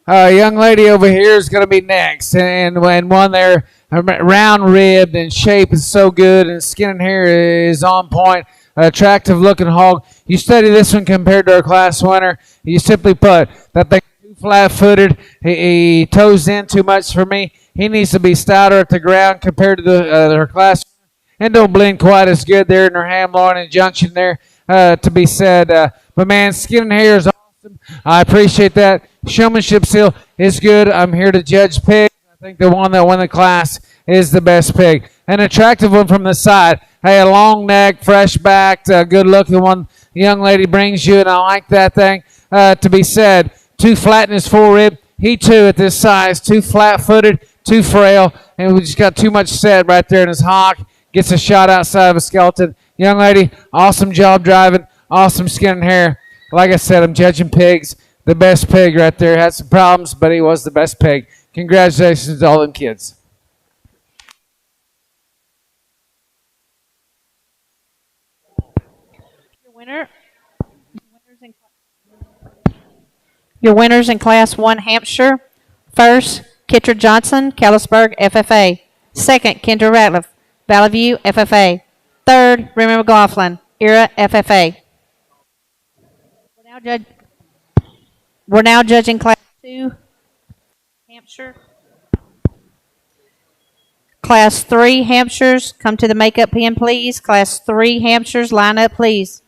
Young lady over here is going to be next, and one there, round ribbed and shape is so good, and skin and hair is on point. Attractive looking hog. You study this one compared to our class winner. You simply put that thing too flat footed. He toes in too much for me. He needs to be stouter at the ground compared to her class, and don't blend quite as good there in her ham loin and junction there to be said. But man, skin and hair is awesome. I appreciate that. Showmanship still is good. I'm here to judge pigs. I think the one that won the class is the best pig. An attractive one from the side. Hey, a long neck, fresh back, good looking one. The young lady brings you, and I like that thing. To be said, too flat in his forerib. He too at this size, too flat footed, too frail, and we just got too much set right there in his hock. Gets a shot outside of a skeleton. Young lady, awesome job driving, awesome skin and hair. Like I said, I'm judging pigs. The best pig right there. Had some problems, but he was the best pig. Congratulations to all them kids. Your winner. Your winners in Class 1 Hampshire. First, Kittredge Johnson, Callisburg, FFA. Second, Kendra Ratliff, Valley View, FFA. Third, Remy McLaughlin, Era, FFA. We're now, judge- we're now judging Class 2 Hampshire. Class 3 Hampshires, come to the makeup pen, please. Class 3 Hampshires, line up, please.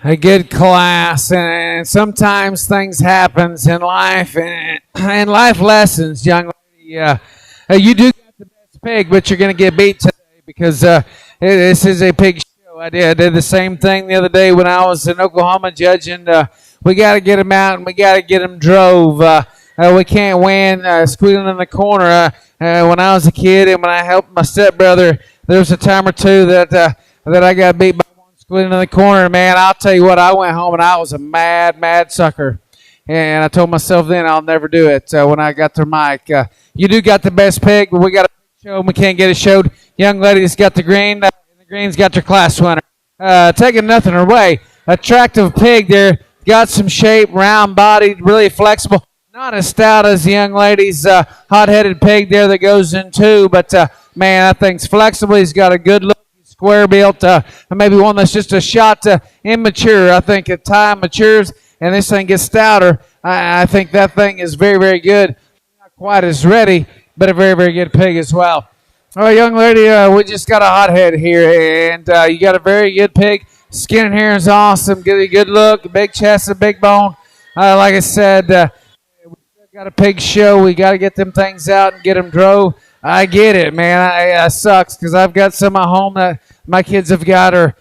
a good class, and sometimes things happens in life, and life lessons, young lady. You do got the best pig, but you're going to get beat today because this is a pig show. I did the same thing the other day when I was in Oklahoma judging. We got to get them out, and we got to get them drove. We can't win squealing in the corner. When I was a kid and when I helped my stepbrother, there was a time or two that I got beat by squealing in the corner. Man, I'll tell you what, I went home and I was a mad sucker. And I told myself then I'll never do it when I got to Mike. You do got the best pig, but we got a show and we can't get it showed. Young lady's got the green, and the green's got their class winner. Taking nothing away. Attractive pig there. Got some shape, round bodied, really flexible. Not as stout as the young lady's hot-headed pig there that goes in two, but man, that thing's flexible. He's got a good look, square built, maybe one that's just a shot immature. I think as time matures and this thing gets stouter, I think that thing is very good. Not quite as ready, but a very good pig as well. All right, young lady, we just got a hothead here, and you got a very good pig. Skin and hair is awesome. Good look, big chest and big bone. Like I said, got a pig show. We got to get them things out and get them drove. I get it, man. I sucks because I've got some at home that my kids have got, or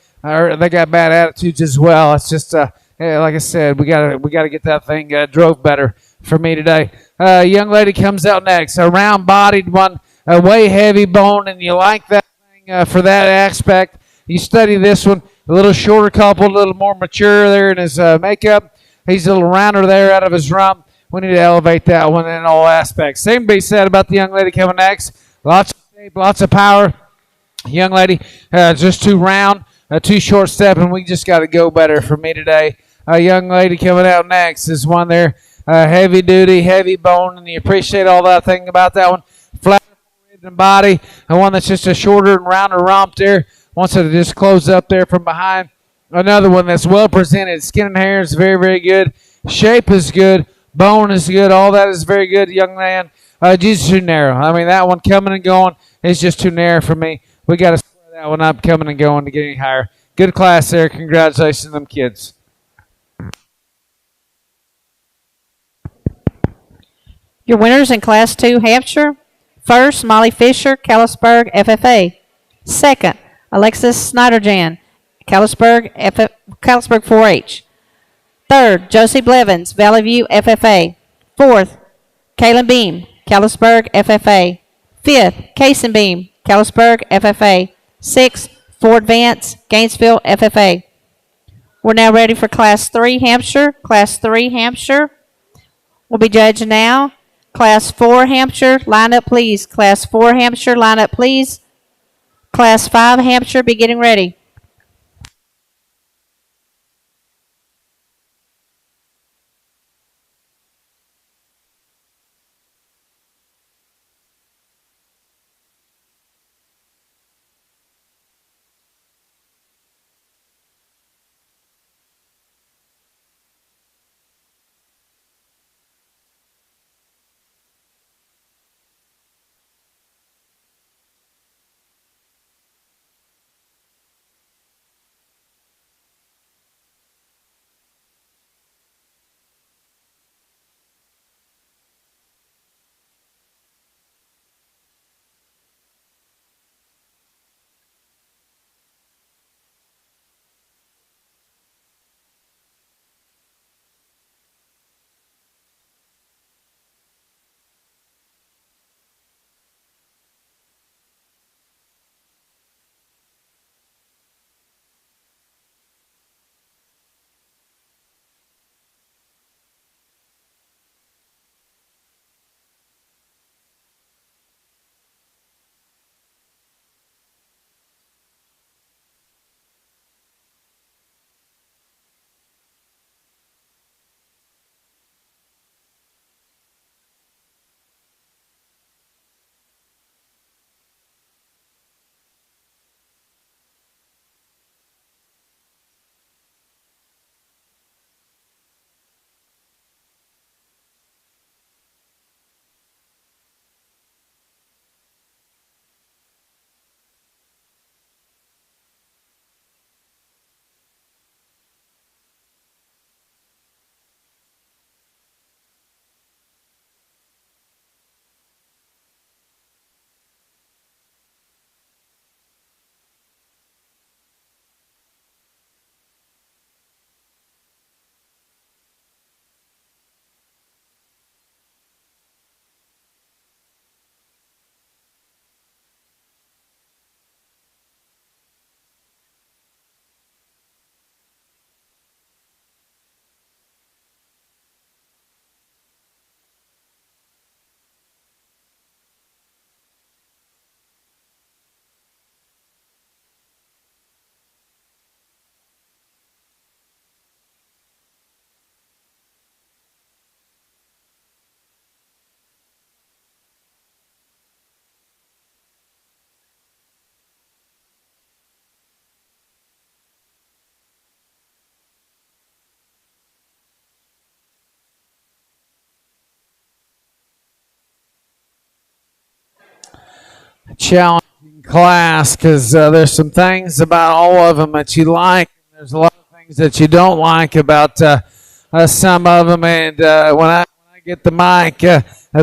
they got bad attitudes as well. It's just, like I said, we gotta get that thing drove better for me today. Young lady comes out next, a round-bodied one, a way heavy bone, and you like that thing for that aspect. You study this one, a little shorter couple, a little more mature there in his makeup. He's a little rounder there out of his rump. We need to elevate that one in all aspects. Same be said about the young lady coming next. Lots of shape, lots of power. Young lady, just too round, too short step, and we just got to go better for me today. Young lady coming out next is one there, heavy duty, heavy bone, and you appreciate all that thing about that one. Flat and body, and one that's just a shorter and rounder rump there. Wants it to just close up there from behind. Another one that's well presented. Skin and hair is very good. Shape is good. Bone is good. All that is very good, young man. Just too narrow. I mean, that one coming and going is just too narrow for me. We got to square that one up coming and going to get any higher. Good class there. Congratulations to them kids. Your winners in Class 2 Hampshire. First, Molly Fisher, Callisburg, FFA. Second, Alexis Snyderjan, Callisburg 4-H. Third, Josie Blevins, Valley View, FFA. Fourth, Kaylin Beam, Callisburg, FFA. Fifth, Kaysen Beam, Callisburg, FFA. Sixth, Ford Vance, Gainesville, FFA. We're now ready for Class 3 Hampshire. Class 3 Hampshire will be judged now. Class 4 Hampshire, line up please. Class 4 Hampshire, line up please. Class 5 Hampshire, be getting ready. challenging class because there's some things about all of them that you like. There's a lot of things that you don't like about some of them. And when I get the mic,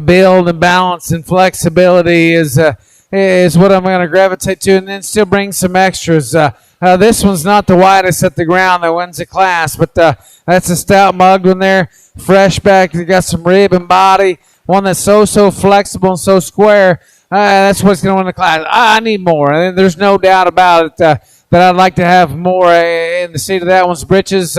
build and balance and flexibility is what I'm going to gravitate to, and then still bring some extras. This one's not the widest at the ground that wins the class, but that's a stout mugged one there. Fresh back, you got some rib and body. One that's so flexible and so square. That's what's going to win the class. I need more. And there's no doubt about it that I'd like to have more in the seat of that one's britches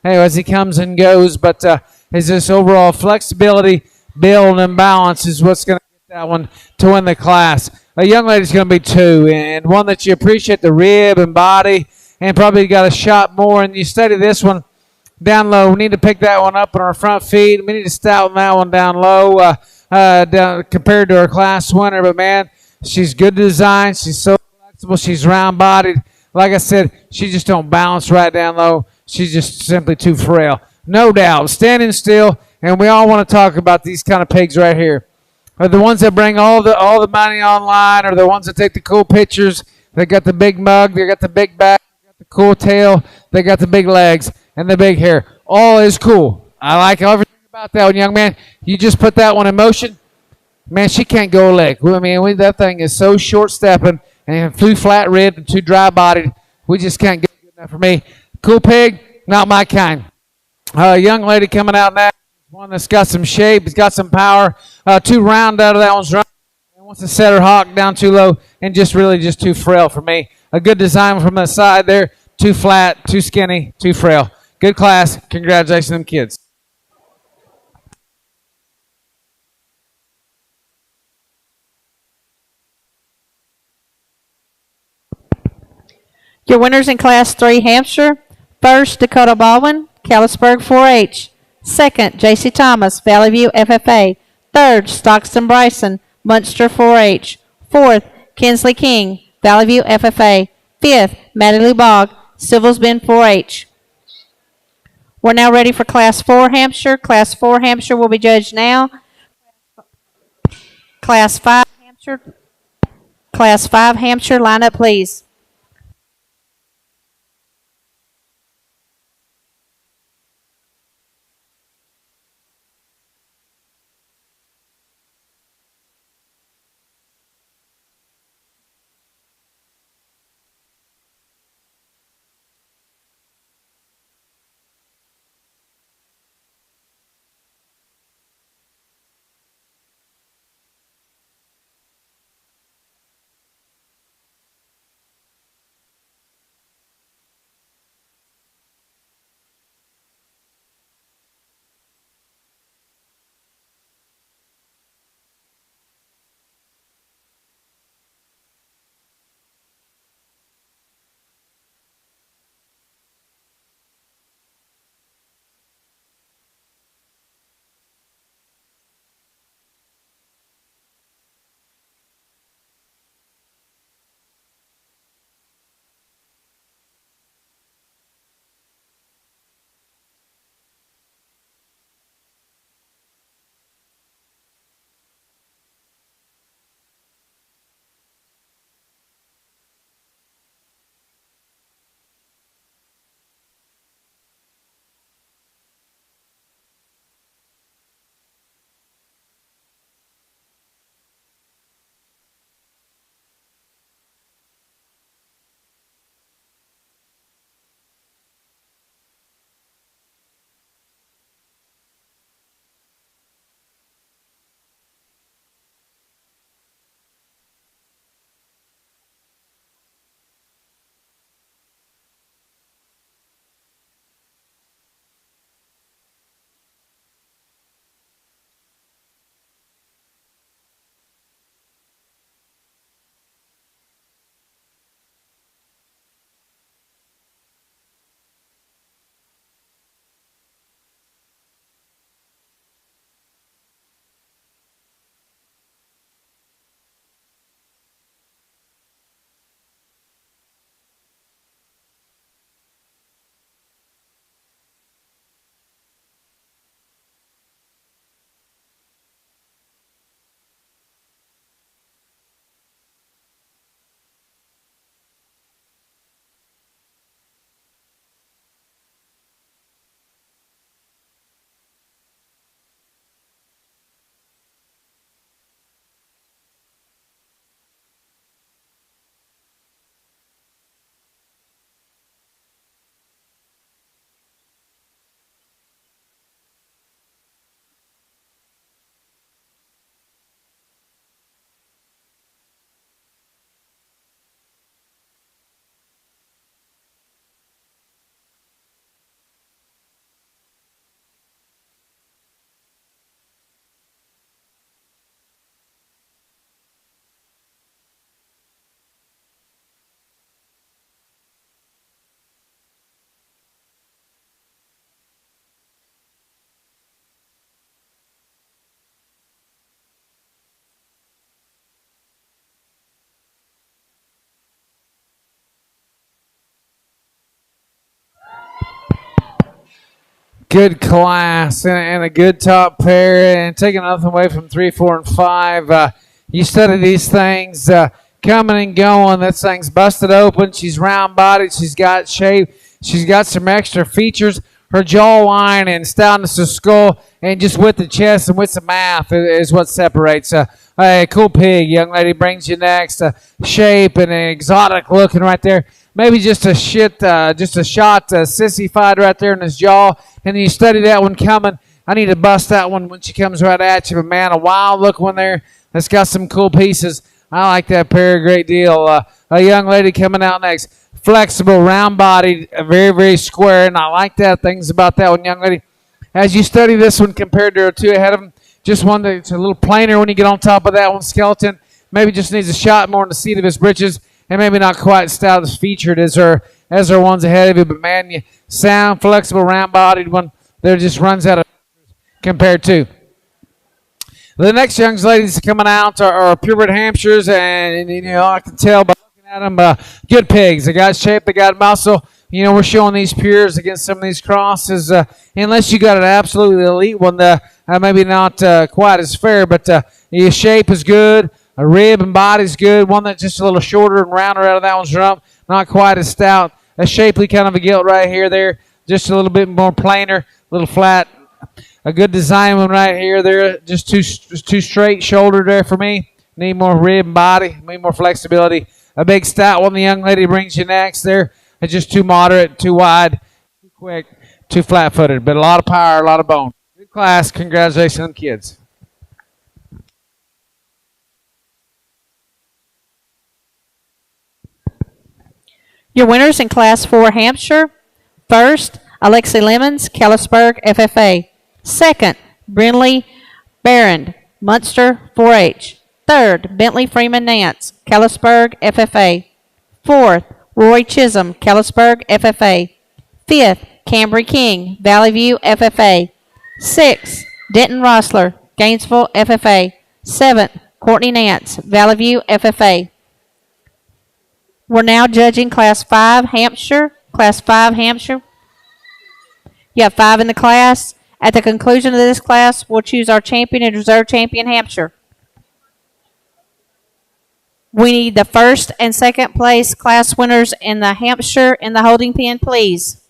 as he comes and goes. But is this overall flexibility, build, and balance is what's going to get that one to win the class. A young lady's going to be 2, and one that you appreciate the rib and body and probably got a shot more. And you study this one down low. We need to pick that one up on our front feet. We need to stouten that one down low down compared to our class winner. But, man, she's good design. She's so flexible. She's round-bodied. Like I said, she just don't balance right down low. She's just simply too frail. No doubt. Standing still, and we all want to talk about these kind of pigs right here. Are the ones that bring all the money online, or the ones that take the cool pictures. They got the big mug. They got the big back. They got the cool tail. They got the big legs and the big hair. All is cool. I like everything about that one, young man. You just put that one in motion. Man, she can't go a leg. I mean, that thing is so short-stepping and too flat-ribbed and too dry-bodied. We just can't get good enough for me. Cool pig, not my kind. Young lady coming out now. One that's got some shape. It's got some power. Too round out of that one's running. Wants to set her hawk down too low and just too frail for me. A good design from the side there. Too flat, too skinny, too frail. Good class. Congratulations to them kids. Your winners in Class 3 Hampshire. First, Dakota Baldwin, Callisburg 4-H. Second, J.C. Thomas, Valley View FFA. Third, Stockton Bryson, Munster 4-H. Fourth, Kinsley King, Valley View FFA. Fifth, Maddie Lou Bogg, Silvers Bend 4-H. We're now ready for Class 4 Hampshire. Class 4 Hampshire will be judged now. Class 5 Hampshire. Class 5 Hampshire, line up please. good class and a good top pair, and taking nothing away from 3, 4, and 5. You study these things coming and going. That thing's busted open. She's round bodied. She's got shape. She's got some extra features. Her jawline and stoutness of skull and just width of chest and width of mouth is what separates. A cool pig, young lady, brings you next. Shape and an exotic looking right there. Maybe just a shot, sissified right there in his jaw. And you study that one coming. I need to bust that one when she comes right at you. But man, a wild look one there that's got some cool pieces. I like that pair a great deal. A young lady coming out next. Flexible, round-bodied, very, very square, and I like that. Things about that one, young lady. As you study this one compared to her two ahead of them, just one that's a little plainer when you get on top of that one. Skeleton maybe just needs a shot more in the seat of his britches, and maybe not quite as stout as featured as her ones ahead of you. But man, you sound flexible, round-bodied one. There just runs out of compared to. The next young ladies coming out are purebred Hampshires, and I can tell by looking at them, good pigs. They got shape, they got muscle. We're showing these pures against some of these crosses. Unless you got an absolutely elite one, maybe not quite as fair, but your shape is good. A rib and body's good. One that's just a little shorter and rounder out of that one's rump. Not quite as stout. A shapely kind of a gilt right here, there. Just a little bit more plainer, a little flat. A good design one right here. There, just too straight shoulder there for me. Need more rib and body. Need more flexibility. A big stout one the young lady brings you next there. It's just too moderate, too wide, too quick, too flat-footed. But a lot of power, a lot of bone. Good class. Congratulations on kids. Your winners in Class 4 Hampshire. First, Alexi Lemons, Kellisburg, FFA. Second, Brinley Barron, Munster, 4-H. Third, Bentley Freeman Nance, Kellisburg, FFA. Fourth, Roy Chisholm, Kellisburg, FFA. Fifth, Cambry King, Valley View, FFA. Sixth, Denton Rossler, Gainesville, FFA. Seventh, Courtney Nance, Valley View, FFA. We're now judging Class 5 Hampshire. Class 5 Hampshire. You have 5 in the class. At the conclusion of this class, we'll choose our champion and reserve champion Hampshire. We need the first and second place class winners in the Hampshire in the holding pen, please.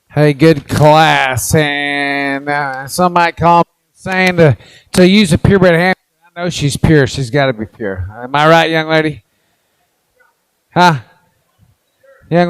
Hey, good class, and some might call me insane to use a purebred Hampshire. I know she's pure. She's got to be pure. Am I right, young lady? Huh? Yeah.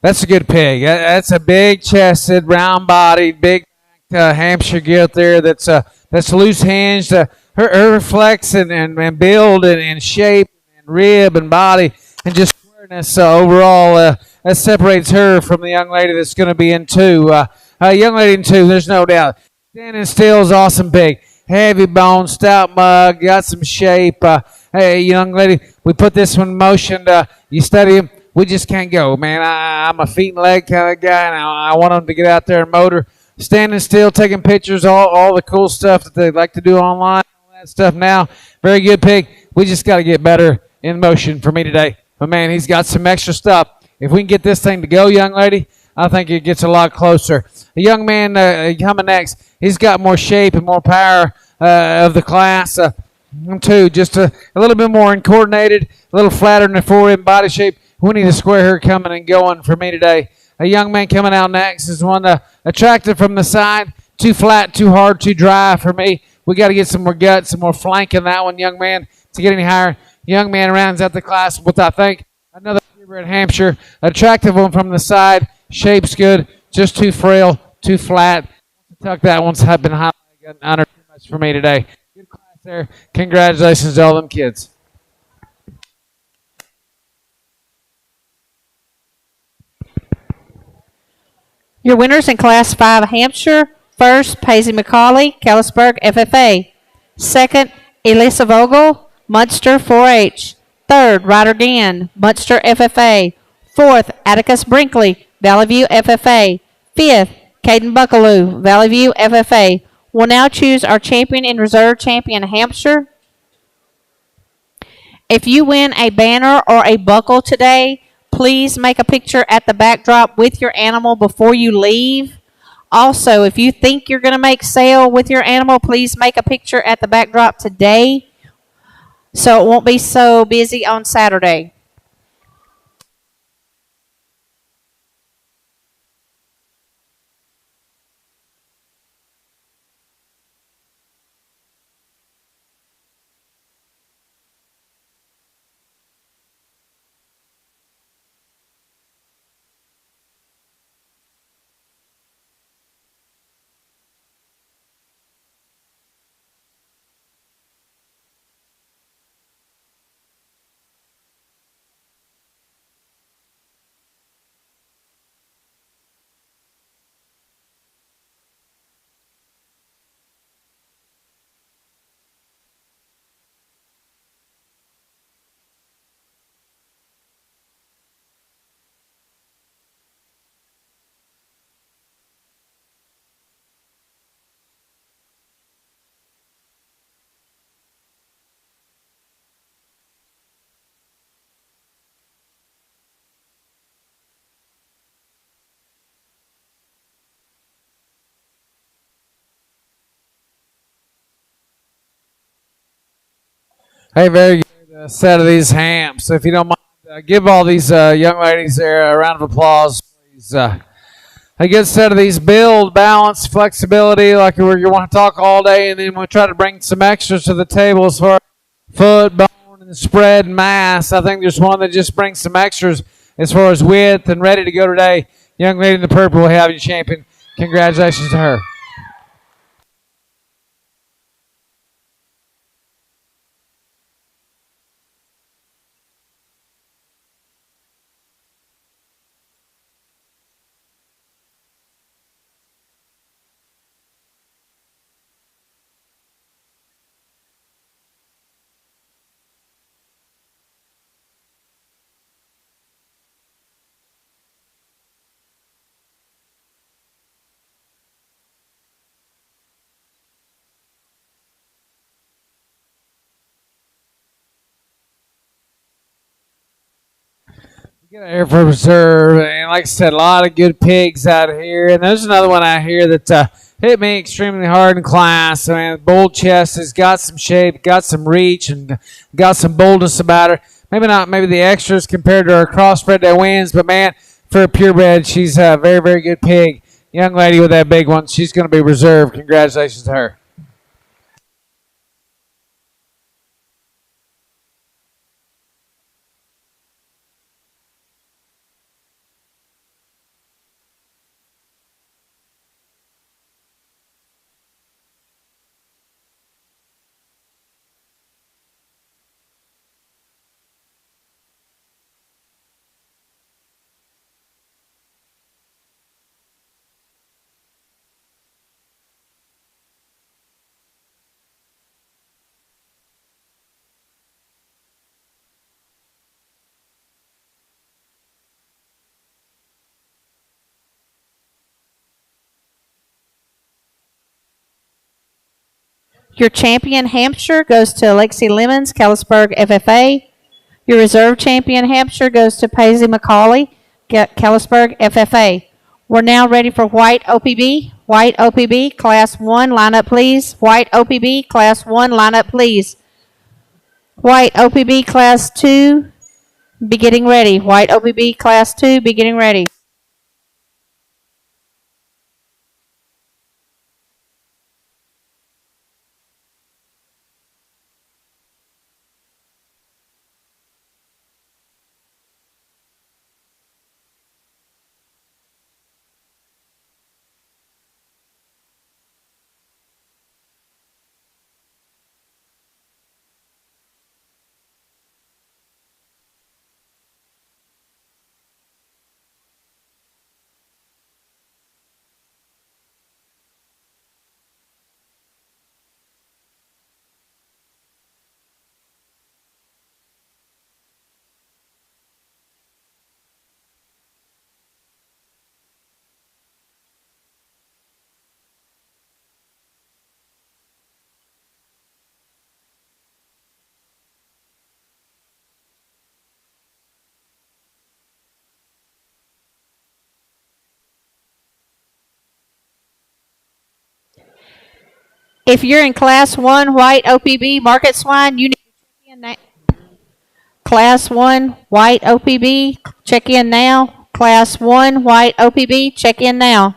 That's a good pig. That's a big-chested, round-bodied, big Hampshire gilt there. That's loose hinged. Her flex and build and shape and rib and body and just squareness overall that separates her from the young lady that's going to be in two. Young lady in two, there's no doubt. Standing still is awesome big. Heavy bone, stout mug, got some shape. Hey, young lady, we put this one in motion. You study him. We just can't go, man. I'm a feet and leg kind of guy, and I want them to get out there and motor. Standing still, taking pictures, all the cool stuff that they like to do online, all that stuff now. Very good pig. We just got to get better in motion for me today. But, man, he's got some extra stuff. If we can get this thing to go, young lady, I think it gets a lot closer. A young man coming next, he's got more shape and more power of the class. Too, just a little bit more coordinated, a little flatter in the forehead body shape. We need a square hair coming and going for me today. A young man coming out next is one attractive from the side. Too flat, too hard, too dry for me. We got to get some more guts, some more flank in that one, young man, to get any higher. Young man rounds out the class with, I think, another purebred Hampshire. Attractive one from the side. Shape's good. Just too frail, too flat. Tuck that one's been high under too much for me today. Good class there. Congratulations to all them kids. Your winners in Class 5 Hampshire. First, Paisley McCauley, Kellisburg FFA. Second, Elisa Vogel, Munster 4-H. Third, Ryder Gann, Munster FFA. Fourth, Atticus Brinkley, Valley View FFA. Fifth, Caden Buckaloo, Valley View FFA. We'll now choose our champion and reserve champion Hampshire. If you win a banner or a buckle today, please make a picture at the backdrop with your animal before you leave. Also, if you think you're going to make sale with your animal, please make a picture at the backdrop today so it won't be so busy on Saturday. Hey, very good set of these hams. So if you don't mind, give all these young ladies there a round of applause, please. A good set of these build, balance, flexibility, like you want to talk all day, and then we'll try to bring some extras to the table as far as foot, bone, and spread and mass. I think there's one that just brings some extras as far as width and ready to go today. Young lady in the purple will have you champion. Congratulations to her. Your winners in Class 5 Hampshire. First, Paisley McCauley, Kellisburg FFA. Second, Elisa Vogel, Munster 4-H. Third, Ryder Gann, Munster FFA. Fourth, Atticus Brinkley, Valley View FFA. We'll now choose our champion and reserve champion Hampshire. Get out here for reserve, and like I said, a lot of good pigs out here. And there's another one out here that hit me extremely hard in class. I mean, bull chest has got some shape, got some reach, and got some boldness about her. Maybe not the extras compared to her crossbred that wins, but man, for a purebred, she's a very, very good pig. Young lady with that big one, she's going to be reserved. Congratulations to her. Your champion Hampshire goes to Alexi Lemons, Callisburg FFA. Your reserve champion Hampshire goes to Paisley McCauley, Callisburg FFA. We're now ready for white OPB. White OPB, Class 1, line up please. White OPB, Class 1, line up please. White OPB, Class 2, be getting ready. White OPB, Class 2, be getting ready. If you're in Class 1 white OPB market swine, you need to check in now. Class 1 white OPB, check in now. Class 1 white OPB, check in now.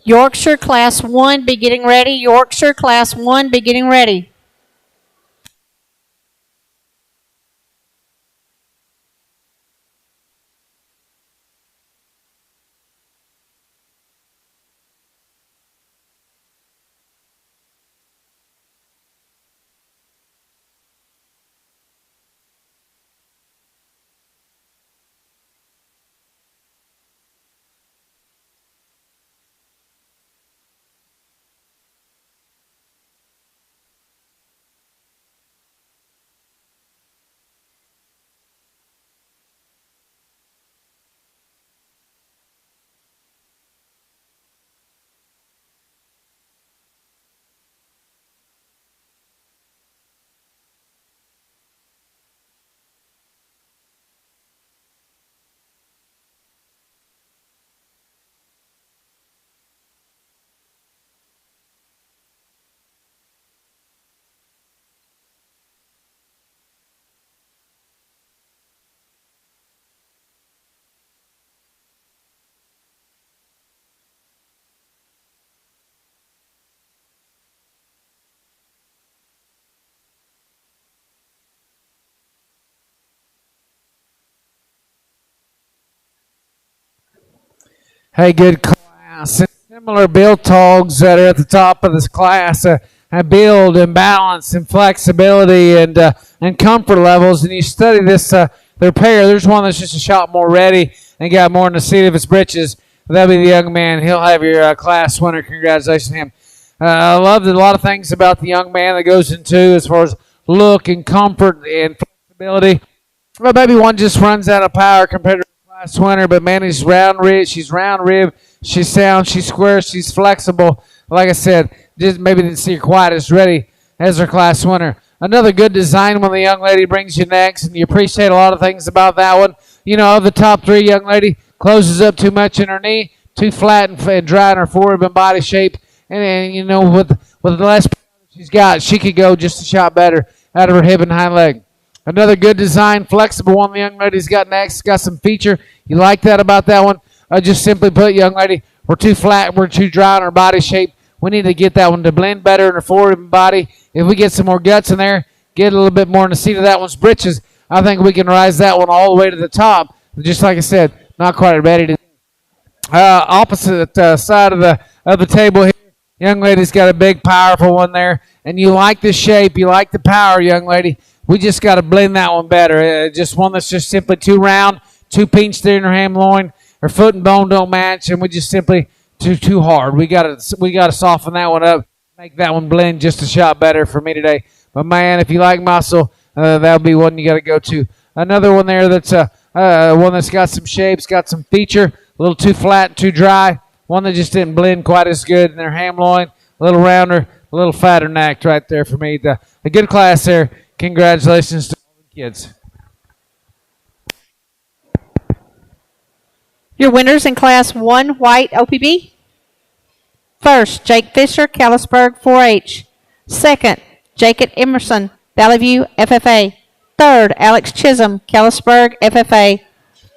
Yorkshire Class 1, be getting ready. Yorkshire Class 1, be getting ready. Hey, good class. And similar build togs that are at the top of this class build and balance and flexibility and comfort levels. And you study this their pair. There's one that's just a shot more ready and got more in the seat of his britches. That'll be the young man. He'll have your class winner. Congratulations to him. I loved a lot of things about the young man that goes into as far as look and comfort and flexibility. Well, maybe one just runs out of power compared to the class winner, but man, he's round rib. She's round rib. She's sound. She's square. She's flexible. Like I said, just maybe didn't see her quite as ready as her class winner. Another good design when the young lady brings you next, and you appreciate a lot of things about that one. You know, of the top three, young lady closes up too much in her knee, too flat and dry in her forward and body shape, and you know with the less power she's got, she could go just a shot better out of her hip and hind leg. Another good design, flexible one the young lady's got next. Got some feature. You like that about that one? Just simply put, young lady, we're too flat, we're too dry in our body shape. We need to get that one to blend better in her forward body. If we get some more guts in there, get a little bit more in the seat of that one's britches, I think we can rise that one all the way to the top. Just like I said, not quite ready to. Opposite side of the table here, young lady's got a big, powerful one there, and you like the shape, you like the power, young lady. We just got to blend that one better. Just one that's just simply too round, too pinched there in her ham loin. Her foot and bone don't match, and we just simply too hard. We got to soften that one up, make that one blend just a shot better for me today. But man, if you like muscle, that'll be one you got to go to. Another one there that's one that's got some shapes, got some feature, a little too flat, too dry. One that just didn't blend quite as good in their ham loin, a little rounder, a little fatter necked right there for me. A good class there. Congratulations to all the kids. Your winners in Class 1 White OPB. First, Jake Fisher, Callisburg 4-H. Second, Jacob Emerson, Valley View FFA. Third, Alex Chisholm, Callisburg FFA.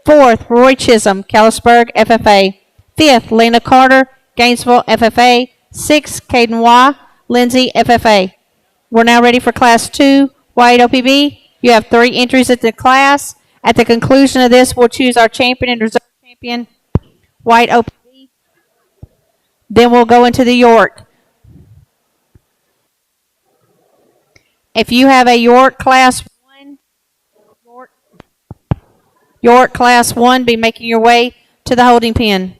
Fourth, Roy Chisholm, Callisburg FFA. Fifth, Lena Carter, Gainesville FFA. Sixth, Caden Waugh, Lindsay FFA. We're now ready for Class 2 White OPB. You have 3 entries at the class. At the conclusion of this, we'll choose our champion and reserve champion, White OPB. Then we'll go into the York. If you have a York Class 1, York Class 1, be making your way to the holding pen.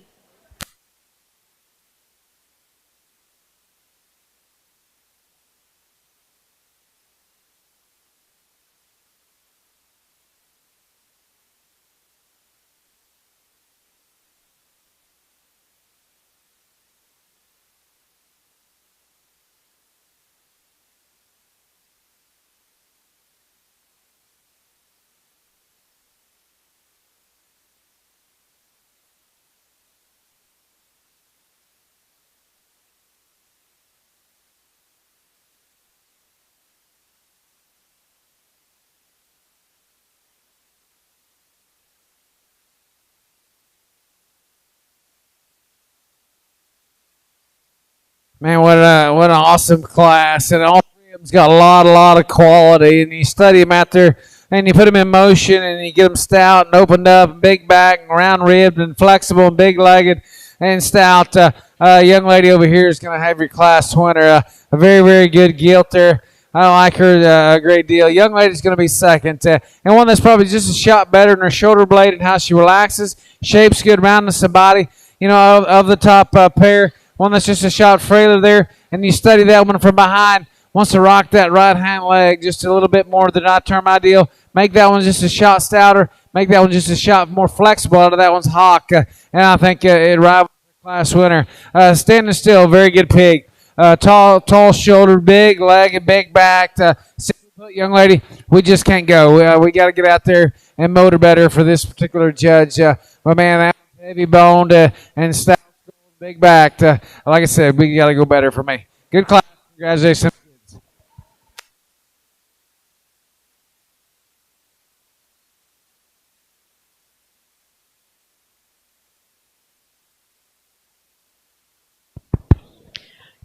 Man, what an awesome class, and all three of them's got a lot of quality. And you study them out there, and you put them in motion, and you get them stout and opened up, and big back, and round ribbed, and flexible, and big legged, and stout. Young lady over here is going to have your class winner, a very good gilter. I like her a great deal. Young lady's going to be second, and one that's probably just a shot better in her shoulder blade and how she relaxes. Shape's good, roundness of body. Of the top pair, one that's just a shot frailer there, and you study that one from behind. Wants to rock that right hand leg just a little bit more than I term ideal. Make that one just a shot stouter. Make that one just a shot more flexible out of that one's hock. And I think it rivals the class winner. Standing still, very good pig. Tall shoulder, big leg, and big back. 6-foot young lady, we just can't go. We got to get out there and motor better for this particular judge. But man, that was heavy boned and stout, big back. Like I said, we got to go better for me. Good class. Congratulations.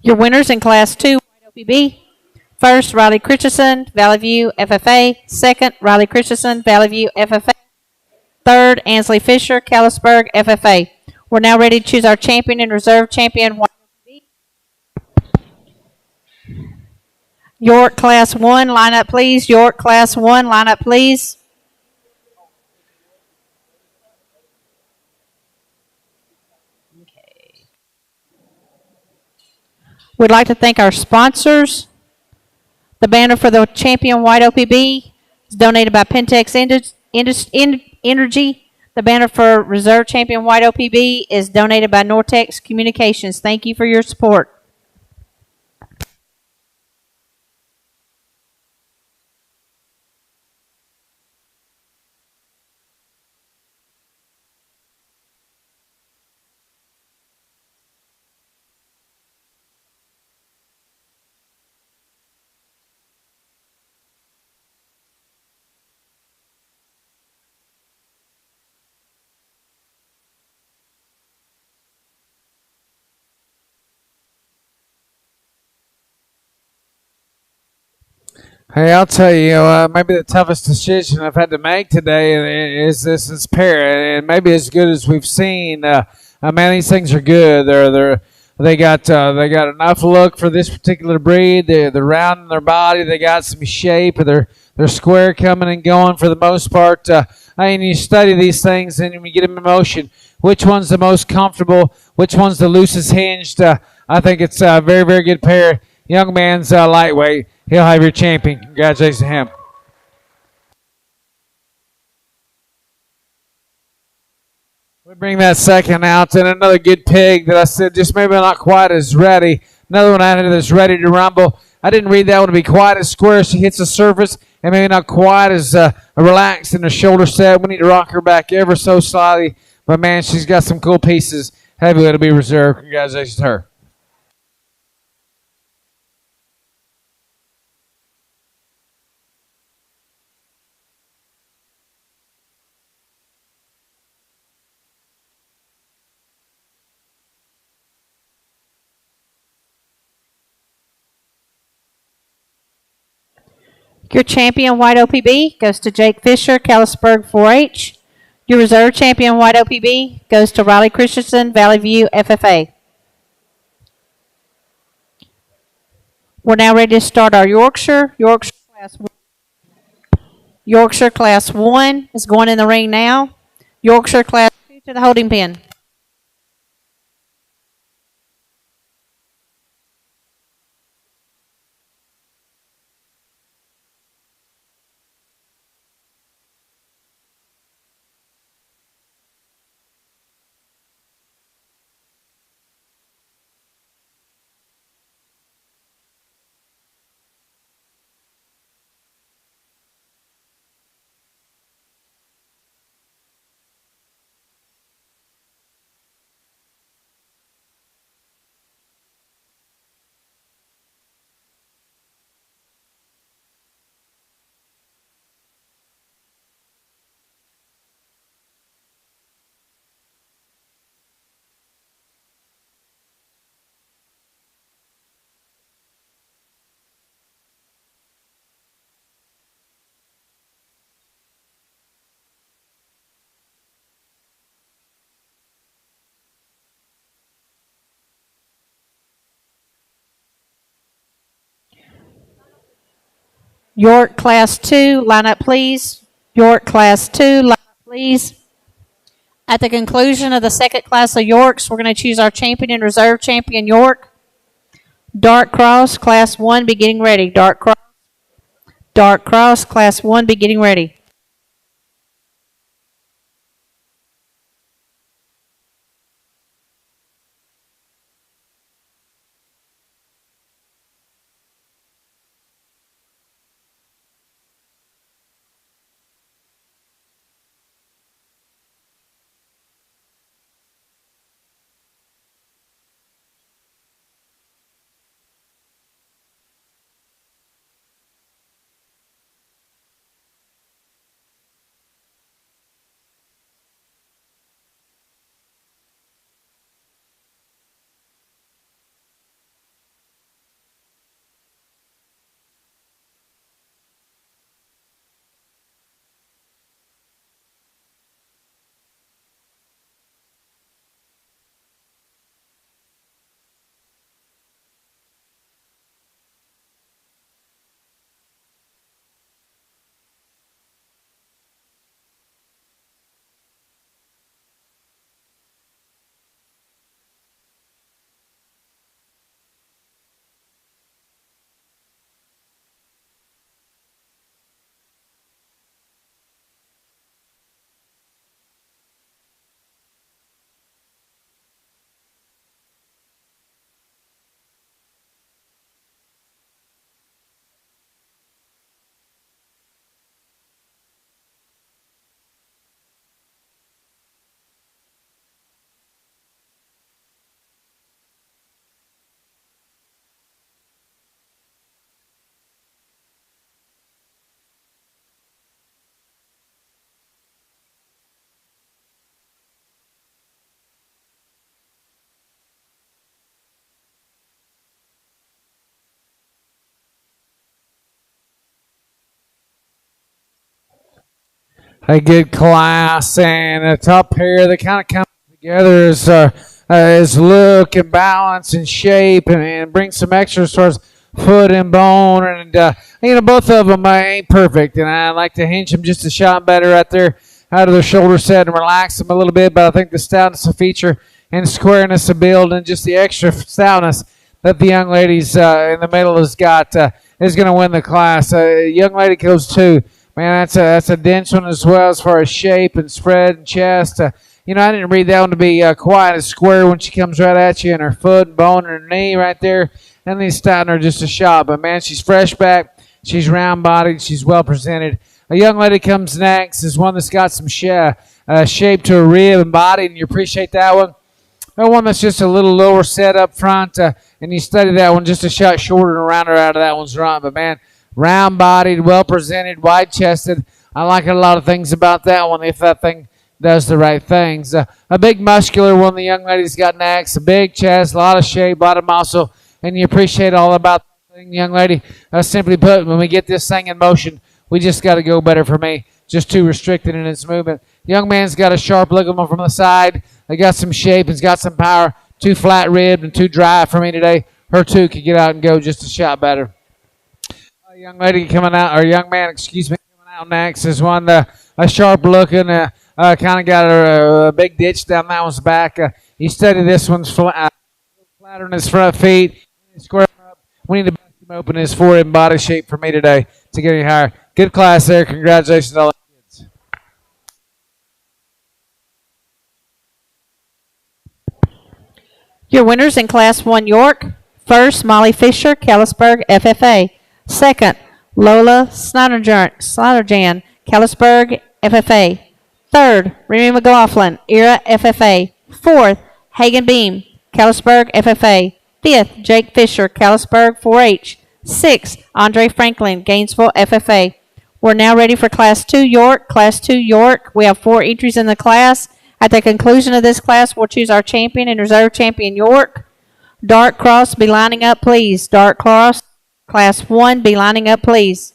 Your winners in Class 2, White OPB. First, Riley Christensen, Valley View, FFA. Second, Riley Christensen, Valley View, FFA. Third, Ansley Fisher, Callisburg, FFA. We're now ready to choose our champion and reserve champion, White OPB. York Class 1, line up, please. York Class 1, line up, please. We'd like to thank our sponsors. The banner for the champion White OPB is donated by Pentex Energy. The banner for reserve champion White OPB is donated by Nortex Communications. Thank you for your support. Hey, I'll tell you, maybe the toughest decision I've had to make today is this pair, and maybe as good as we've seen. Man, these things are good. They got enough look for this particular breed. They're round in their body. They got some shape. They're square coming and going for the most part. You study these things and you get them in motion. Which one's the most comfortable? Which one's the loosest hinged? I think it's a very good pair. Young man's lightweight. He'll have your champion. Congratulations to him. We bring that second out, and another good pig that I said just maybe not quite as ready. Another one out here that's ready to rumble. I didn't read that one to be quite as square as she hits the surface, and maybe not quite as relaxed in her shoulder set. We need to rock her back ever so slightly. But man, she's got some cool pieces. Heavyweight to be reserved. Congratulations to her. Your champion White OPB goes to Jake Fisher, Callisburg 4-H. Your reserve champion White OPB goes to Riley Christensen, Valley View FFA. We're now ready to start our Yorkshire. Yorkshire Class 1 is going in the ring now. Yorkshire Class 2 to the holding pen. York Class 2, line up please. York Class 2, line up please. At the conclusion of the second class of Yorks, we're going to choose our champion and reserve champion York. Dark Cross, Class 1, be getting ready. Dark Cross, Class 1, be getting ready. A good class and a top pair that kind of comes together as look and balance and shape and bring some extra towards foot and bone and both of them ain't perfect and I like to hinge them just a shot better right there out of their shoulder set and relax them a little bit, but I think the stoutness of feature and squareness of build and just the extra stoutness that the young ladies in the middle has got is going to win the class. Young lady goes two. Man, that's a dense one as well as far as shape and spread and chest. I didn't read that one to be quite as square when she comes right at you, and her foot and bone and her knee right there. And these stopping her just a shot. But man, she's fresh back. She's round bodied. She's well presented. A young lady comes next is one that's got some shape to her rib and body, and you appreciate that one. The one that's just a little lower set up front, and you study that one just a shot shorter and rounder out of that one's run. But man, round bodied, well presented, wide chested. I like a lot of things about that one if that thing does the right things. A big muscular one the young lady's got next, a big chest, a lot of shape, a lot of muscle, and you appreciate all about that thing, young lady. Simply put, when we get this thing in motion, we just got to go better for me. Just too restricted in its movement. Young man's got a sharp look at him from the side. They got some shape. He's got some power. Too flat ribbed and too dry for me today. Her two could get out and go just a shot better. Young lady coming out, or young man, excuse me, coming out next is one a sharp looking, kind of got a big ditch down that one's back. He studied this one's flatter in his front feet. Square him up. We need to bust him open his forehead and body shape for me today to get any higher. Good class there. Congratulations to all the kids. Your winners in Class 1 York. First, Molly Fisher, Kellisburg, FFA. Second, Lola Snyderjan, Kellisburg, FFA. Third, Remy McLaughlin, Era, FFA. Fourth, Hagen Beam, Kellisburg, FFA. Fifth, Jake Fisher, Kellisburg, 4-H. Sixth, Andre Franklin, Gainesville, FFA. We're now ready for Class 2 York. Class 2 York, we have 4 entries in the class. At the conclusion of this class, we'll choose our champion and reserve champion York. Dark Cross, be lining up, please. Dark Cross, Class 1, be lining up, please.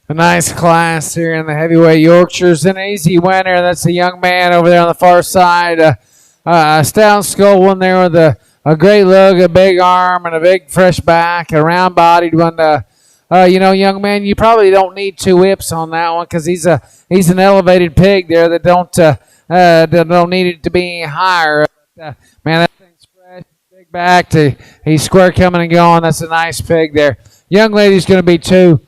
A nice class here in the heavyweight Yorkshires. An easy winner. That's a young man over there on the far side. A stout skull one there with a great look, a big arm, and a big fresh back. A round-bodied one. Young man, you probably don't need two whips on that one because he's an elevated pig there that don't need it to be any higher. Man, that thing's fresh, big back. He's square coming and going. That's a nice pig there. Young lady's going to be two.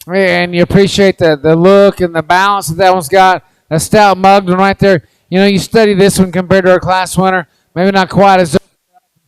And you appreciate the look and the balance that one's got. A stout mugged one right there. You know, you study this one compared to our class winner. Maybe not quite as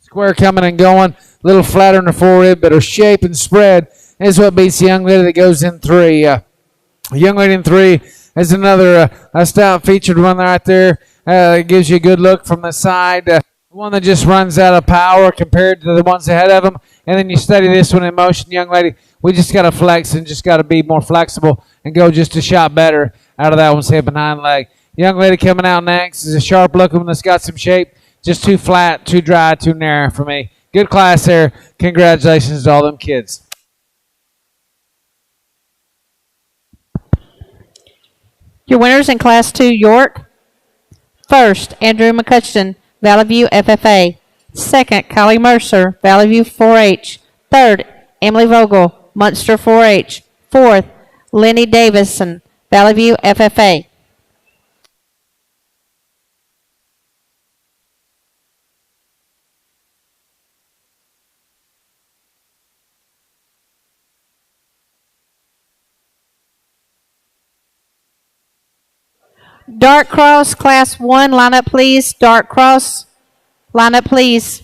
square coming and going. A little flatter in the forehead, but her shape and spread is what beats the young lady that goes in three. Young lady in three is another a stout featured one right there. It gives you a good look from the side. One that just runs out of power compared to the ones ahead of them. And then you study this one in motion, young lady. We just got to flex and just got to be more flexible and go just a shot better out of that one's hip and hind leg. Young lady coming out next is a sharp looking one that's got some shape. Just too flat, too dry, too narrow for me. Good class there. Congratulations to all them kids. Your winners in Class 2 York. First, Andrew McCutcheon, Valley View FFA. Second, Kylie Mercer, Valley View 4-H. Third, Emily Vogel, Munster 4-H. Fourth, Lenny Davison, Valley View FFA. Dark Cross, Class 1, line up please. Dark Cross, line up please.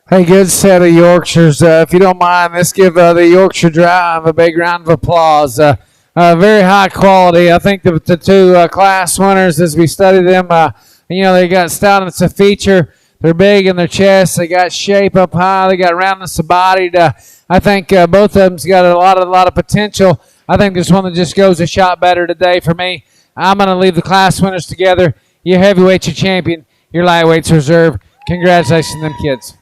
Hey, good set of Yorkshires. If you don't mind, let's give the Yorkshire Drive a big round of applause. Very high quality. I think the two class winners, as we study them, they got stoutness of feature. They're big in their chest. They got shape up high. They got roundness of body. I think both of them's got a lot of potential. I think this one that just goes a shot better today for me. I'm going to leave the class winners together. Your heavyweight's your champion. Your lightweight's reserve. Congratulations to them kids.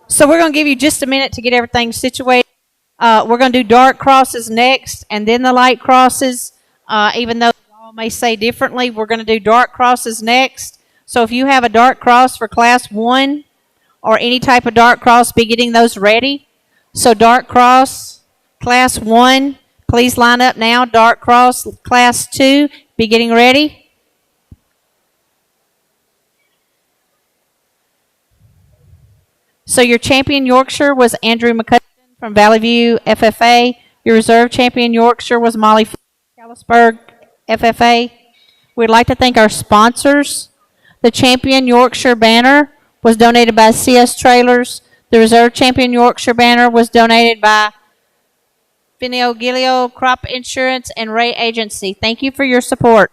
So we're going to give you just a minute to get everything situated. We're going to do dark crosses next and then the light crosses. Even though y'all may say differently, we're going to do dark crosses next. So if you have a dark cross for class 1, or any type of dart cross, be getting those ready. So dart cross class 1, please line up now. Dart cross class 2, be getting ready. So your champion Yorkshire was Andrew McCutcheon from Valley View FFA. Your reserve champion Yorkshire was Molly Callisburg FFA. We'd like to thank our sponsors. The champion Yorkshire banner was donated by CS Trailers. The reserve champion Yorkshire banner was donated by Finio Gilio Crop Insurance and Ray Agency. Thank you for your support.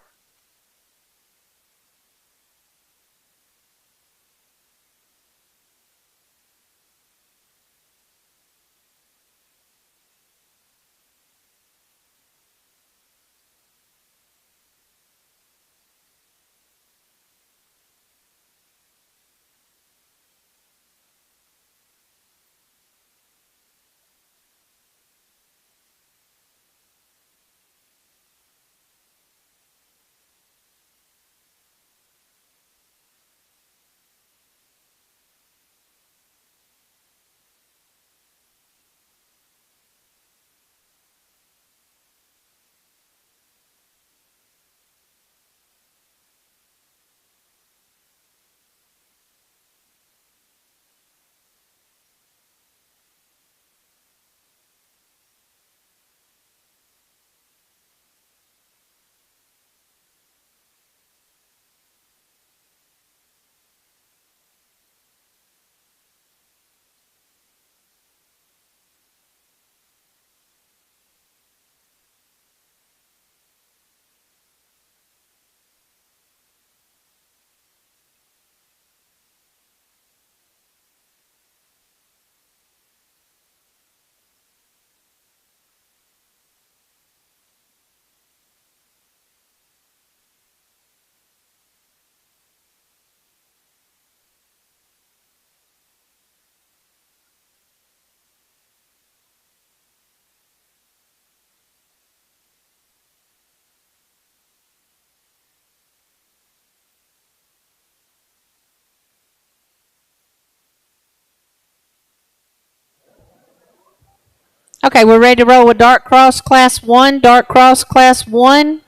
Okay, we're ready to roll with Dart Cross Class 1. Dart Cross Class 1.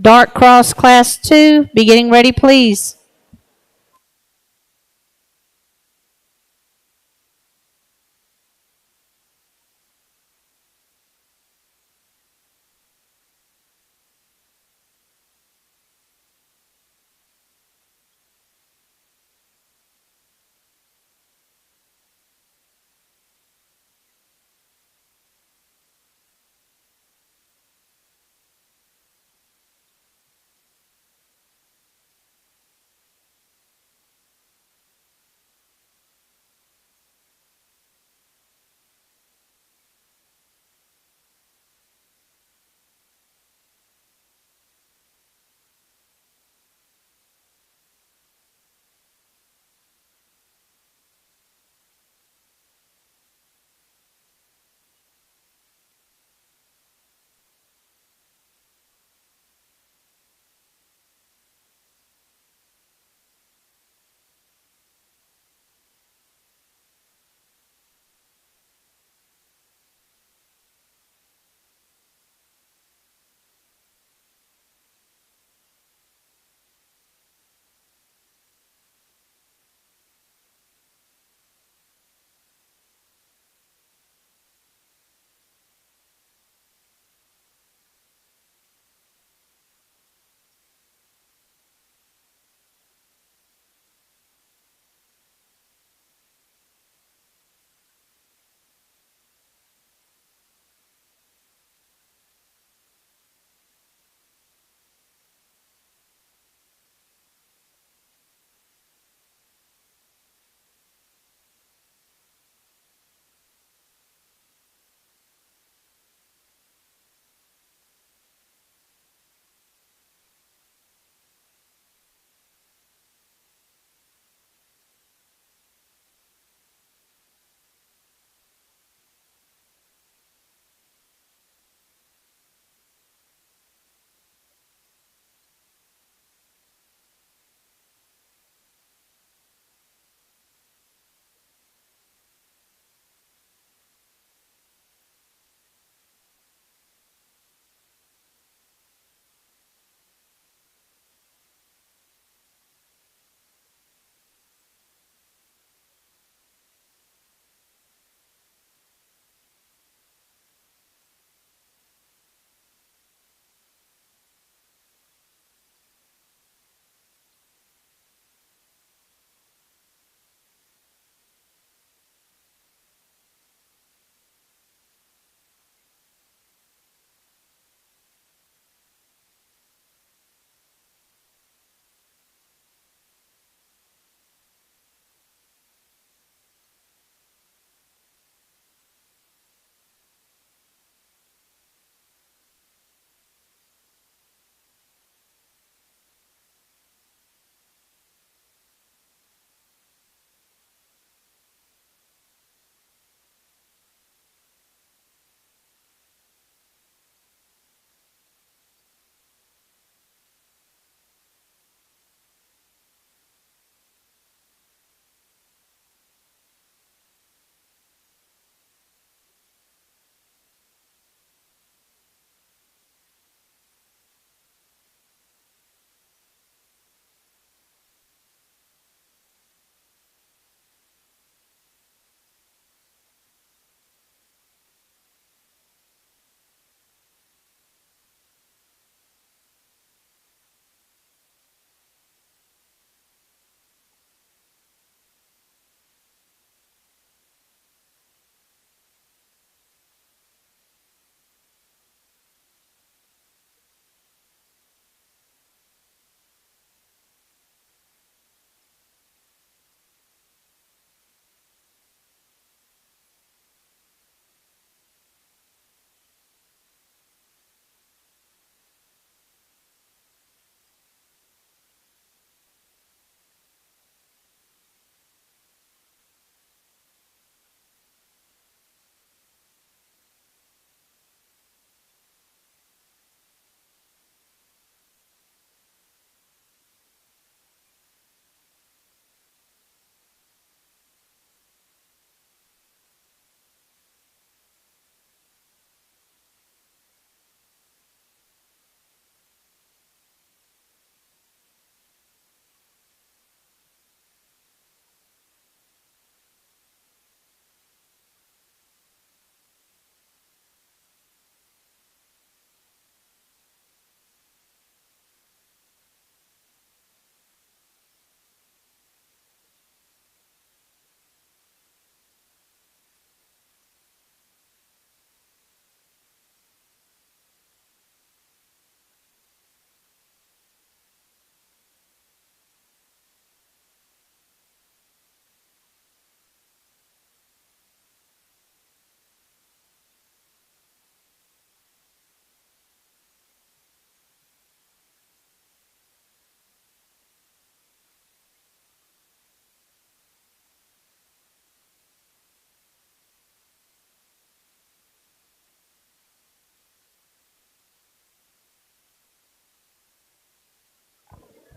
Dart Cross Class 2. Be getting ready, please.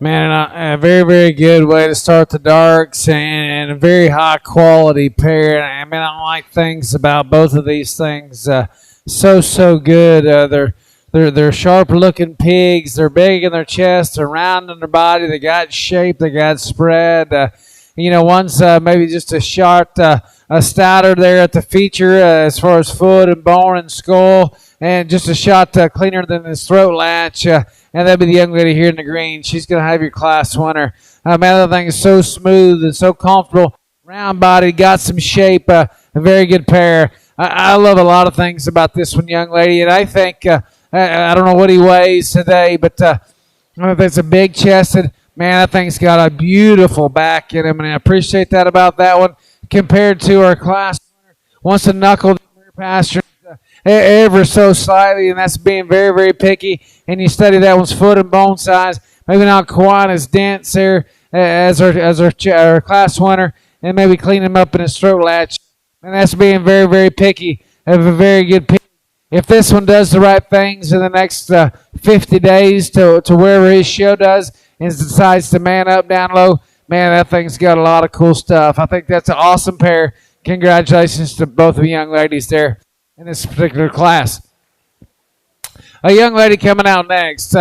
Man, a very, very good way to start the darks and a very high quality pair. I mean, I like things about both of these things so good. They're sharp looking pigs. They're big in their chest. They're round in their body. They got shape. They got spread. One's maybe just a stouter there at the feature as far as foot and bone and skull, and just a shot cleaner than his throat latch. And that'd be the young lady here in the green. She's going to have your class winner. Man, that thing is so smooth and so comfortable. Round body, got some shape. A very good pair. I love a lot of things about this one, young lady, and I think I don't know what he weighs today, but it's a big chested. Man, that thing's got a beautiful back in him, and I appreciate that about that one compared to our class winner. Wants to knuckle the rear pasture ever so slightly, and that's being very, very picky. And you study that one's foot and bone size, maybe not quite as dense there as our class winner, and maybe clean him up in his throat latch. And that's being very, very picky of a very good pick. If this one does the right things in the next 50 days to wherever his show does and decides to man up down low, man, that thing's got a lot of cool stuff. I think that's an awesome pair. Congratulations to both of the young ladies there in this particular class. A young lady coming out next.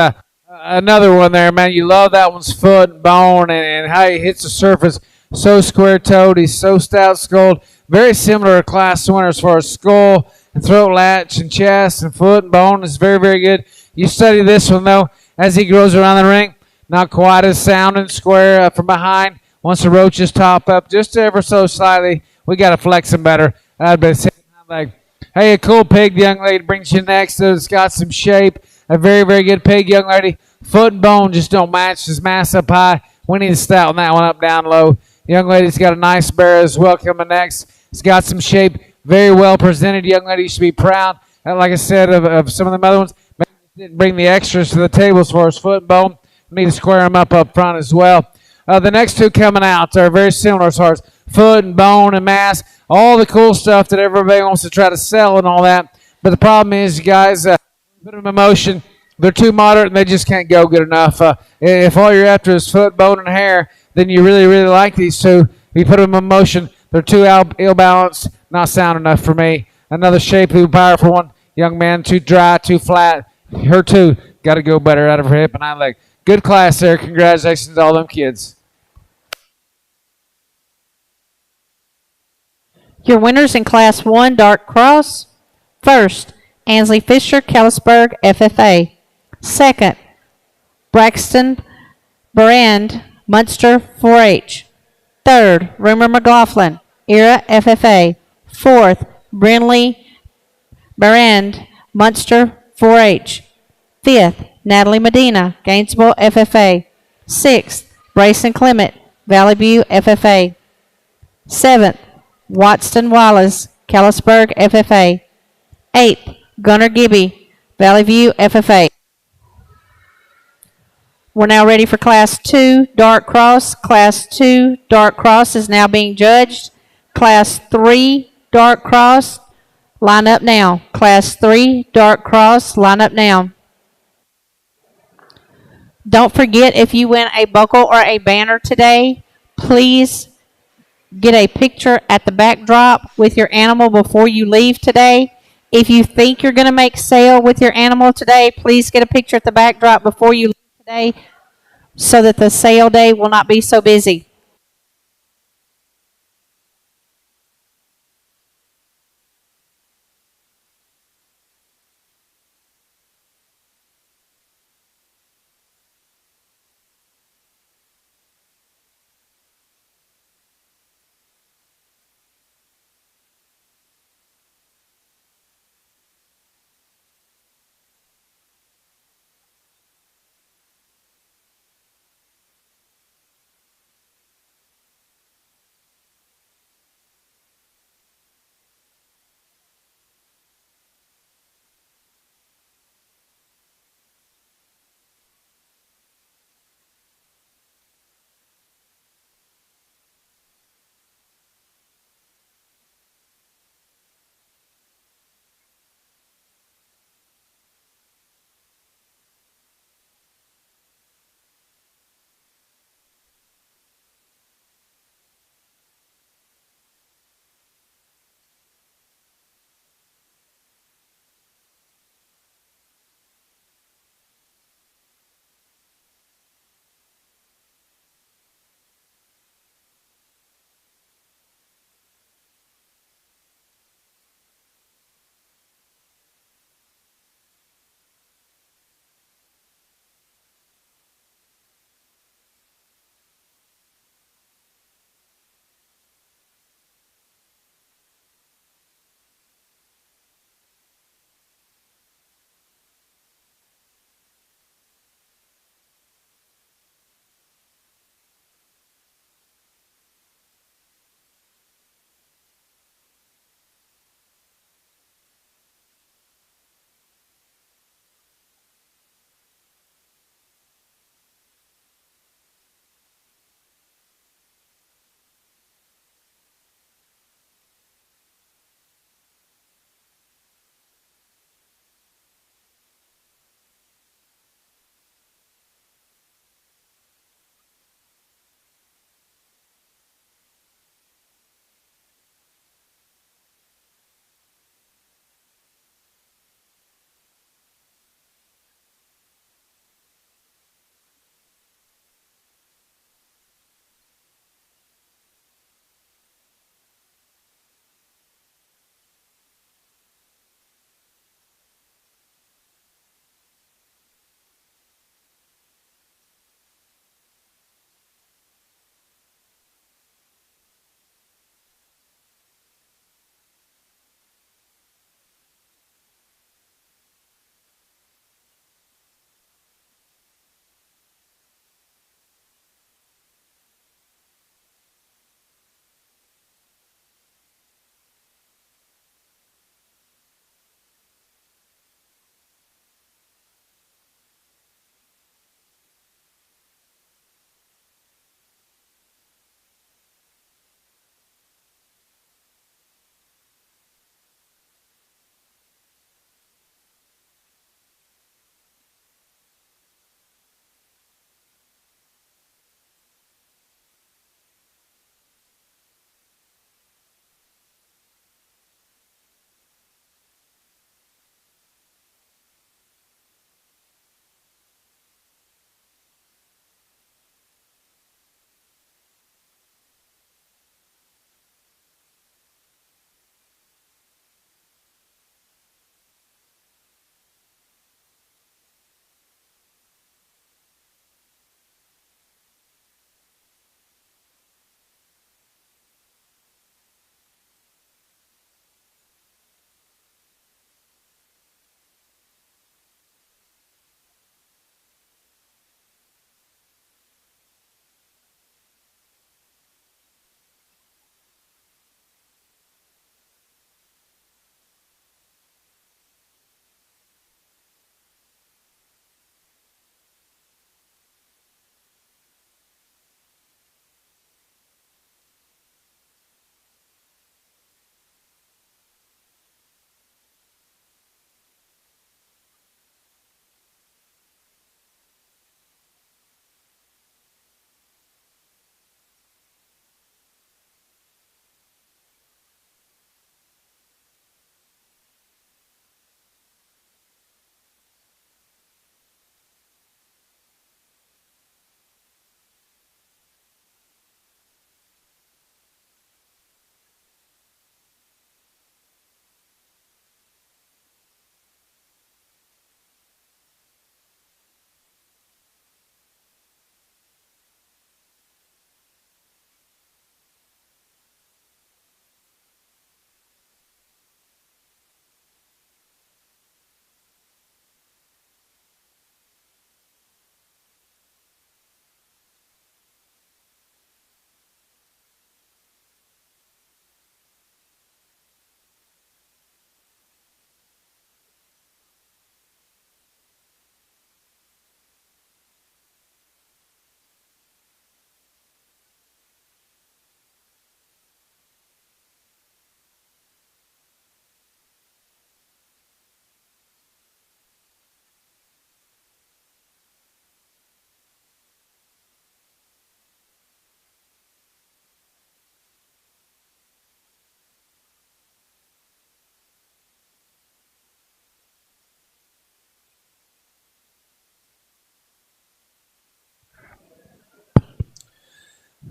Another one there, man. You love that one's foot and bone and how he hits the surface. So square-toed. He's so stout-skulled. Very similar to class winner as far as skull and throat latch and chest and foot and bone. Is very, very good. You study this one, though, as he grows around the ring. Not quite as sound and square from behind. Once the roaches top up just ever so slightly, we got to flex him better. But like, hey, a cool pig, the young lady brings you next. It's got some shape. A very, very good pig, young lady. Foot and bone just don't match. His mass up high. We need to stout on that one up down low. Young lady's got a nice bear as well coming next. It's got some shape. Very well presented. Young lady, you should be proud. Like I said, of some of them other ones. Maybe didn't bring the extras to the table as far as foot and bone. We need to square them up front as well. The next two coming out are very similar as far as foot and bone and mass. All the cool stuff that everybody wants to try to sell and all that. But the problem is, you guys, put them in motion. They're too moderate and they just can't go good enough. If all you're after is foot, bone, and hair, then you really, really like these two. If you put them in motion, they're too ill-balanced, not sound enough for me. Another shapely, powerful one. Young man, too dry, too flat. Her too. Got to go better out of her hip and hind leg. Good class there. Congratulations to all them kids. Your winners in Class 1 Dark Cross. First, Ansley Fisher, Kellisburg, FFA. Second, Braxton Brand, Munster, 4-H. Third, Rumor McLaughlin, Era, FFA. Fourth, Brinley Brand, Munster, 4-H. Fifth, Natalie Medina, Gainesville, FFA. Sixth, Brayson Clement, Valley View, FFA. Seventh, Watson Wallace, Kellisburg, FFA. Eighth, Gunnar Gibby, Valley View, FFA. We're now ready for Class 2 Dark Cross. Class 2 Dark Cross is now being judged. Class 3 Dark Cross, line up now. Class 3 Dark Cross, line up now. Don't forget, if you win a buckle or a banner today, please get a picture at the backdrop with your animal before you leave today. If you think you're going to make sale with your animal today, please get a picture at the backdrop before you leave today so that the sale day will not be so busy.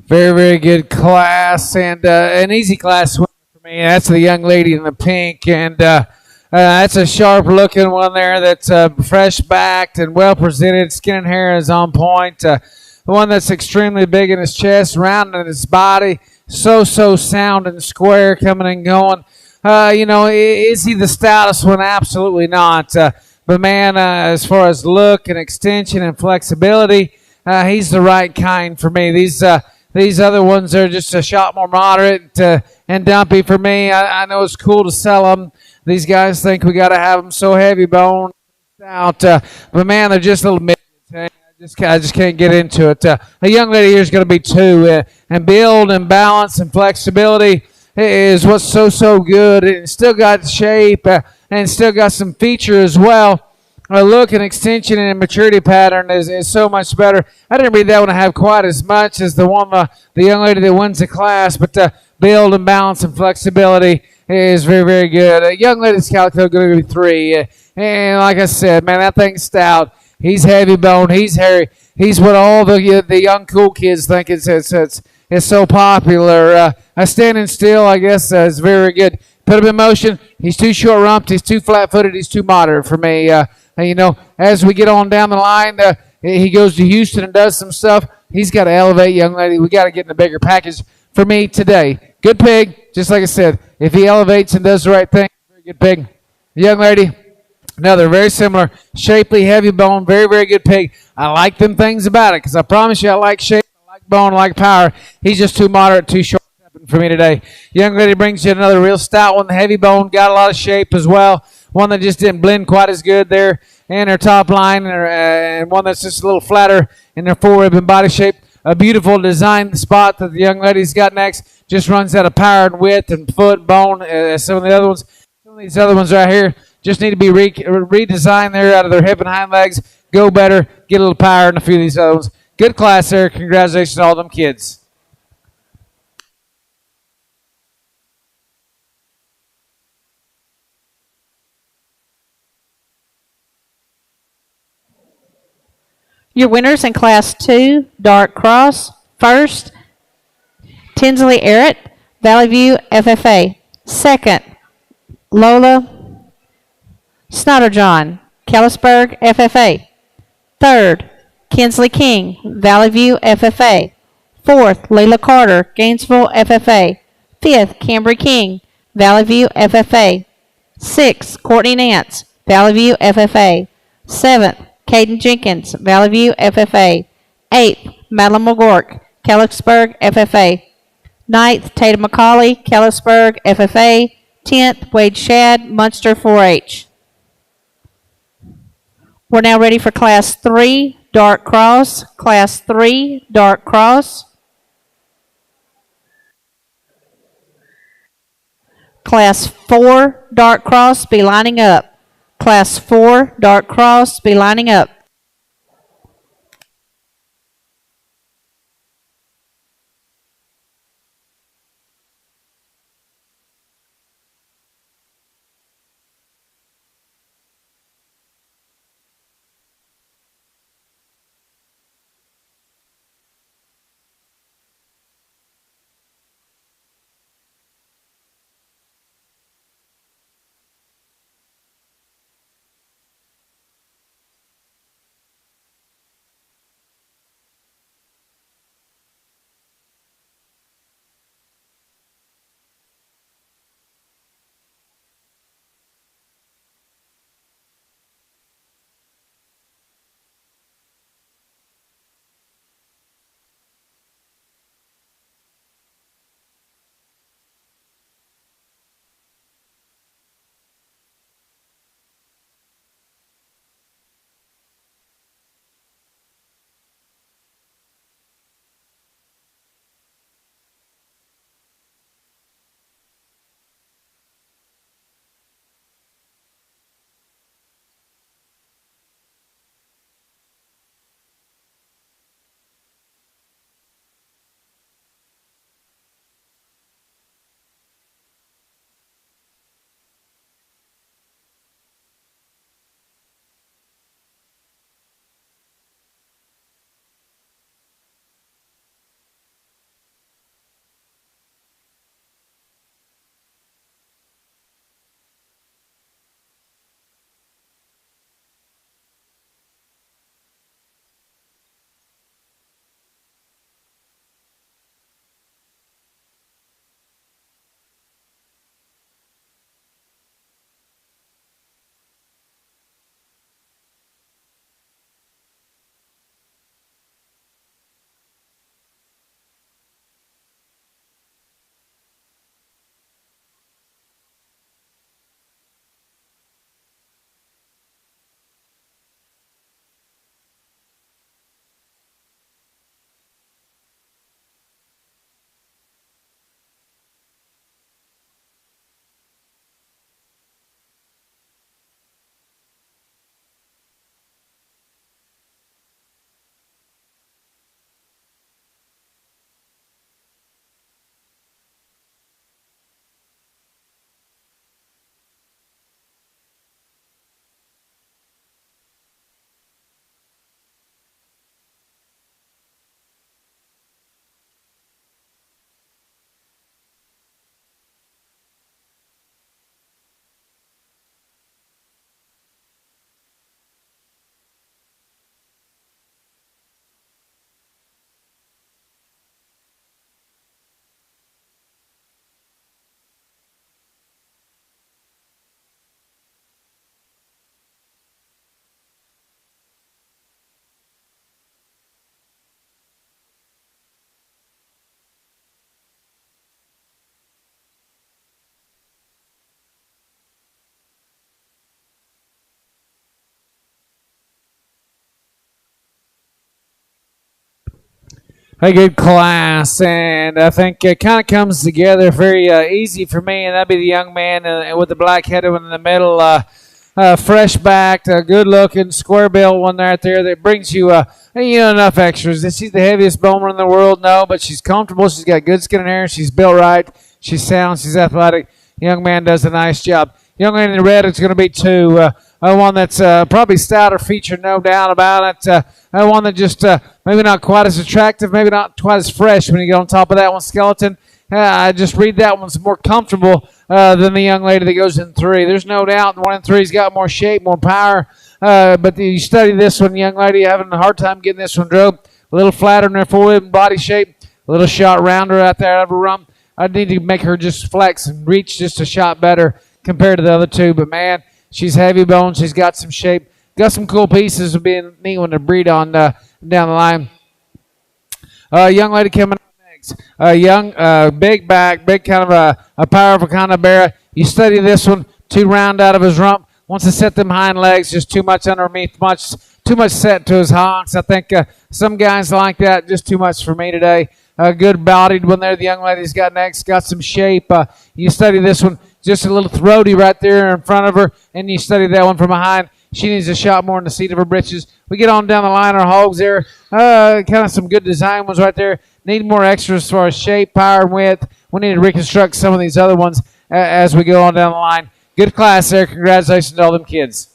Very, very good class, and an easy class winner for me. That's the young lady in the pink, and that's a sharp-looking one there. That's fresh-backed and well-presented. Skin and hair is on point. The one that's extremely big in his chest, round in his body, so sound and square, coming and going. Is he the stoutest one? Absolutely not. But man, as far as look and extension and flexibility, he's the right kind for me. These other ones are just a shot more moderate and dumpy for me. I know it's cool to sell them. These guys think we got to have them so heavy bone out, but man, they're just a little midgets. I just can't get into it. A young lady here is going to be two, and build and balance and flexibility is what's so good. And still got shape and still got some feature as well. Look and extension and maturity pattern is so much better. I didn't read that one to have quite as much as the one the young lady that wins the class, but build and balance and flexibility is very, very good. Young lady's calico going to be three. And like I said, man, that thing's stout. He's heavy bone. He's hairy. He's what all the young cool kids think it's so popular. Standing still, I guess, is very good. Put him in motion. He's too short rumped. He's too flat footed. He's too moderate for me. As we get on down the line, he goes to Houston and does some stuff. He's got to elevate, young lady. We got to get in a bigger package for me today. Good pig, just like I said. If he elevates and does the right thing, very good pig. Young lady, another very similar, shapely, heavy bone, very, very good pig. I like them things about it because I promise you I like shape, I like bone, I like power. He's just too moderate, too short for me today. Young lady brings you another real stout one, heavy bone, got a lot of shape as well. One that just didn't blend quite as good there in her top line, and one that's just a little flatter in her forerib and body shape. A beautiful design spot that the young lady's got next. Just runs out of power and width and foot and bone. Some of the other ones, some of these other ones right here just need to be redesigned there out of their hip and hind legs. Go better, get a little power in a few of these other ones. Good class there. Congratulations to all them kids. Your winners in Class 2, Dark Cross. First, Tinsley Errett, Valley View FFA. Second, Lola Snodderjohn, Kellisburg FFA. Third, Kinsley King, Valley View FFA. Fourth, Leila Carter, Gainesville FFA. Fifth, Cambry King, Valley View FFA. Sixth, Courtney Nance, Valley View FFA. Seventh, Caden Jenkins, Valley View FFA. Eighth, Madeline McGork, Kellisburg FFA. Ninth, Tatum McCauley, Kellisburg FFA. 10th, Wade Shad, Munster 4-H. We're now ready for Class 3, Dark Cross. Class 3, Dark Cross. Class 4, Dark Cross, be lining up. Class 4, Dark Cross, be lining up. a good class, and I think it kind of comes together very easy for me, and that'd be the young man with the black headed one in the middle. Fresh backed, good looking, square built one right there that brings you, enough extras. Is she the heaviest bowman in the world? No, but she's comfortable. She's got good skin and hair. She's built right. She's sound. She's athletic. Young man does a nice job. Young man in the red is going to be two. One that's probably stouter feature, no doubt about it. One that just maybe not quite as attractive, maybe not quite as fresh when you get on top of that one. Skeleton, I just read that one's more comfortable than the young lady that goes in three. There's no doubt the one in three's got more shape, more power. But you study this one, young lady, having a hard time getting this one drove. A little flatter in her forehead and body shape. A little shot rounder out there out of her rump. I need to make her just flex and reach just a shot better compared to the other two. But, man, she's heavy bone. She's got some shape. Got some cool pieces of being a neat one to breed on down the line. Young lady coming up next. Young, big back, big kind of a powerful kind of bear. You study this one, too round out of his rump. Wants to set them hind legs, just too much underneath, too much set to his honks. I think some guys like that, just too much for me today. Good bodied one there. The young lady's got next, got some shape. You study this one, just a little throaty right there in front of her, and you study that one from behind. She needs a shot more in the seat of her britches. We get on down the line, our hogs there. Kind of some good design ones right there. Need more extras as far as shape, power, and width. We need to reconstruct some of these other ones as we go on down the line. Good class there. Congratulations to all them kids.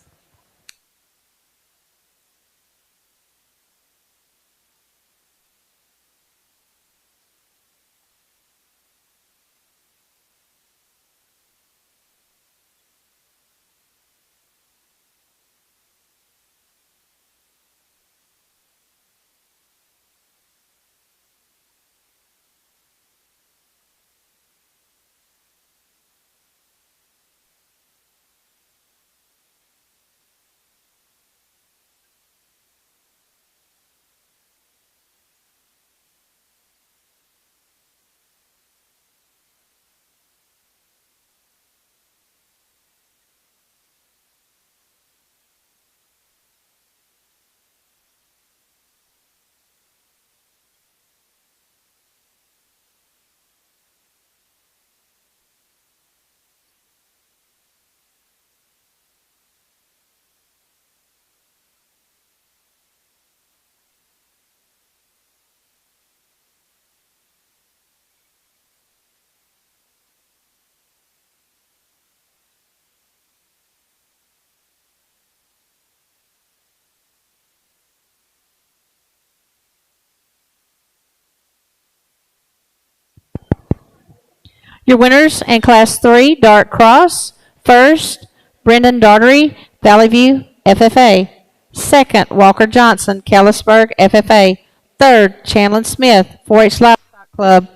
Your winners in Class 3, Dark Cross. First, Brendan Daughtery, Valley View, FFA. Second, Walker Johnson, Callisburg, FFA. Third, Chandler Smith, 4-H Livestock Club.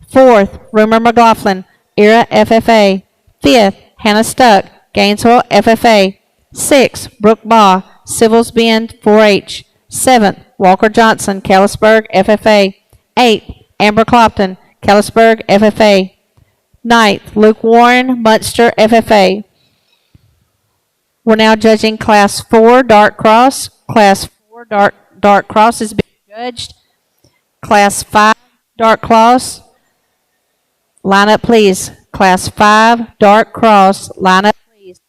Fourth, Rumor McLaughlin, Era, FFA. Fifth, Hannah Stuck, Gainesville, FFA. Sixth, Brooke Baugh, Civils Bend, 4-H. Seventh, Walker Johnson, Callisburg, FFA. Eighth, Amber Clopton, Callisburg, FFA. Ninth, Luke Warren, Munster, FFA. We're now judging Class 4, Dark Cross. Class 4, Dark Cross is being judged. Class 5, Dark Cross. Line up, please. Class 5, Dark Cross. Line up, please.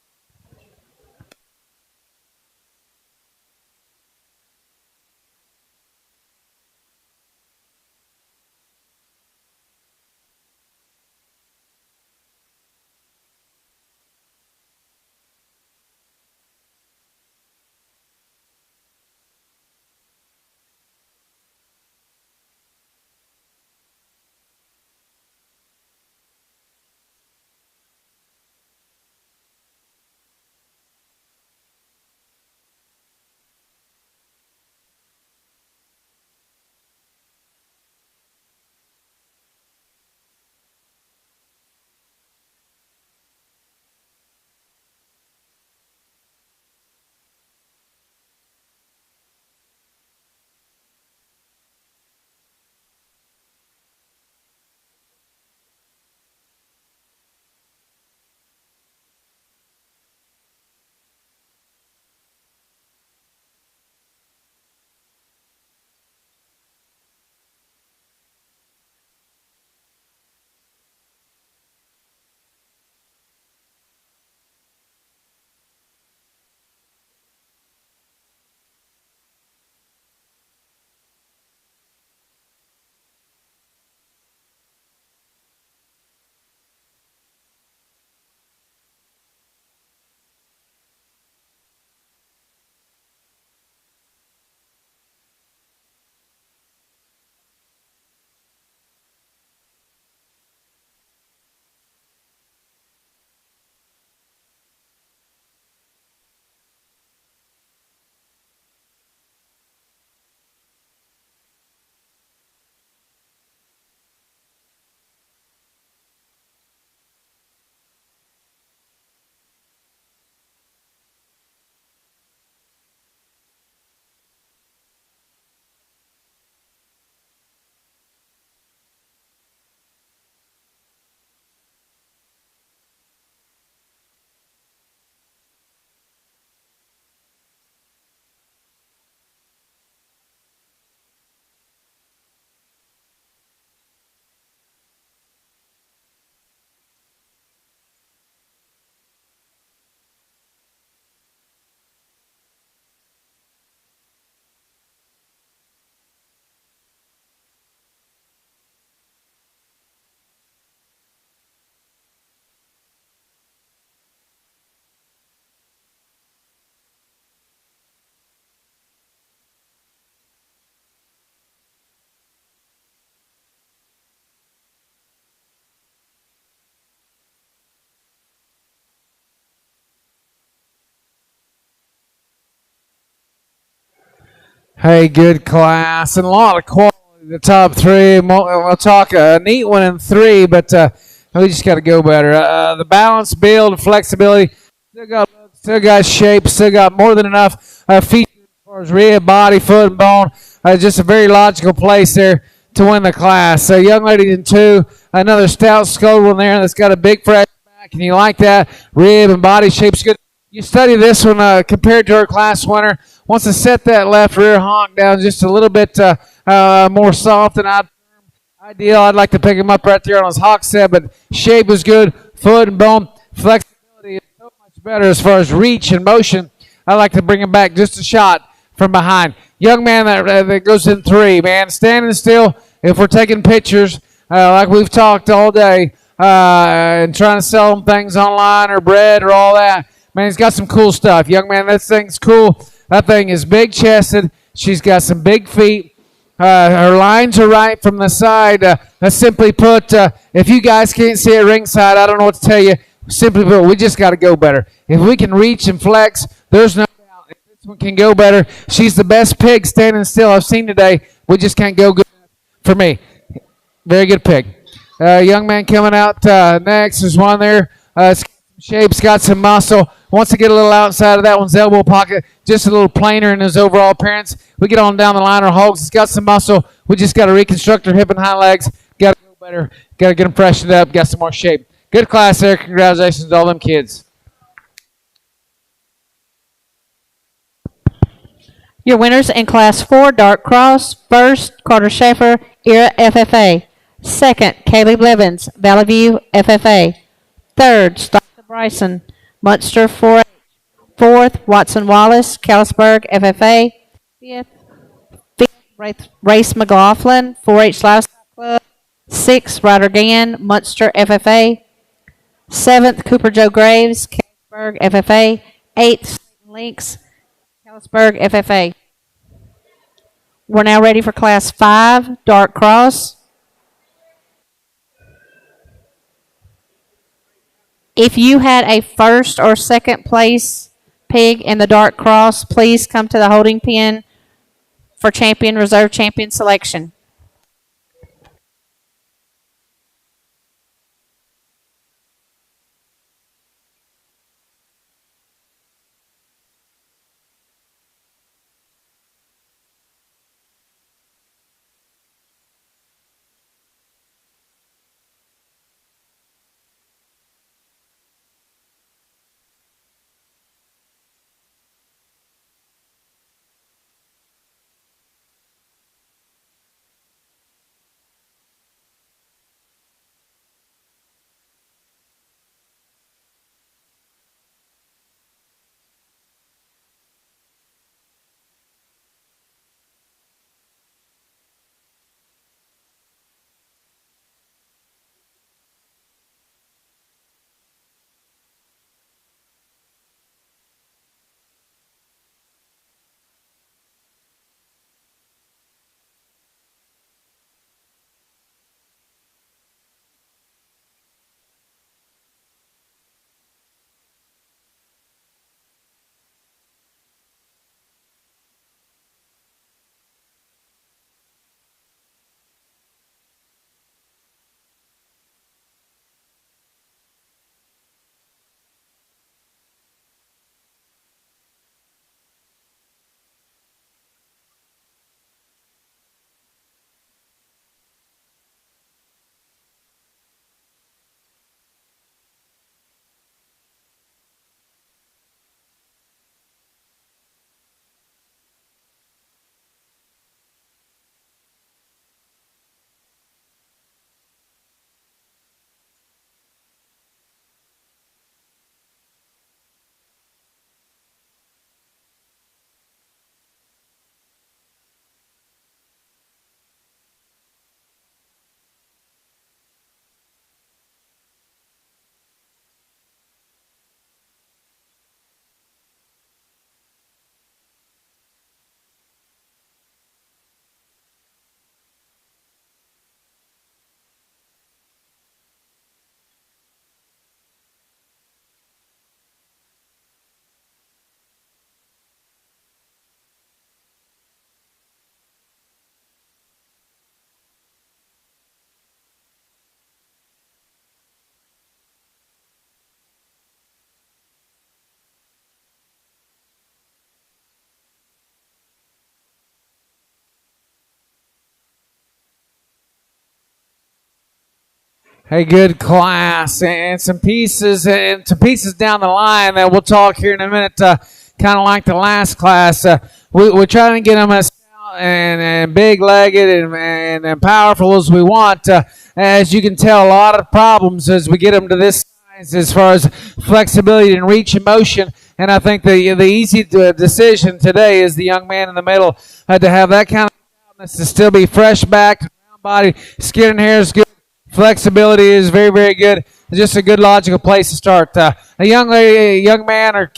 Hey, good class and a lot of quality. The top three. We'll talk a neat one in three, but we just got to go better. The balance, build, flexibility. Still got shape. Still got more than enough features as far as rib, body, foot, and bone. Just a very logical place there to win the class. Young lady in two. Another stout skull one there that's got a big fresh back, and you like that rib and body shape's good. You study this one compared to our class winner. Wants to set that left rear honk down just a little bit more soft than ideal. I'd like to pick him up right there on his hawk set, but shape is good. Foot and bone flexibility is so much better as far as reach and motion. I like to bring him back just a shot from behind. Young man that goes in three, man. Standing still. If we're taking pictures, like we've talked all day, and trying to sell them things online or bread or all that, man, he's got some cool stuff. Young man, this thing's cool. That thing is big chested. She's got some big feet. Her lines are right from the side. Simply put, if you guys can't see it ringside, I don't know what to tell you. Simply put, we just got to go better. If we can reach and flex, there's no doubt. If this one can go better, she's the best pig standing still I've seen today. We just can't go good for me. Very good pig. Young man coming out next. There's one there. It's got some shape's got some muscle. Wants to get a little outside of that one's elbow pocket. Just a little plainer in his overall appearance. We get on down the line. Our hogs. It's got some muscle. We just got to reconstruct her hip and hind legs. Got to go better. Got to get them freshened up. Got some more shape. Good class there. Congratulations to all them kids. Your winners in Class 4, Dark Cross. First, Carter Schaefer, Era FFA. Second, Caleb Levins, Valley View FFA. Third, Stockton Bryson, Munster 4H. Fourth, Watson Wallace, Callisburg FFA. Fifth, Race McLaughlin, 4H Livestock Club. Sixth, Ryder Gann, Munster FFA. Seventh, Cooper Joe Graves, Callisburg FFA. Eighth, Links, Callisburg FFA. We're now ready for Class 5, Dark Cross. If you had a first or second place pig in the Dark Cross, please come to the holding pen for champion, reserve champion selection. a good class and some pieces down the line that we'll talk here in a minute. Kind of like the last class, we're trying to get them as stout and big-legged and powerful as we want. As you can tell, a lot of problems as we get them to this size as far as flexibility and reach and motion. And I think the easy decision today is the young man in the middle to have that kind of stoutness, to still be fresh back, round body, skin and hair is good. Flexibility is very, very good. It's just a good logical place to start. A young lady, a young man, or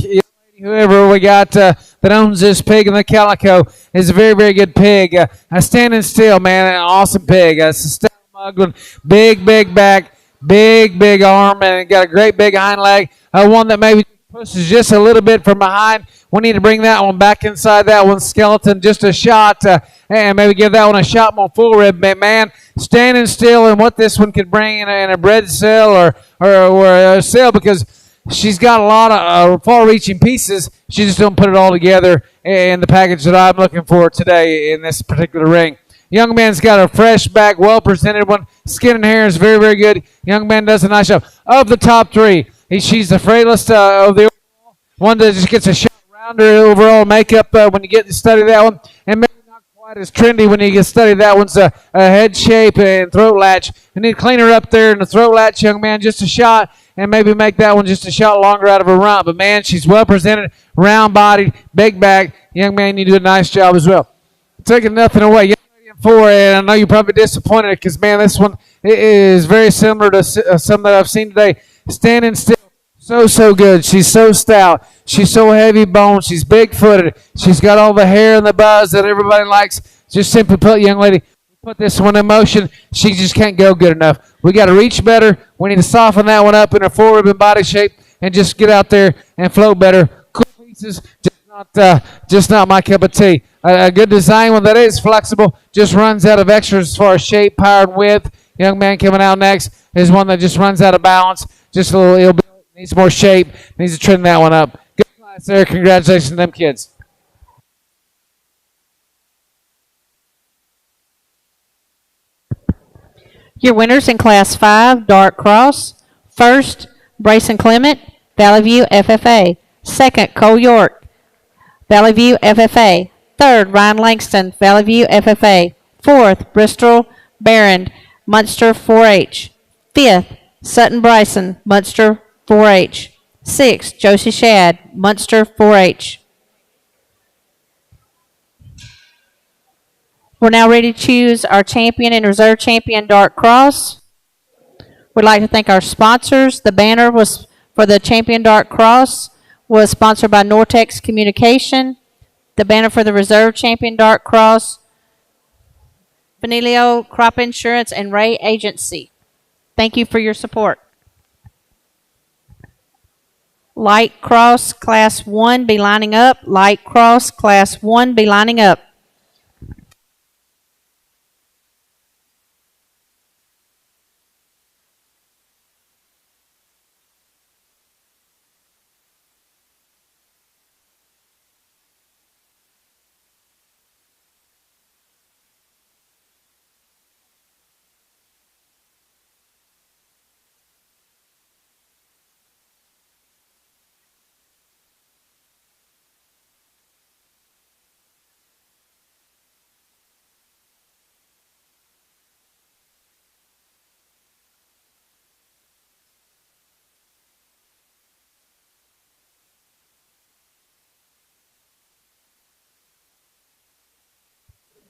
whoever we got that owns this pig in the calico is a very, very good pig. Standing still, man, an awesome pig. It's a stout mugglin, big, big back, big arm, and got a great big hind leg. One that maybe pushes just a little bit from behind. We need to bring that one back inside that one's skeleton just a shot, and maybe give that one a shot more full rib. Man, standing still and what this one could bring in a bred sale or a sale, because she's got a lot of far-reaching pieces. She just don't put it all together in the package that I'm looking for today in this particular ring. Young man's got a fresh back, well-presented one. Skin and hair is very, very good. Young man does a nice job. Of the top three, she's the frailest of the overall. One that just gets a shot around her overall makeup when you get to study that one. And maybe not quite as trendy when you get to study that one's a head shape and throat latch. You need to clean her up there in the throat latch, young man, just a shot. And maybe make that one just a shot longer out of her rump. But, man, she's well-presented, round-bodied, big back. Young man, you do a nice job as well. Taking nothing away. Young lady in 4, and I know you're probably disappointed because, man, this one is very similar to some that I've seen today. Standing still, so good. She's so stout. She's so heavy boned. She's big-footed. She's got all the hair and the buzz that everybody likes. Just simply put, young lady, put this one in motion. She just can't go good enough. We got to reach better. We need to soften that one up in her full ribbon body shape and just get out there and flow better. Cool pieces, just not my cup of tea. A good design one that is flexible, just runs out of extras as far as shape, power, and width. Young man coming out next is one that just runs out of balance. Just a little ill, needs more shape, needs to trim that one up. Good class there. Congratulations to them kids. Your winners in Class 5, Dark Cross. First, Brayson Clement, Valley View FFA. Second, Cole York, Valley View FFA. Third, Ryan Langston, Valley View FFA. Fourth, Bristol Barron, Munster 4-H. Fifth, Sutton Bryson, Munster 4-H. Sixth, Josie Shad, Munster 4-H. We're now ready to choose our champion and reserve champion, Dark Cross. We'd like to thank our sponsors. The banner was for the champion Dark Cross was sponsored by Nortex Communication. The banner for the reserve champion Dark Cross, Benilio Crop Insurance and Ray Agency. Thank you for your support. Light Cross Class 1 be lining up. Light Cross Class 1 be lining up.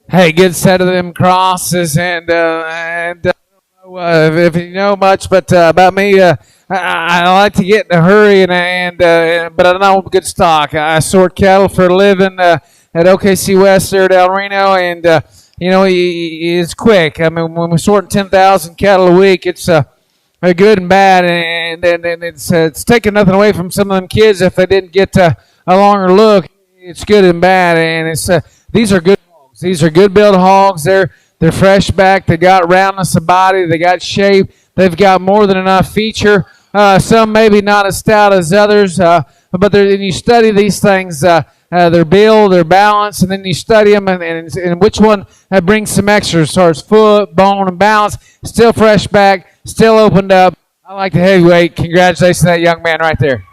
Hey, good set of them crosses, and I don't know if you know much, but about me, I like to get in a hurry, but I know good stock. I sort cattle for a living at OKC West there at El Reno, and it's quick. I mean, when we're sorting 10,000 cattle a week, it's good and bad, and it's taking nothing away from some of them kids if they didn't get a longer look. It's good and bad, and it's these are good. These are good build hogs. They're fresh back. They got roundness of body. They got shape. They've got more than enough feature. Some maybe not as stout as others, but when you study these things, their build, their balance, and then you study them and which one brings some extra as far as foot, bone, and balance. Still fresh back, still opened up. I like the heavyweight. Congratulations to that young man right there.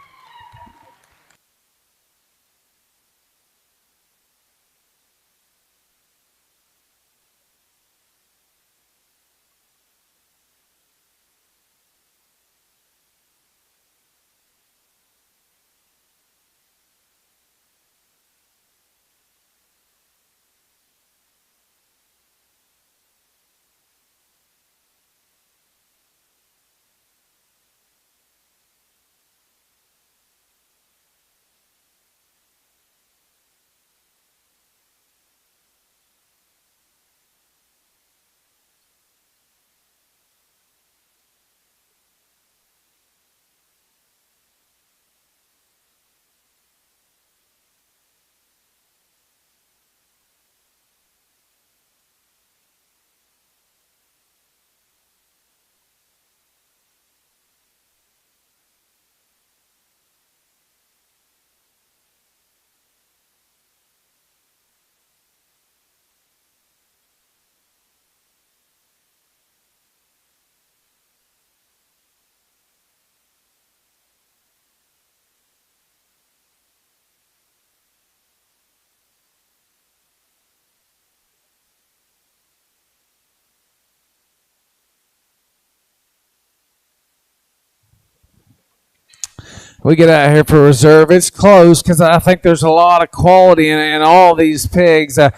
We get out here for reserve. It's close because I think there's a lot of quality in all these pigs. Young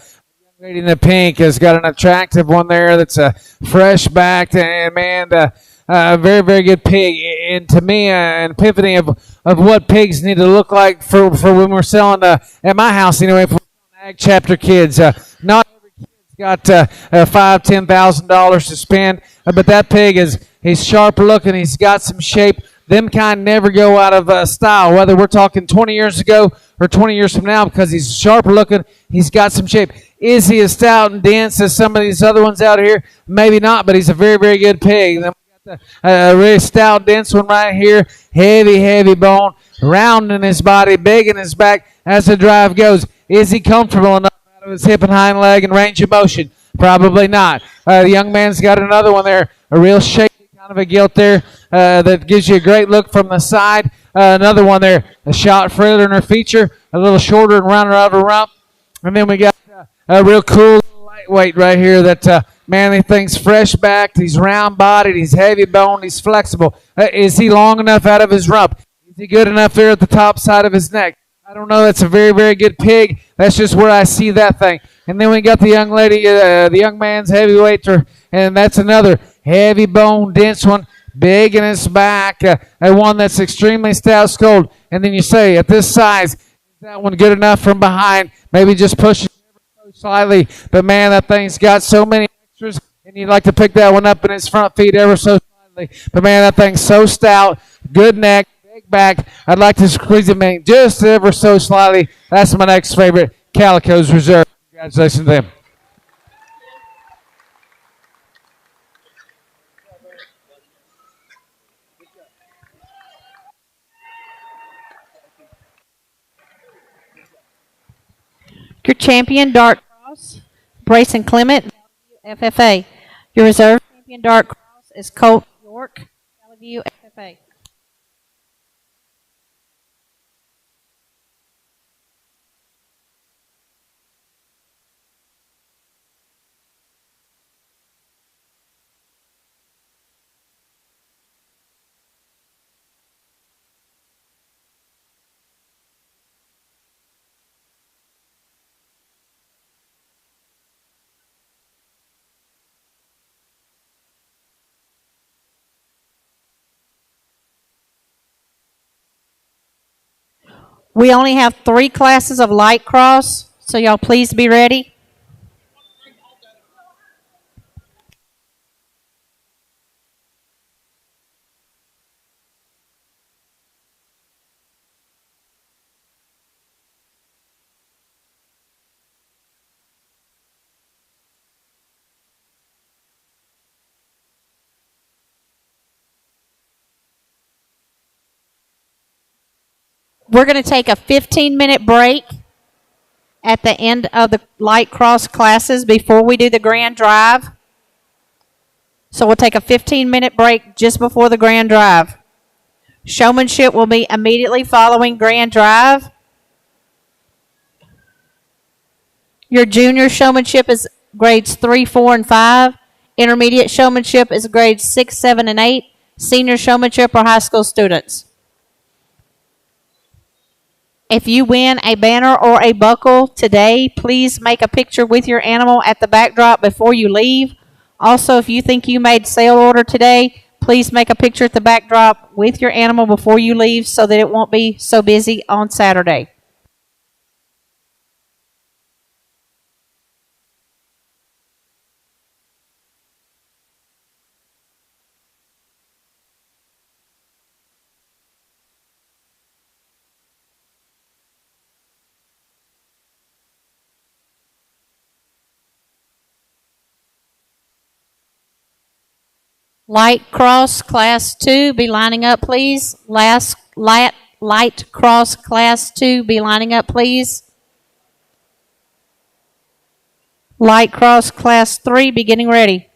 lady in the pink has got an attractive one there that's a fresh backed and man, very very good pig. And to me, an epiphany of what pigs need to look like for when we're selling at my house anyway. For ag chapter kids, not every kid's got $5,000-$10,000 to spend, but that pig he's sharp looking. He's got some shape. Them kind never go out of style, whether we're talking 20 years ago or 20 years from now, because he's sharp looking, he's got some shape. Is he as stout and dense as some of these other ones out here? Maybe not, but he's a very, very good pig. Then we got the really stout, dense one right here, heavy, heavy bone, round in his body, big in his back as the drive goes. Is he comfortable enough out of his hip and hind leg and range of motion? Probably not. The young man's got another one there, a real shaky kind of a gilt there that gives you a great look from the side. Another one there, a shot further in her feature, a little shorter and rounder out of her rump. And then we got a real cool lightweight right here that Manly thinks fresh backed. He's round bodied. He's heavy boned. He's flexible. Is he long enough out of his rump? Is he good enough there at the top side of his neck? I don't know. That's a very, very good pig. That's just where I see that thing. And then we got the young lady, the young man's heavyweight, and that's another heavy bone, dense one, big in his back, one that's extremely stout skulled. And then you say, at this size, is that one good enough from behind? Maybe just push it ever so slightly. But man, that thing's got so many extras, and you'd like to pick that one up in its front feet ever so slightly. But man, that thing's so stout, good neck, big back. I'd like to squeeze him in just ever so slightly. That's my next favorite, Calico's Reserve. Congratulations to them. Your champion, Dark Cross, Brayson Clement, FFA. Your reserve champion, Dark Cross, is Colt York, View FFA. We only have 3 classes of light cross, so y'all please be ready. We're going to take a 15-minute break at the end of the light cross classes before we do the grand drive. So we'll take a 15-minute break just before the grand drive. Showmanship will be immediately following grand drive. Your junior showmanship is grades 3, 4, and 5. Intermediate showmanship is grades 6, 7, and 8. Senior showmanship are high school students. If you win a banner or a buckle today, please make a picture with your animal at the backdrop before you leave. Also, if you think you made sale order today, please make a picture at the backdrop with your animal before you leave so that it won't be so busy on Saturday. Light cross class 2, be lining up, please. Light cross class 2, be lining up, please. Light cross class 3, be getting ready.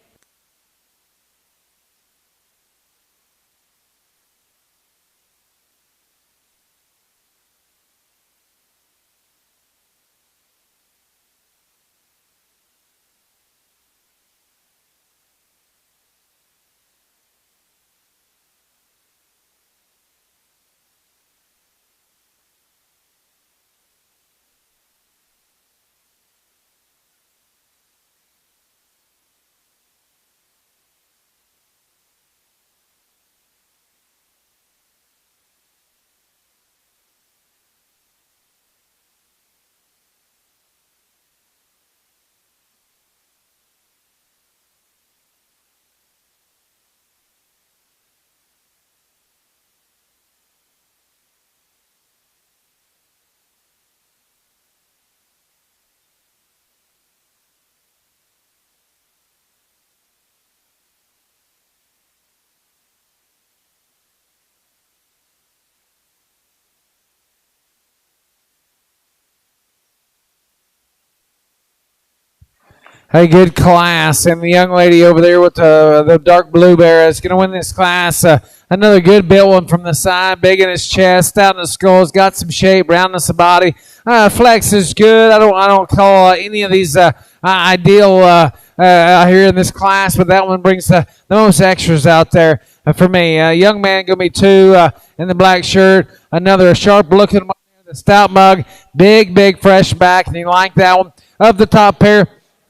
Hey, good class. And the young lady over there with the dark blue bear is going to win this class. Another good built one from the side, big in his chest, out in the skull. Has got some shape, roundness of body. Flex is good. I don't call any of these ideal here in this class, but that one brings the most extras out there for me. Young man going to be 2 in the black shirt. Another sharp looking one, the stout mug, big fresh back, and you like that one. Of the top pair,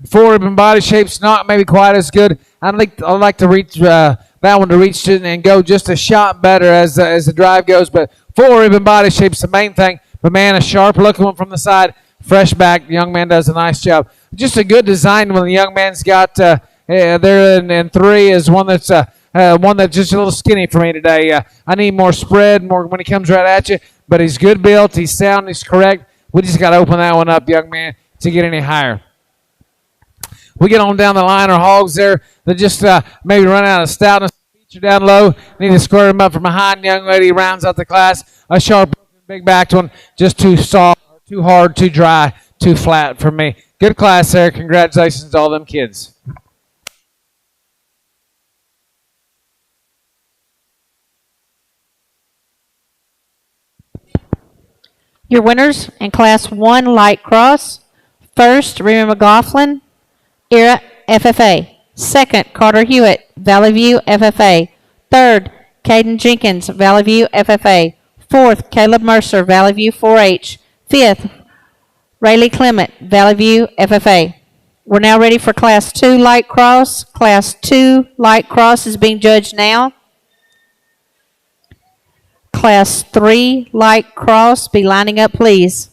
4 ribbon body shapes, not maybe quite as good. I'd like to reach that one to reach it and go just a shot better as the drive goes. But 4 ribbon body shapes the main thing. But man, a sharp looking one from the side, fresh back. The young man does a nice job. Just a good design when the young man's got there in 3 is one that's just a little skinny for me today. I need more spread, more when he comes right at you. But he's good built, he's sound, he's correct. We just got to open that one up, young man, to get any higher. We get on down the line, our hogs there, they just maybe run out of stoutness. Feature down low, need to square them up from behind. Young lady rounds out the class. A sharp, big backed one, just too soft, too hard, too dry, too flat for me. Good class there. Congratulations to all them kids. Your winners in Class 1 Light Cross. First, Remy McLaughlin, Era FFA. Second, Carter Hewitt, Valley View FFA. Third, Caden Jenkins, Valley View FFA. Fourth, Caleb Mercer, Valley View 4-H. Fifth, Rayleigh Clement, Valley View FFA. We're now ready for Class 2 Light Cross. Class 2 Light Cross is being judged now. Class 3 Light Cross, be lining up, please.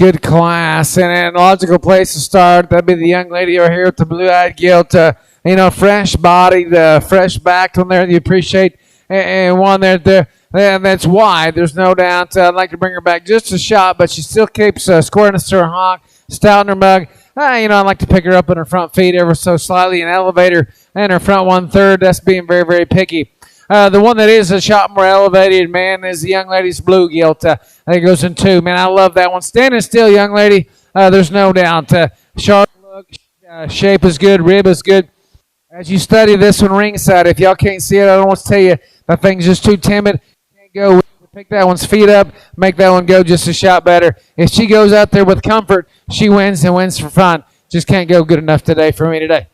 Good class. And a logical place to start, that'd be the young lady over here with the blue-eyed gilt. Fresh-bodied, fresh-backed one there. You appreciate. And one there. And that's wide. There's no doubt. I'd like to bring her back just a shot, but she still keeps squareness to her honk, stout in her mug. I'd like to pick her up in her front feet ever so slightly and elevate her in her front 1/3. That's being very, very picky. The one that is a shot more elevated, man, is the young lady's blue gilt. I think it goes in 2. Man, I love that one. Standing still, young lady. There's no doubt. Sharp look, shape is good, rib is good. As you study this one ringside, if y'all can't see it, I don't want to tell you that thing's just too timid. Can't go. Pick that one's feet up, make that one go just a shot better. If she goes out there with comfort, she wins and wins for fun. Just can't go good enough today for me today.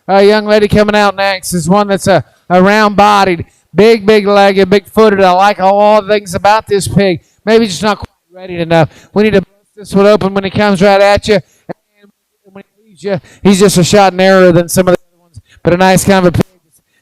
Young lady coming out next is one that's a round-bodied, big legged, big-footed. I like all the things about this pig. Maybe just not quite ready enough. We need to bust this one open when he comes right at you. And when he leaves you, he's just a shot narrower than some of the other ones. But a nice kind of a pig.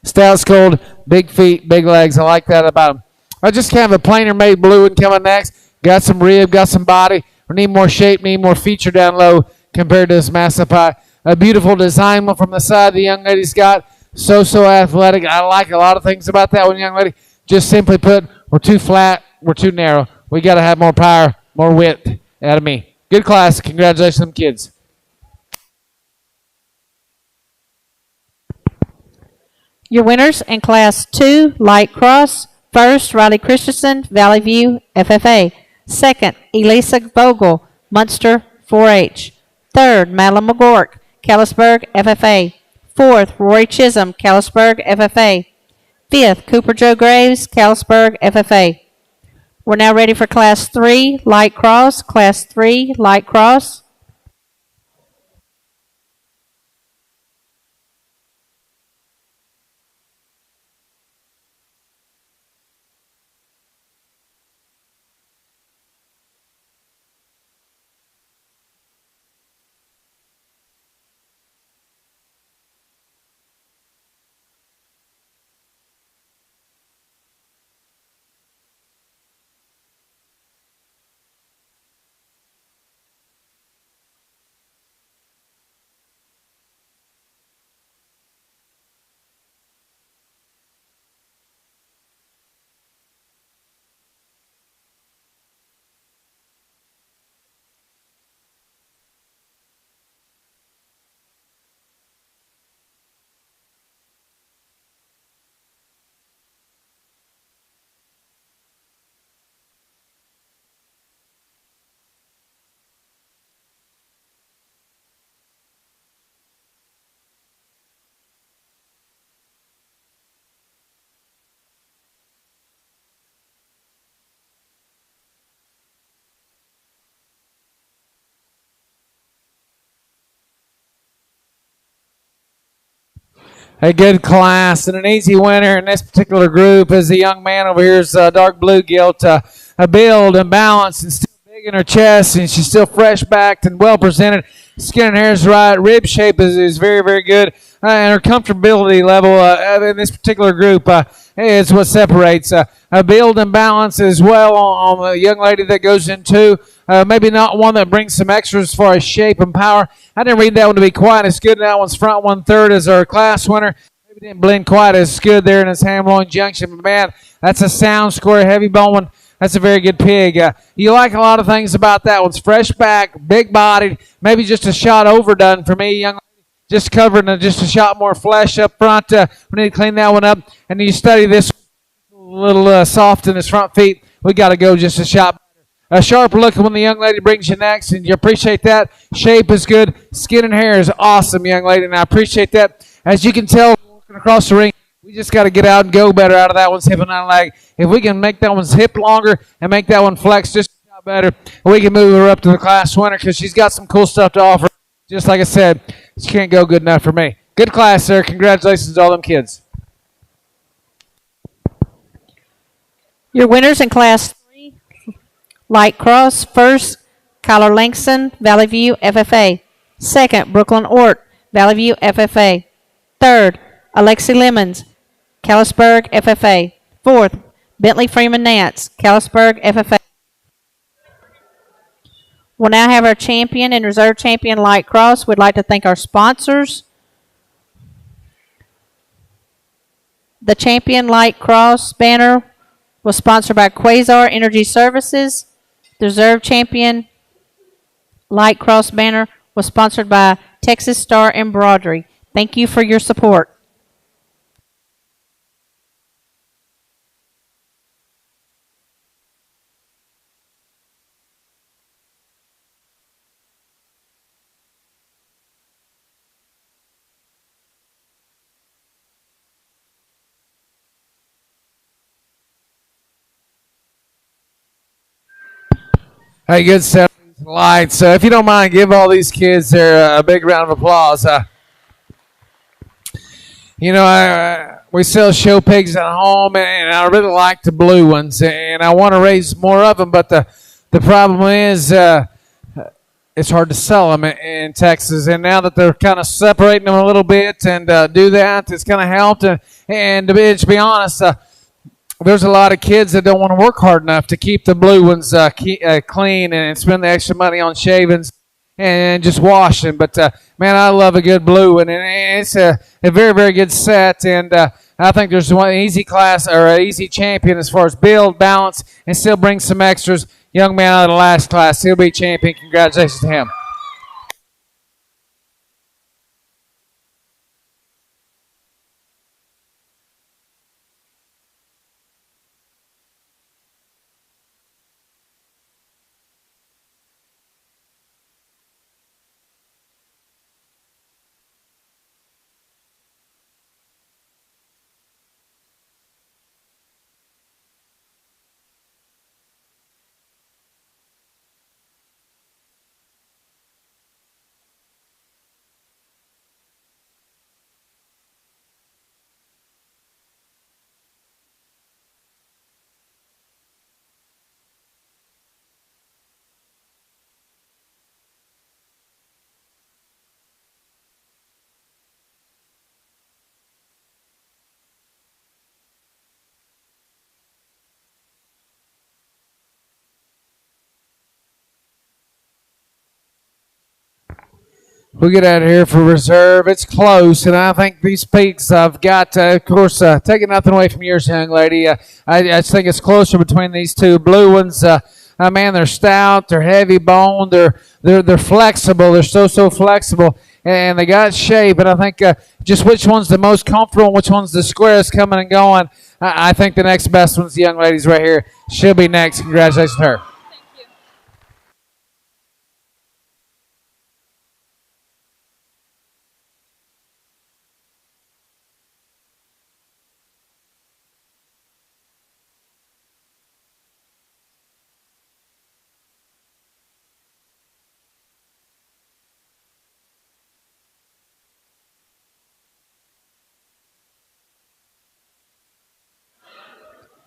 Stout, cold, big feet, big legs. I like that about him. I just kind of a plainer made blue one coming next. Got some rib, got some body. We need more shape, need more feature down low compared to this Massive Pie. A beautiful design one from the side the young lady's got. So athletic. I like a lot of things about that one, young lady. Just simply put, we're too flat, we're too narrow. We got to have more power, more width out of me. Good class. Congratulations, them kids. Your winners in Class 2, Light Cross. First, Riley Christensen, Valley View, FFA. Second, Elisa Vogel, Munster, 4-H. Third, Madeline McGork, Callisburg, FFA. Fourth, Rory Chisholm, Callisburg, FFA. Fifth, Cooper Joe Graves, Callisburg, FFA. We're now ready for Class 3, Light Cross. Class 3, Light Cross. A good class and an easy winner in this particular group is the young man over here's dark blue gilt. A build and balance and still big in her chest, and she's still fresh backed and well presented. Skin and hair is right. Rib shape is very, very good. And her comfortability level in this particular group is what separates. A build and balance as well on the young lady that goes into. Maybe not one that brings some extras as far as shape and power. I didn't read that one to be quite as good. That one's front 1/3 as our class winner. Maybe didn't blend quite as good there in his ham-loin junction. But, man, that's a sound, square, heavy bone one. That's a very good pig. You like a lot of things about that one. It's fresh back, big-bodied, maybe just a shot overdone for me, young lady. Just covering just a shot more flesh up front. We need to clean that one up. And you study this a little soft in his front feet. We got to go just a shot better. A sharp look when the young lady brings you next, and you appreciate that. Shape is good. Skin and hair is awesome, young lady, and I appreciate that. As you can tell, walking across the ring, we just got to get out and go better out of that one's hip and hind leg. If we can make that one's hip longer and make that one flex just a shot better, we can move her up to the class winner because she's got some cool stuff to offer. Just like I said, she can't go good enough for me. Good class, sir. Congratulations to all them kids. Your winners in Class 3, Light Cross. First, Kyler Langston, Valley View, FFA. Second, Brooklyn Ort, Valley View, FFA. Third, Alexi Lemons, Callisburg, FFA. Fourth, Bentley Freeman Nance, Callisburg, FFA. We'll now have our champion and reserve champion light cross. We'd like to thank our sponsors. The champion light cross banner was sponsored by Quasar Energy Services. The reserve champion light cross banner was sponsored by Texas Star Embroidery. Thank you for your support. Hey, good set of lights. If you don't mind, give all these kids there a big round of applause. We sell show pigs at home, and I really like the blue ones, and I want to raise more of them. But the problem is it's hard to sell them in Texas, and now that they're kind of separating them a little bit and do that, it's kind of helped. And to be honest, there's a lot of kids that don't want to work hard enough to keep the blue ones clean and spend the extra money on shavings and just washing. But, man, I love a good blue one, and it's a very, very good set. And I think there's one easy class or an easy champion as far as build, balance, and still bring some extras. Young man out of the last class, he'll be champion. Congratulations to him. We'll get out of here for reserve. It's close, and I think these peaks I've got, of course, taking nothing away from yours, young lady. I just think it's closer between these two blue ones. Man, they're stout, they're heavy boned, they're flexible. They're so flexible, and they got shape. And I think just which one's the most comfortable, and which one's the squarest coming and going. I think the next best one's the young ladies right here. She'll be next. Congratulations to her.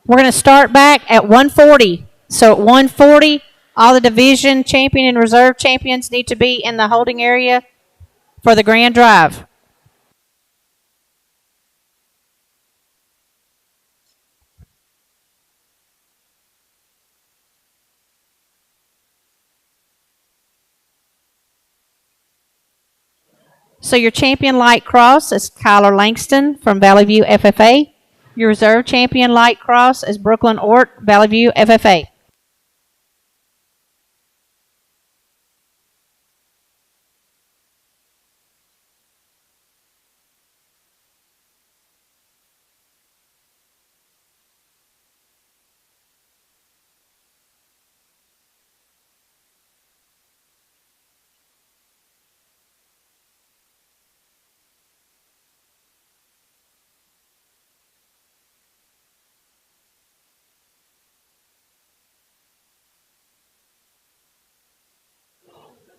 We're going to start back at 140. So at 140, all the division champion and reserve champions need to be in the holding area for the grand drive. So your champion light cross is Kyler Langston from Valley View FFA. Your reserve champion light cross is Brooklyn Ort, Valley View FFA.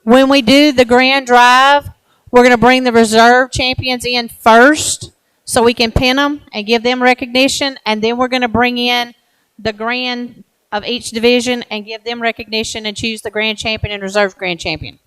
When we do the grand drive, we're going to bring the reserve champions in first so we can pin them and give them recognition. And then we're going to bring in the grand of each division and give them recognition and choose the grand champion and reserve grand champion.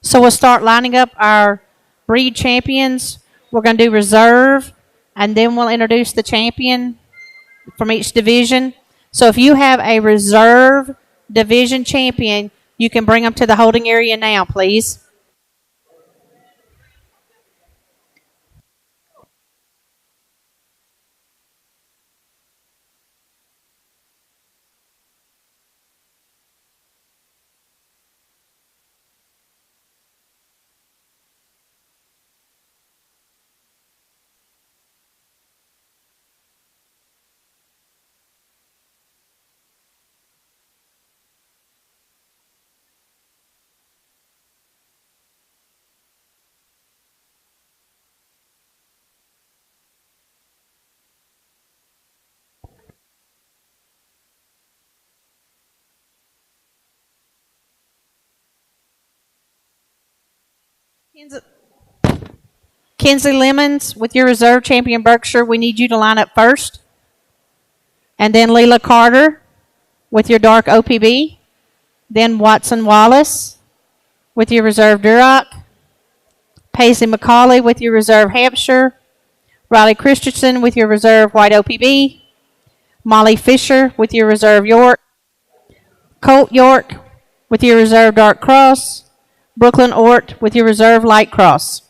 So we'll start lining up our breed champions. We're going to do reserve, and then we'll introduce the champion from each division. So if you have a reserve division champion, you can bring them to the holding area now, please. Kinsley Lemons, with your reserve champion Berkshire, we need you to line up first. And then Leela Carter with your dark OPB. Then Watson Wallace with your reserve Duroc. Paisley McCauley with your reserve Hampshire. Riley Christensen with your reserve white OPB. Molly Fisher with your reserve York. Colt York with your reserve dark cross. Brooklyn Ort with your reserve light cross.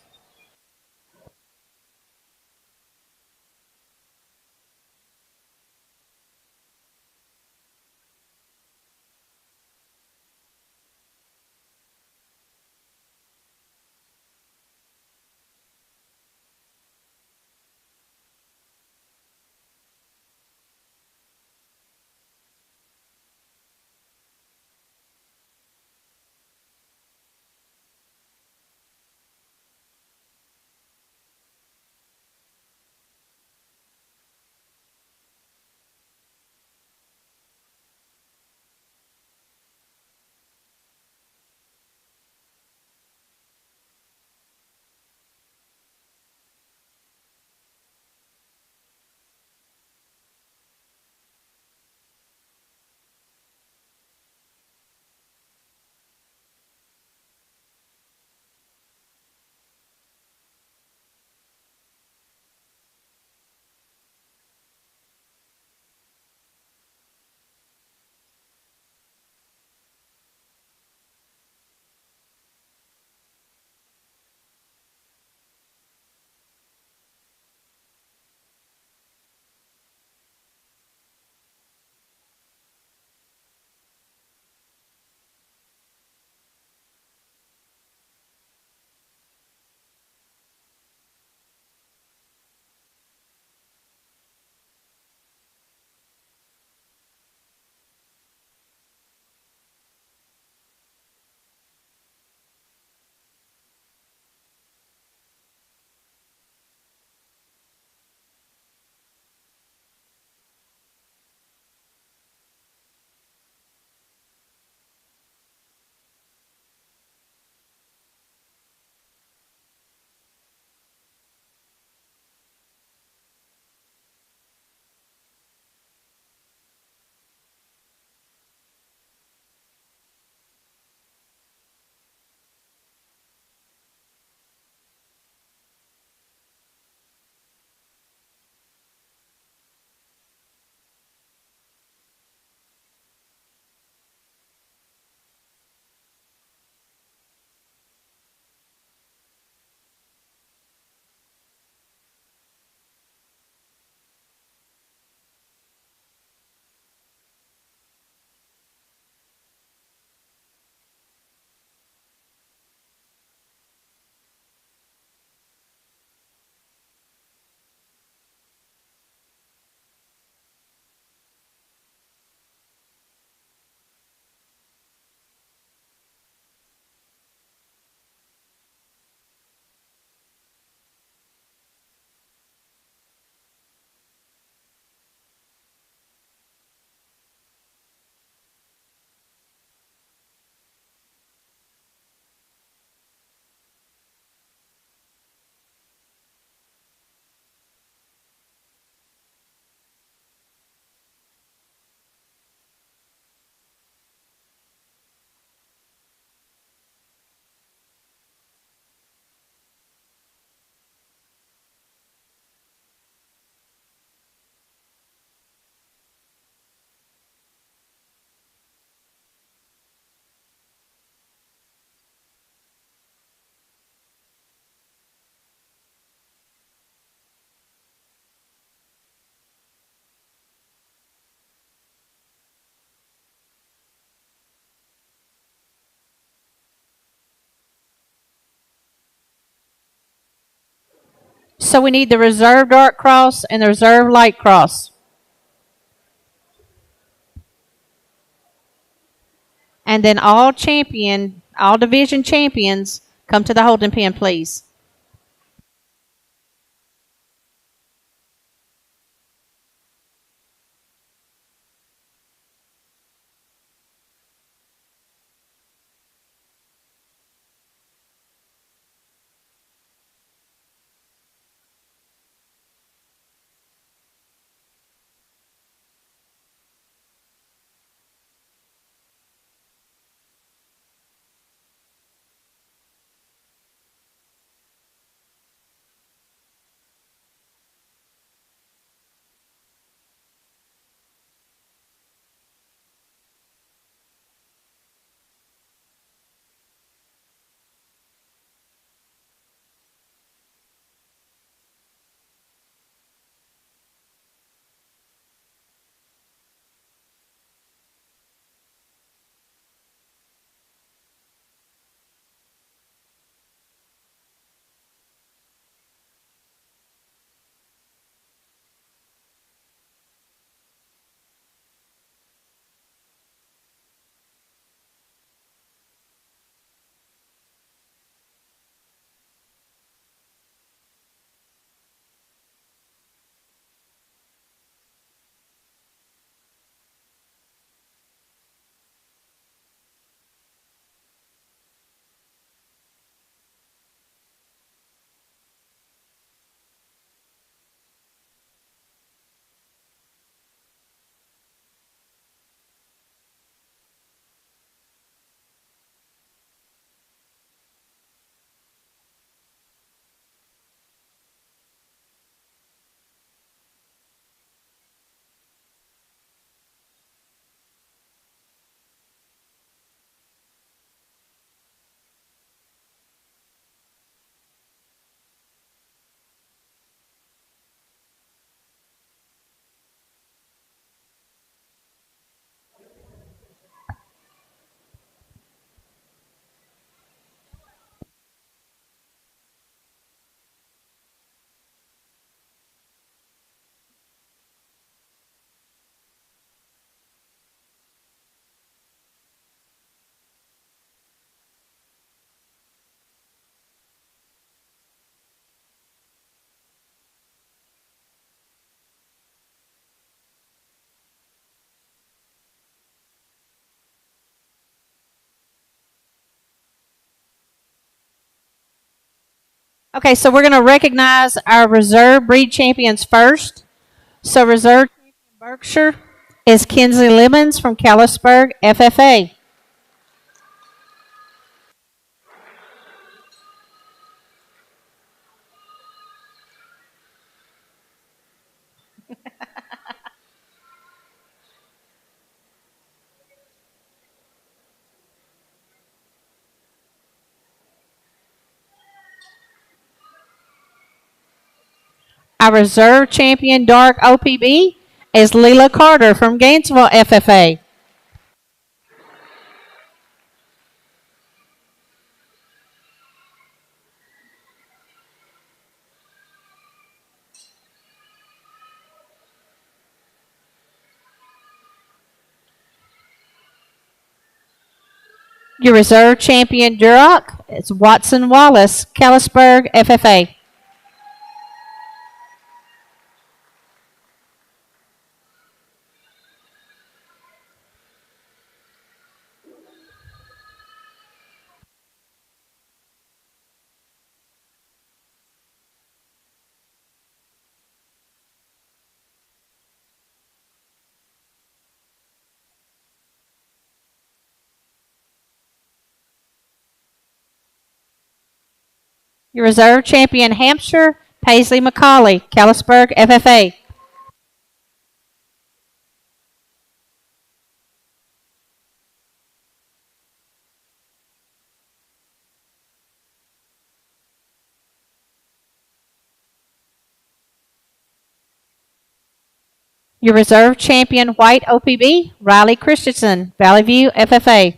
So we need the reserve dark cross and the reserve light cross. And then all division champions, come to the holding pen, please. Okay, so we're going to recognize our reserve breed champions first. So reserve champion Berkshire is Kinsley Lemons from Callisburg FFA. Our reserve champion dark OPB is Leela Carter from Gainesville FFA. Your reserve champion Duroc is Watson Wallace, Callisburg FFA. Your reserve champion Hampshire, Paisley McCauley, Callisburg FFA. Your reserve champion white OPB, Riley Christensen, Valley View FFA.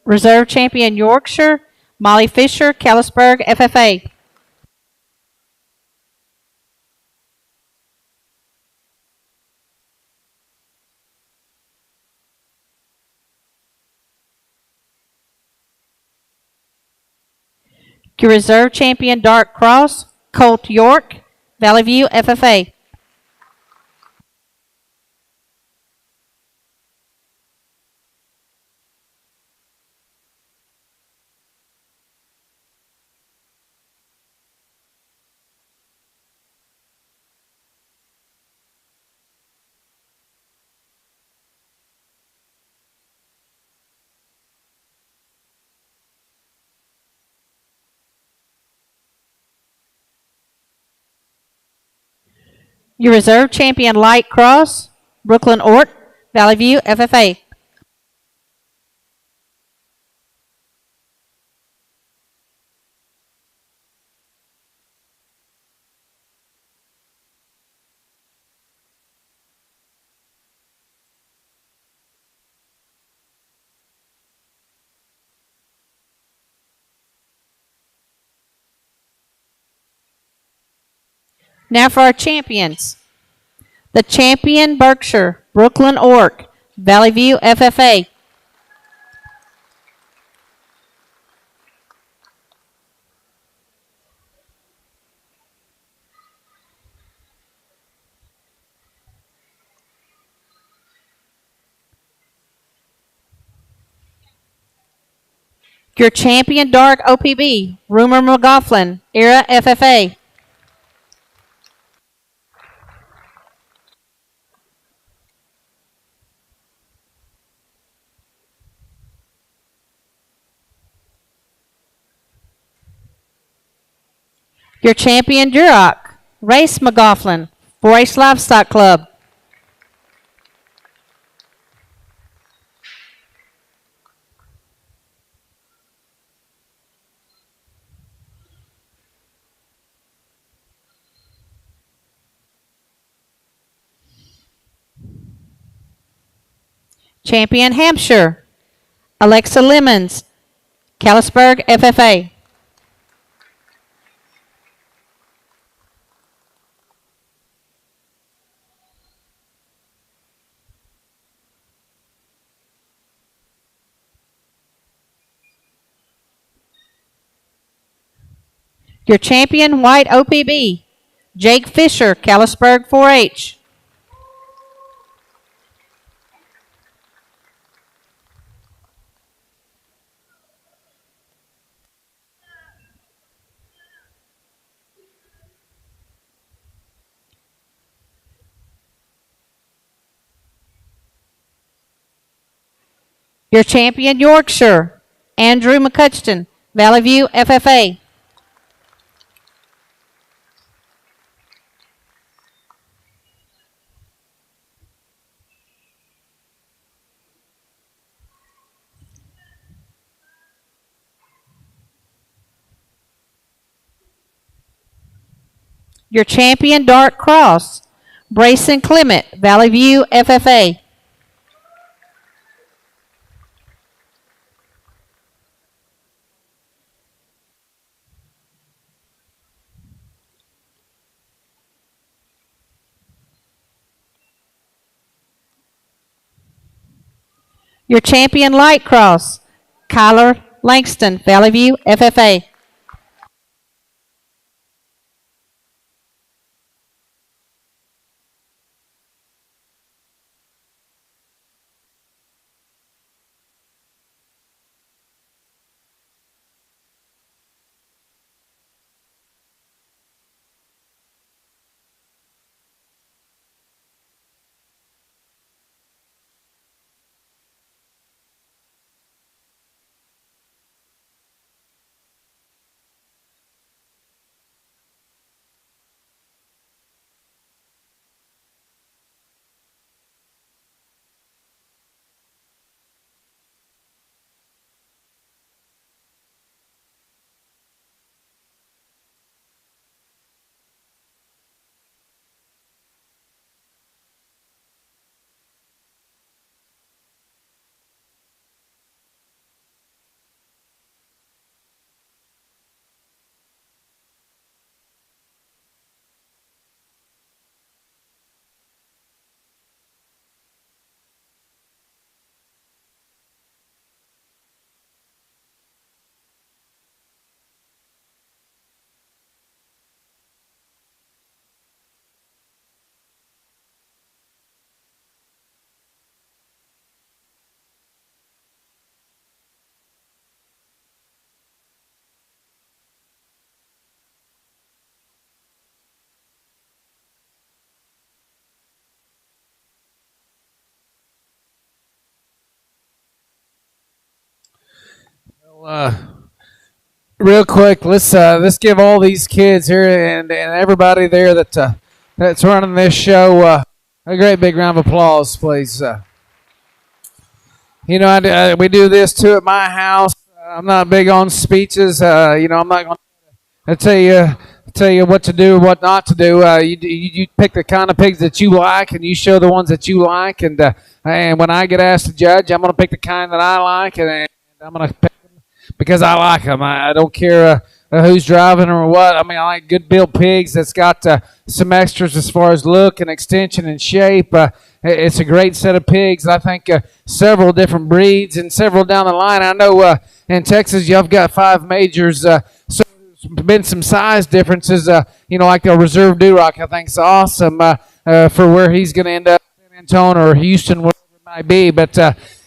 Reserve champion Yorkshire, Molly Fisher, Callisburg, FFA. Your reserve champion Dark Cross, Colt York, Valley View, FFA. Your reserve champion Light Cross, Brooklyn Ort, Valley View, FFA. Now for our champions. The champion Berkshire, Brooklyn Orc, Valley View, FFA. Your champion Dark OPB, Rumor McGoughlin, Era FFA. Your champion Duroc, Race McGoughlin, 4-H Livestock Club. Champion Hampshire, Alexa Lemons, Callisburg, FFA. Your champion White OPB, Jake Fisher, Callisburg, 4-H. Your champion Yorkshire, Andrew McCutcheon, Valley View, FFA. Your champion Dark Cross, Brayson Clement, Valley View, FFA. Your champion Light Cross, Kyler Langston, Valley View, FFA. Real quick, let's give all these kids here and everybody there that's running this show a great big round of applause, please. We do this too at my house. I'm not big on speeches. I'm not going to tell you what to do, what not to do. You pick the kind of pigs that you like, and you show the ones that you like. And when I get asked to judge, I'm going to pick the kind that I like, and I'm going to pick them because I like them. I don't care who's driving or what. I mean, I like good built pigs that's got some extras as far as look and extension and shape. It's a great set of pigs. I think several different breeds and several down the line. I know in Texas you've got 5 majors. So there's been some size differences. Like the Reserve Duroc, I think is awesome for where he's going to end up, San Antonio or Houston, wherever it might be. But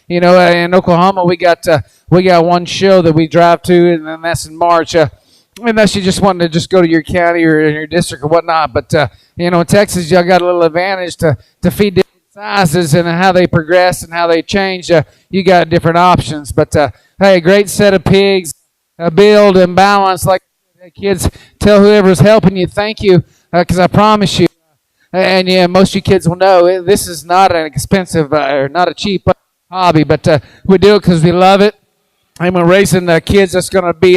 in Oklahoma we got one show that we drive to, and then that's in March. Unless you just want to just go to your county or your district or whatnot. But in Texas, y'all got a little advantage to feed different sizes and how they progress and how they change. You got different options. But hey, great set of pigs, build and balance. Like kids, tell whoever's helping you thank you, because I promise you, and yeah, most of you kids will know this is not an expensive or not a cheap hobby, but we do it because we love it. And we're raising kids that's going to be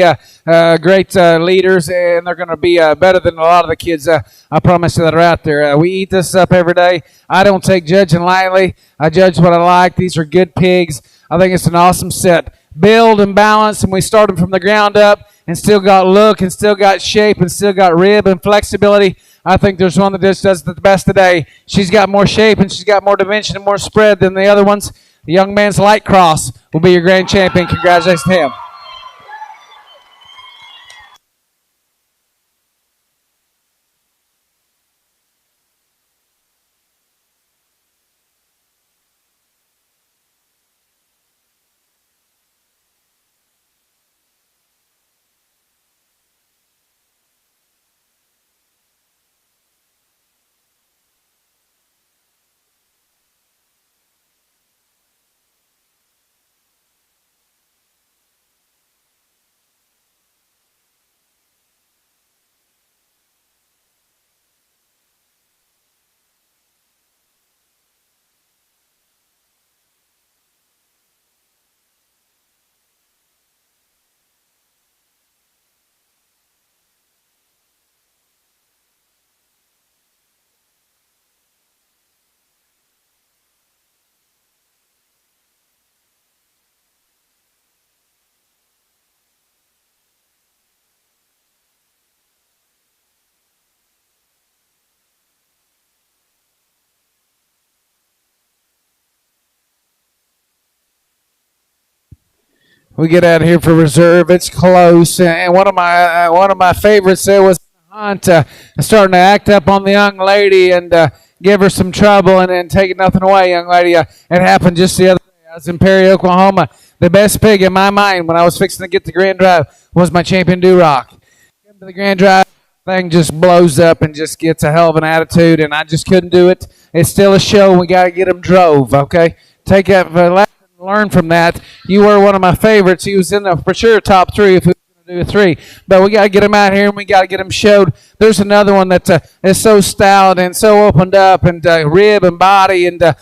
great leaders, and they're going to be better than a lot of the kids, I promise you, that are out there. We eat this up every day. I don't take judging lightly. I judge what I like. These are good pigs. I think it's an awesome set. Build and balance, and we start them from the ground up and still got look and still got shape and still got rib and flexibility. I think there's one that just does the best today. She's got more shape and she's got more dimension and more spread than the other ones. The young man's light cross will be your grand champion. Congratulations to him. We get out here for reserve. It's close, and one of my favorites there was Hunt starting to act up on the young lady and give her some trouble and then taking nothing away, young lady. It happened just the other day. I was in Perry, Oklahoma. The best pig in my mind when I was fixing to get the Grand Drive was my Champion Duroc. Get to the Grand Drive, thing just blows up and just gets a hell of an attitude, and I just couldn't do it. It's still a show. We got to get him drove, okay? Take that learn from that. You were one of my favorites. He was in the for sure top 3 if we were going to do a 3. But we got to get him out here and we got to get him showed. There's another one that is so stout and so opened up and rib and body. And, I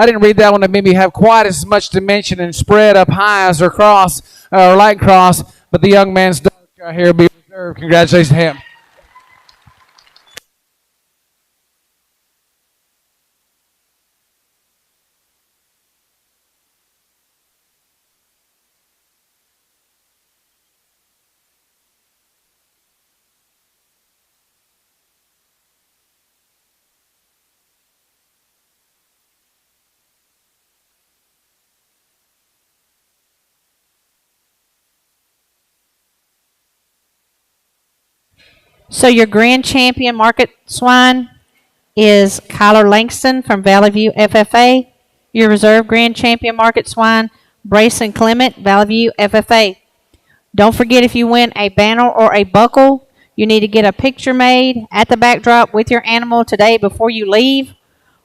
didn't read that one to maybe have quite as much dimension and spread up high as her cross or light cross. But the young man's dog here will be reserved. Congratulations to him. So your grand champion market swine is Kyler Langston from Valley View FFA. Your reserve grand champion market swine, Brayson Clement, Valley View FFA. Don't forget, if you win a banner or a buckle, you need to get a picture made at the backdrop with your animal today before you leave.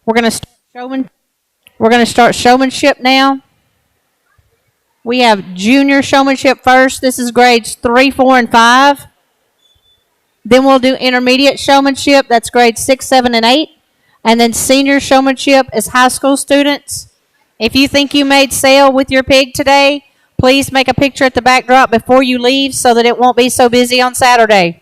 We're going to start showmanship now. We have junior showmanship first. This is grades 3, 4, and 5. Then we'll do intermediate showmanship. That's grades 6, 7, and 8. And then senior showmanship is high school students. If you think you made sale with your pig today, please make a picture at the backdrop before you leave so that it won't be so busy on Saturday.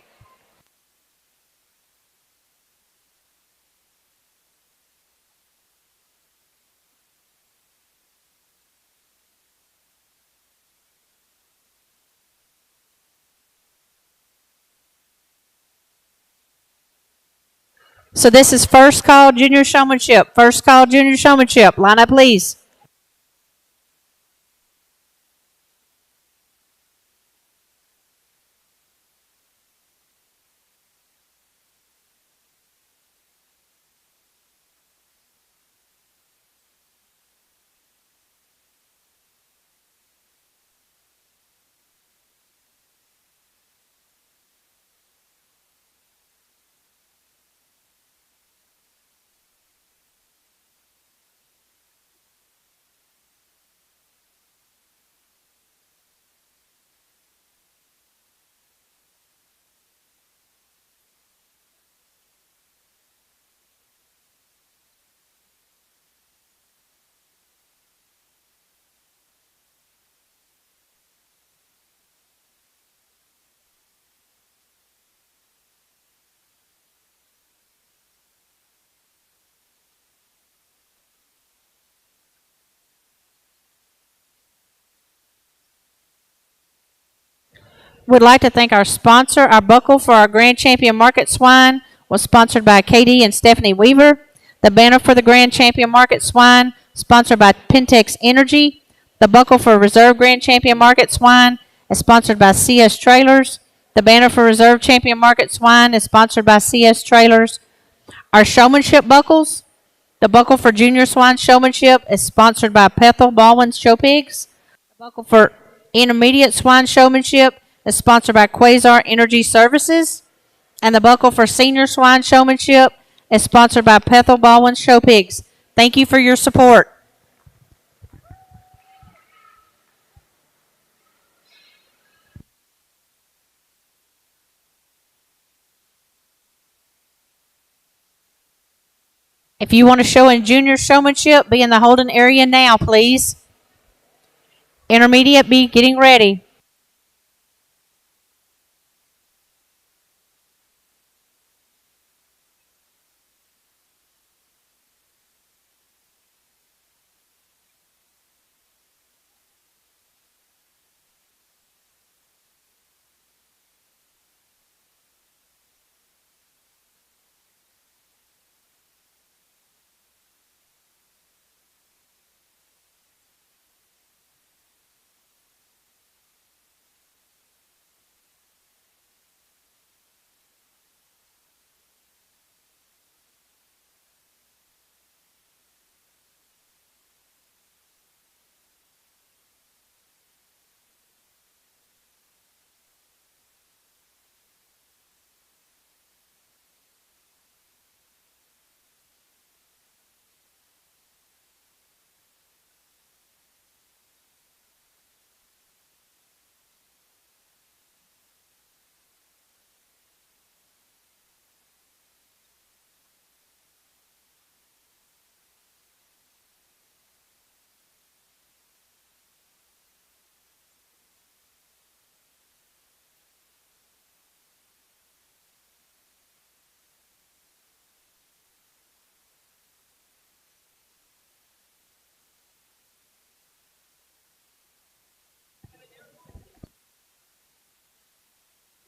So this is first call junior showmanship. First call junior showmanship. Line up, please. We'd like to thank our sponsor. Our buckle for our Grand Champion Market Swine was sponsored by Katie and Stephanie Weaver. The banner for the Grand Champion Market Swine, sponsored by Pentex Energy. The buckle for Reserve Grand Champion Market Swine is sponsored by CS Trailers. The banner for Reserve Champion Market Swine is sponsored by CS Trailers. Our showmanship buckles, the buckle for Junior Swine Showmanship is sponsored by Bethel Baldwin Show Pigs. The buckle for Intermediate Swine Showmanship is sponsored by Quasar Energy Services. And the buckle for Senior Swine Showmanship is sponsored by Bethel Baldwin Show Pigs. Thank you for your support. If you want to show in junior showmanship, be in the holding area now, please. Intermediate, be getting ready.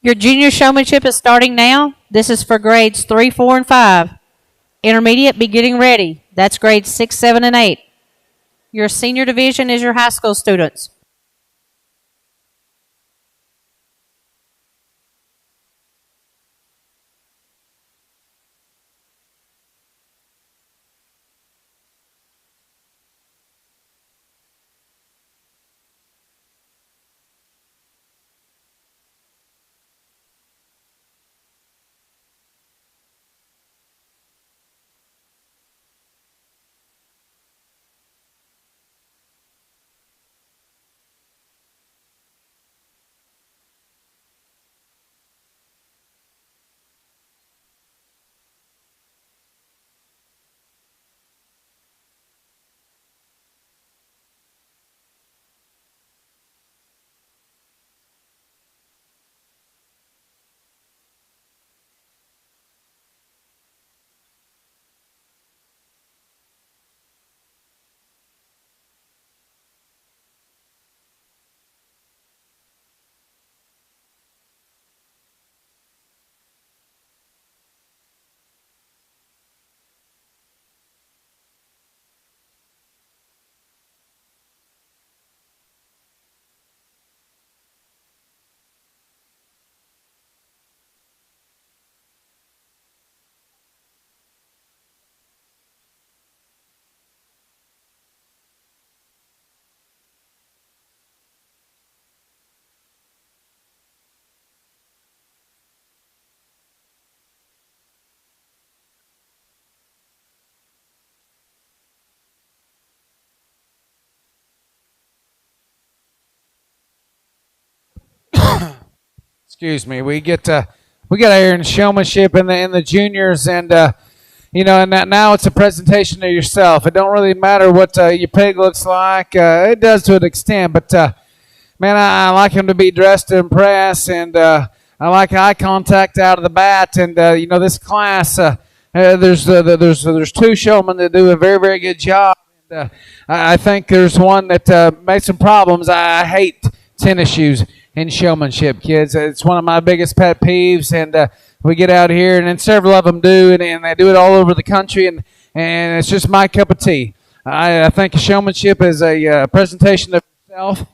Your junior showmanship is starting now. This is for grades 3, 4, and 5. Intermediate, be getting ready. That's grades 6, 7, and 8. Your senior division is your high school students. excuse me, we got iron showmanship in the juniors, and and that now it's a presentation of yourself. It don't really matter what your pig looks like. It does to an extent, but man, I like him to be dressed to impress, and I like eye contact out of the bat. And this class, there's two showmen that do a very very good job. And, I think there's one that makes some problems. I hate tennis shoes in showmanship, kids. It's one of my biggest pet peeves, and we get out here, and then several of them do, and they do it all over the country, and it's just my cup of tea. I think showmanship is a presentation of yourself.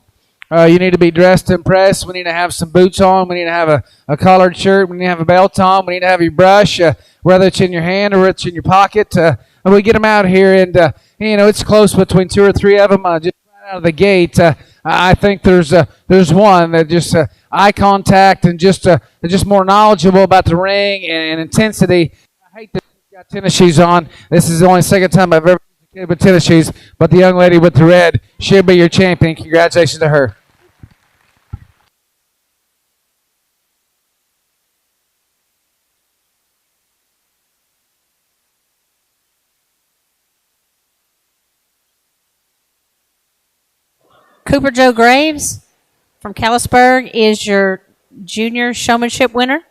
You need to be dressed to impress. We need to have some boots on. We need to have a collared shirt. We need to have a belt on. We need to have your brush, whether it's in your hand or it's in your pocket. And we get them out here, and it's close between two or three of them. Just right out of the gate, I think there's one that just eye contact and just more knowledgeable about the ring and intensity. I hate that she's got tennis shoes on. This is the only second time I've ever seen a kid with tennis shoes, but the young lady with the red, she'll be your champion. Congratulations to her. Cooper Joe Graves from Callisburg is your junior showmanship winner.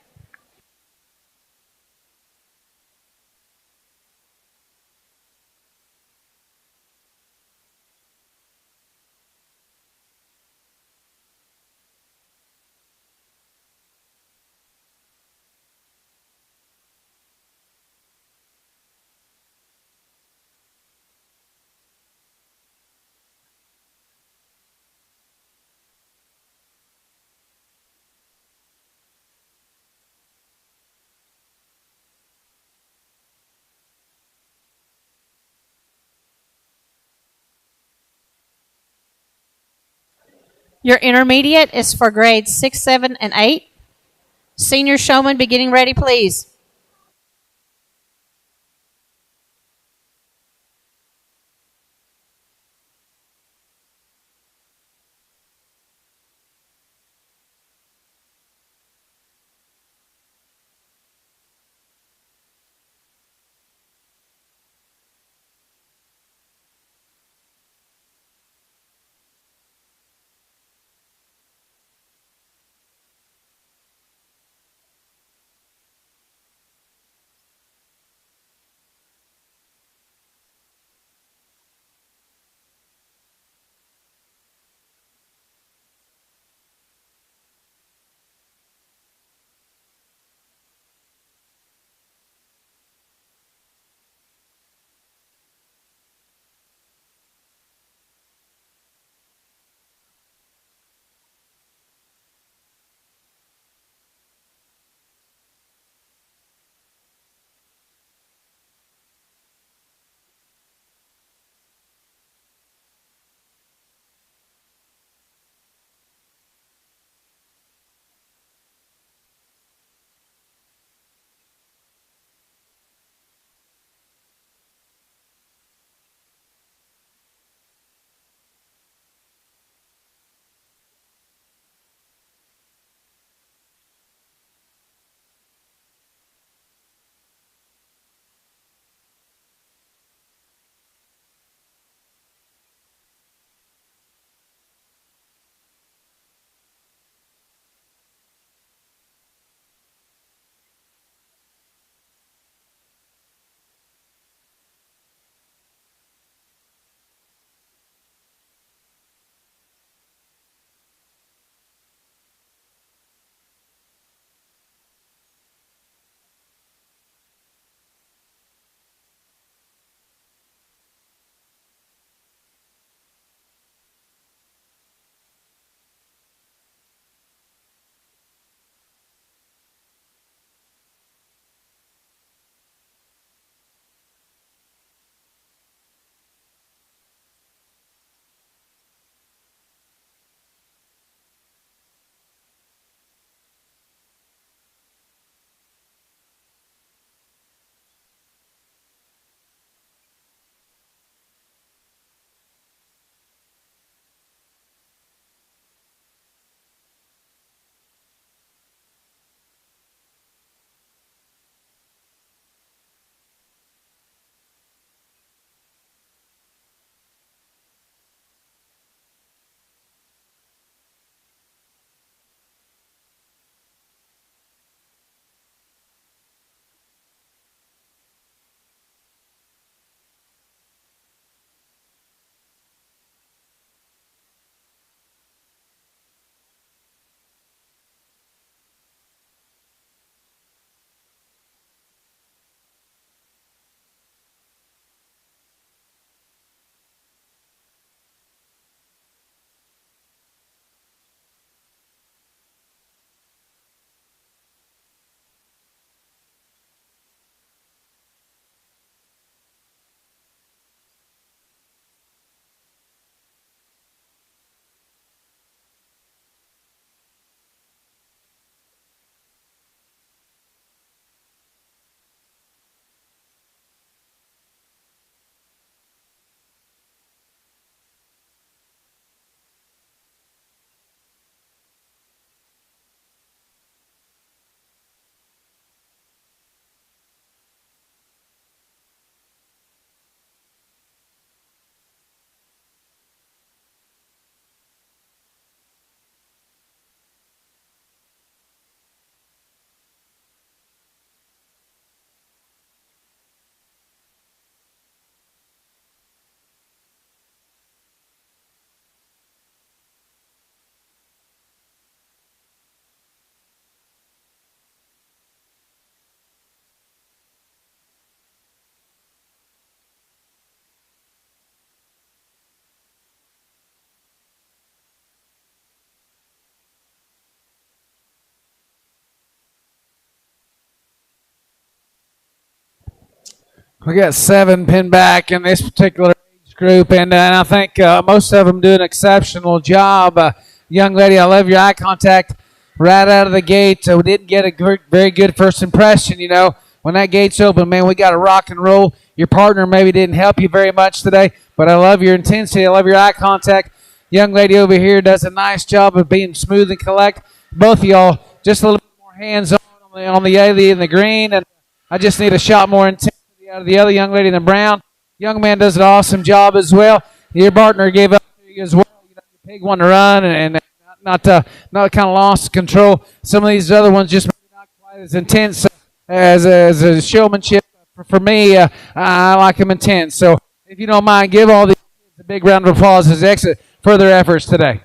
Your intermediate is for grades 6, 7, and 8. Senior showman, beginning ready, please. We got 7 pinned back in this particular age group, and I think most of them do an exceptional job. Young lady, I love your eye contact right out of the gate. We didn't get a very good first impression, you know. When that gate's open, man, we got to rock and roll. Your partner maybe didn't help you very much today, but I love your intensity. I love your eye contact. Young lady over here does a nice job of being smooth and collect. Both of y'all just a little bit more hands-on on the alley and the green, and I just need a shot more intensity out of the other young lady in the brown. Young man does an awesome job as well. Your partner gave up to you as well. You know, your pig wanted to run and not kind of lost control. Some of these other ones just maybe not quite as intense as a showmanship. For me, I like them intense. So if you don't mind, give all these kids a big round of applause as they exit further efforts today.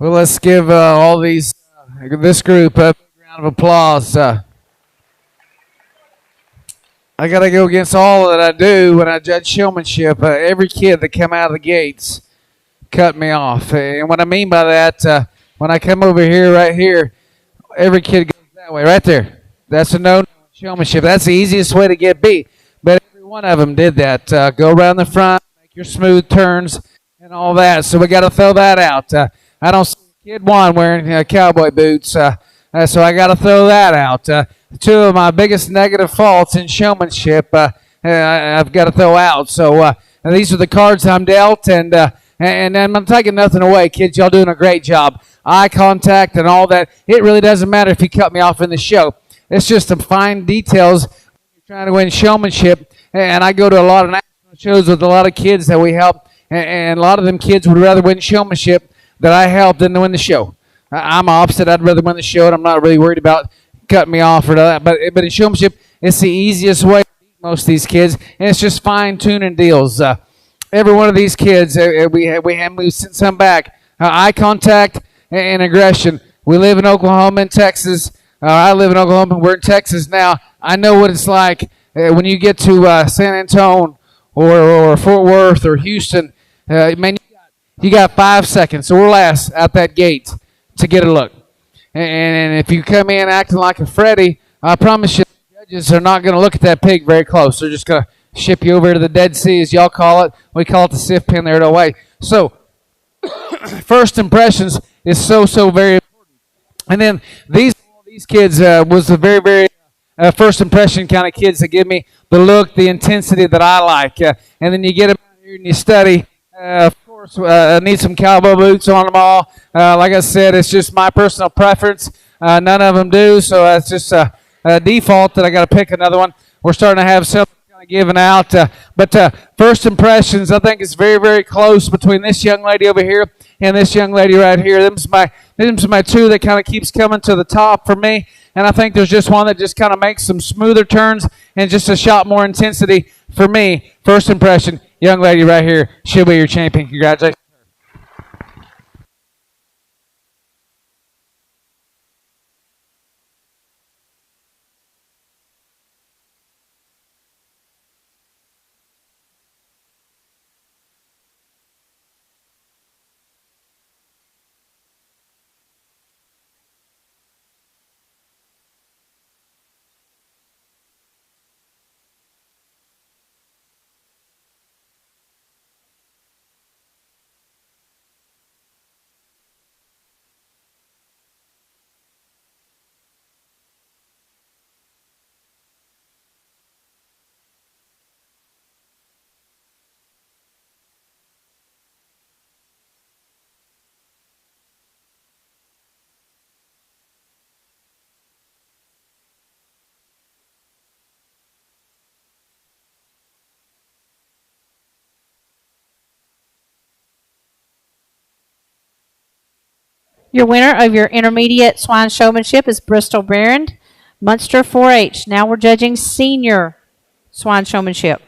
Well, let's give all these this group a big round of applause. I got to go against all that I do when I judge showmanship. Every kid that come out of the gates cut me off, and what I mean by that, when I come over here, right here, every kid goes that way, right there. That's a no showmanship. That's the easiest way to get beat. But every one of them did that. Go around the front, make your smooth turns, and all that. So we got to throw that out. I don't see kid one wearing cowboy boots, so I got to throw that out. Two of my biggest negative faults in showmanship, I've got to throw out. So these are the cards I'm dealt, and I'm taking nothing away, kids. Y'all doing a great job. Eye contact and all that. It really doesn't matter if you cut me off in the show. It's just some fine details when you're trying to win showmanship. And I go to a lot of national shows with a lot of kids that we help, and a lot of them kids would rather win showmanship that I help than to win the show. I'm opposite. I'd rather win the show, and I'm not really worried about cutting me off or that. But in showmanship, it's the easiest way to beat most of these kids, and it's just fine tuning deals. Every one of these kids, we sent some back. Eye contact and aggression. We live in Oklahoma and Texas. I live in Oklahoma. We're in Texas now. I know what it's like when you get to San Antonio or Fort Worth or Houston. Man, you got 5 seconds or less out that gate to get a look. And if you come in acting like a Freddy, I promise you, the judges are not going to look at that pig very close. They're just going to ship you over to the Dead Sea, as y'all call it. We call it the sift pin there away. So, first impressions is so very important. And then these kids was the very first impression kind of kids that give me the look, the intensity that I like. And then you get them out here and you study. Of course, I need some cowboy boots on them all. Like I said, it's just my personal preference. None of them do, so it's just a default that I got to pick another one. We're starting to have some kind of given out. But first impressions, I think it's very close between this young lady over here and this young lady right here. Them's my two that kind of keeps coming to the top for me. And I think there's just one that just kind of makes some smoother turns and just a shot more intensity for me. First impression, young lady right here, she'll be your champion. Congratulations. Your winner of your intermediate swine showmanship is Bristol Barron, Munster 4-H. Now we're judging senior swine showmanship.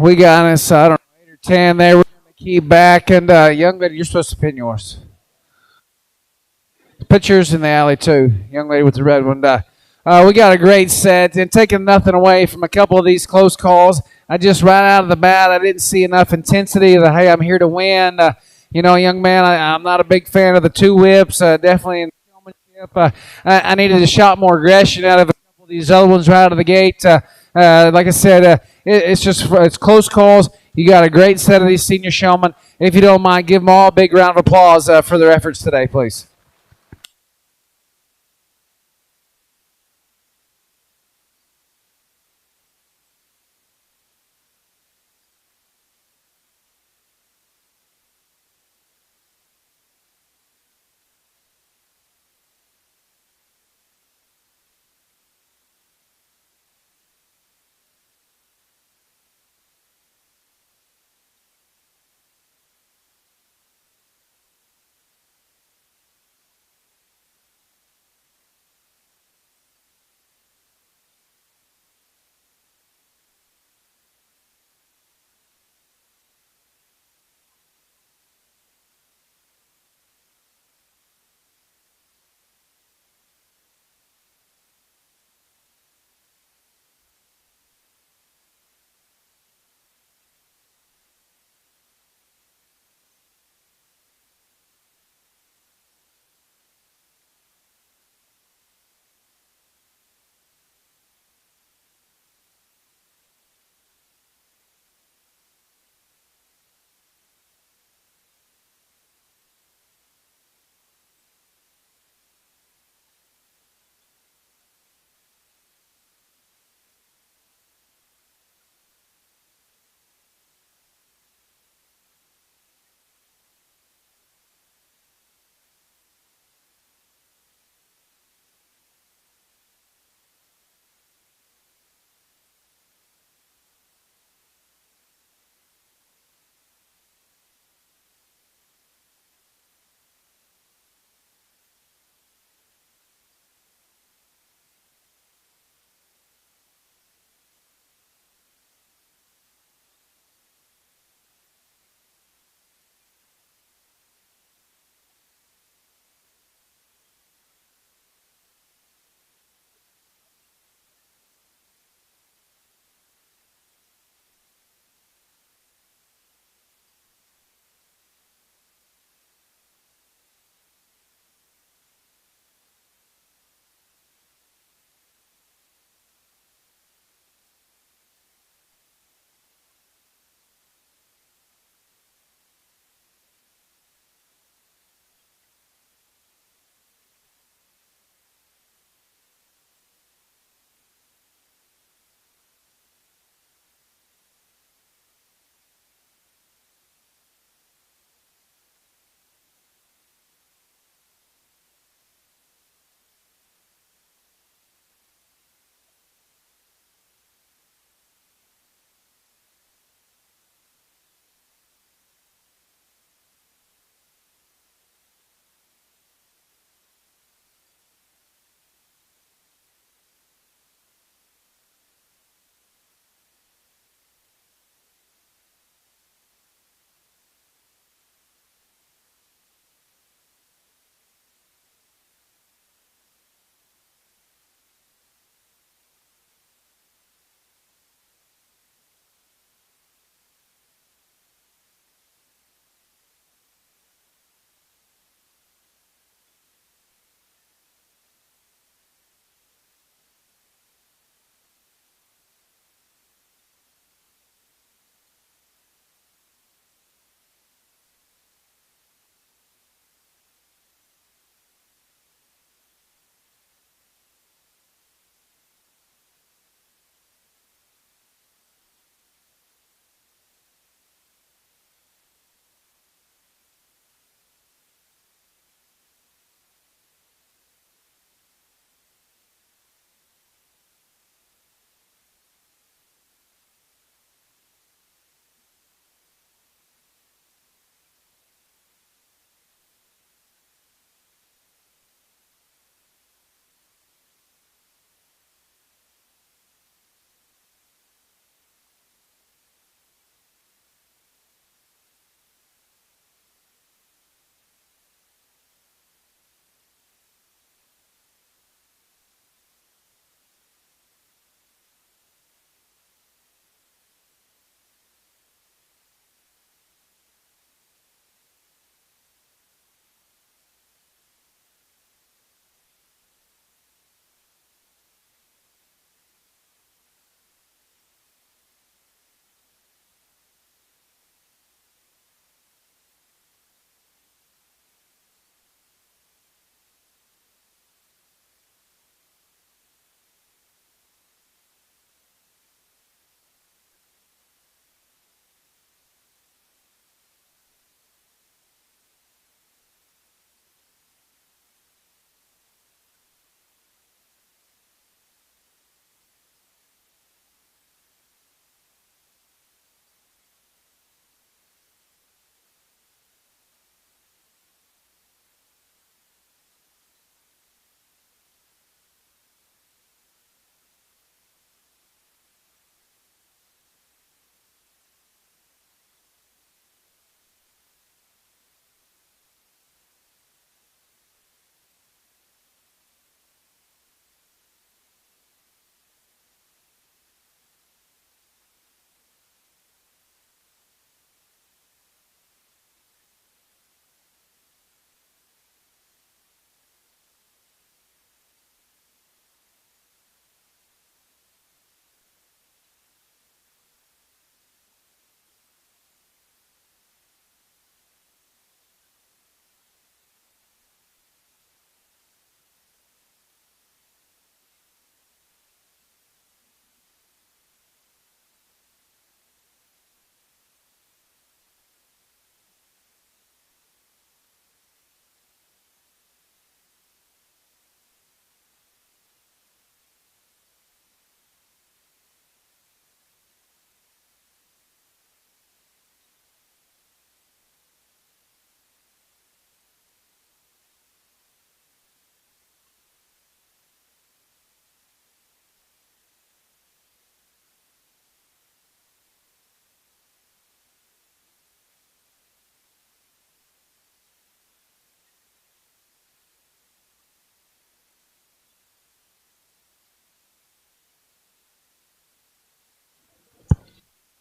We got us, I don't know, 8 or 10 there. We're going to keep back. And, young lady, you're supposed to pin yours. Put yours in the alley, too. Young lady with the red one. We got a great set. And taking nothing away from a couple of these close calls, I just right out of the bat, I didn't see enough intensity. Hey, I'm here to win. Young man, I'm not a big fan of the two whips. Definitely in showmanship. I needed a shot more aggression out of a couple of these other ones right out of the gate. Like I said, it's close calls. You got a great set of these senior showmen. If you don't mind, give them all a big round of applause for their efforts today, please.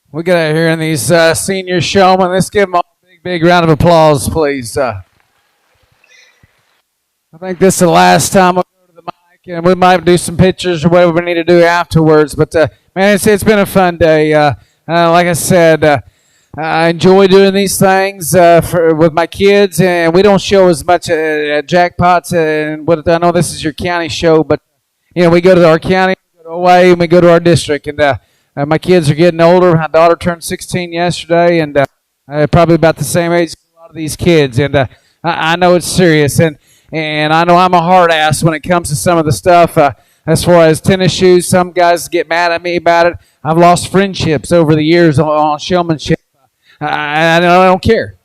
We got out here in these senior showmen. Let's give them all a big round of applause, please. I think this is the last time we'll go to the mic, and we might do some pictures or whatever we need to do afterwards. But man, it's been a fun day. Like I said, I enjoy doing these things with my kids, and we don't show as much at Jackpots. And what I know this is your county show, but we go to our county, we go to OA, and we go to our district, and my kids are getting older. My daughter turned 16 yesterday, and probably about the same age as a lot of these kids. And I know it's serious, and I know I'm a hard ass when it comes to some of the stuff. As far as tennis shoes, some guys get mad at me about it. I've lost friendships over the years on showmanship. I don't care.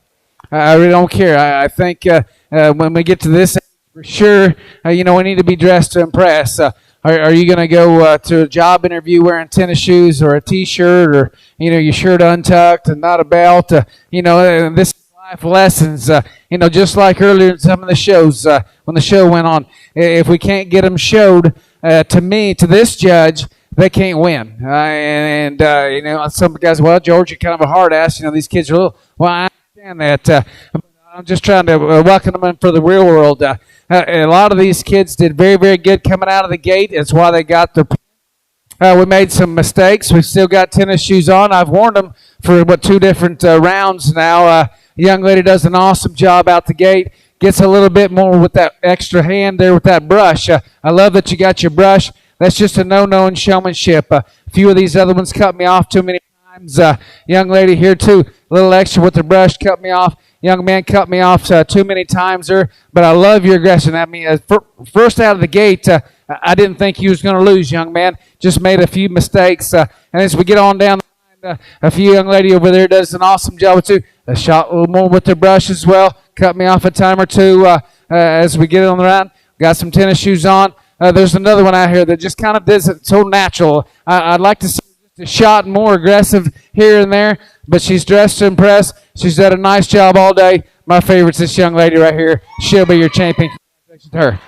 I really don't care. I think when we get to this age, for sure, we need to be dressed to impress. Are you going to go to a job interview wearing tennis shoes or a T-shirt or, your shirt untucked and not a belt? This is life lessons, just like earlier in some of the shows when the show went on. If we can't get them showed to this judge, they can't win. Some guys, well, George, you're kind of a hard ass. These kids are little. Well, I understand that. I'm just trying to welcome them in for the real world. A lot of these kids did very, very good coming out of the gate. It's why they got their. We made some mistakes. We've still got tennis shoes on. I've warned them for, 2 different rounds now. The young lady does an awesome job out the gate. Gets a little bit more with that extra hand there with that brush. I love that you got your brush. That's just a no-no in showmanship. A few of these other ones cut me off too many times. Young lady here, too, a little extra with the brush, cut me off. Young man cut me off too many times there, but I love your aggression. I mean, first out of the gate, I didn't think you was going to lose, young man. Just made a few mistakes. And as we get on down the line, a few young lady over there does an awesome job, too. A shot a little more with the brush as well. Cut me off a time or two as we get on the round. Got some tennis shoes on. There's another one out here that just kind of does it so natural. I'd like to see a shot more aggressive here and there, but she's dressed to impress. She's done a nice job all day. My favorite's this young lady right here. She'll be your champion. Congratulations to her.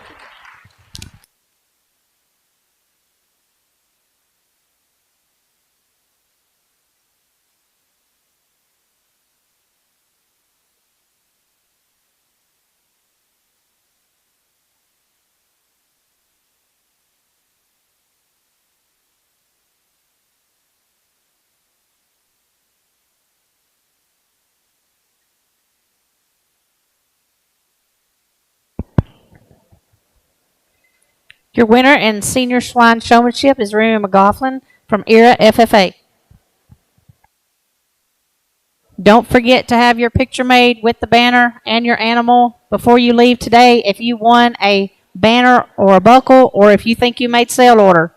Your winner in senior swine showmanship is Remy McGoughlin from Era FFA. Don't forget to have your picture made with the banner and your animal before you leave today if you won a banner or a buckle or if you think you made sale order.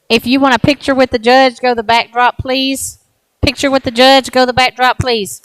If you want a picture with the judge, go the backdrop, please. Picture with the judge, go the backdrop, please.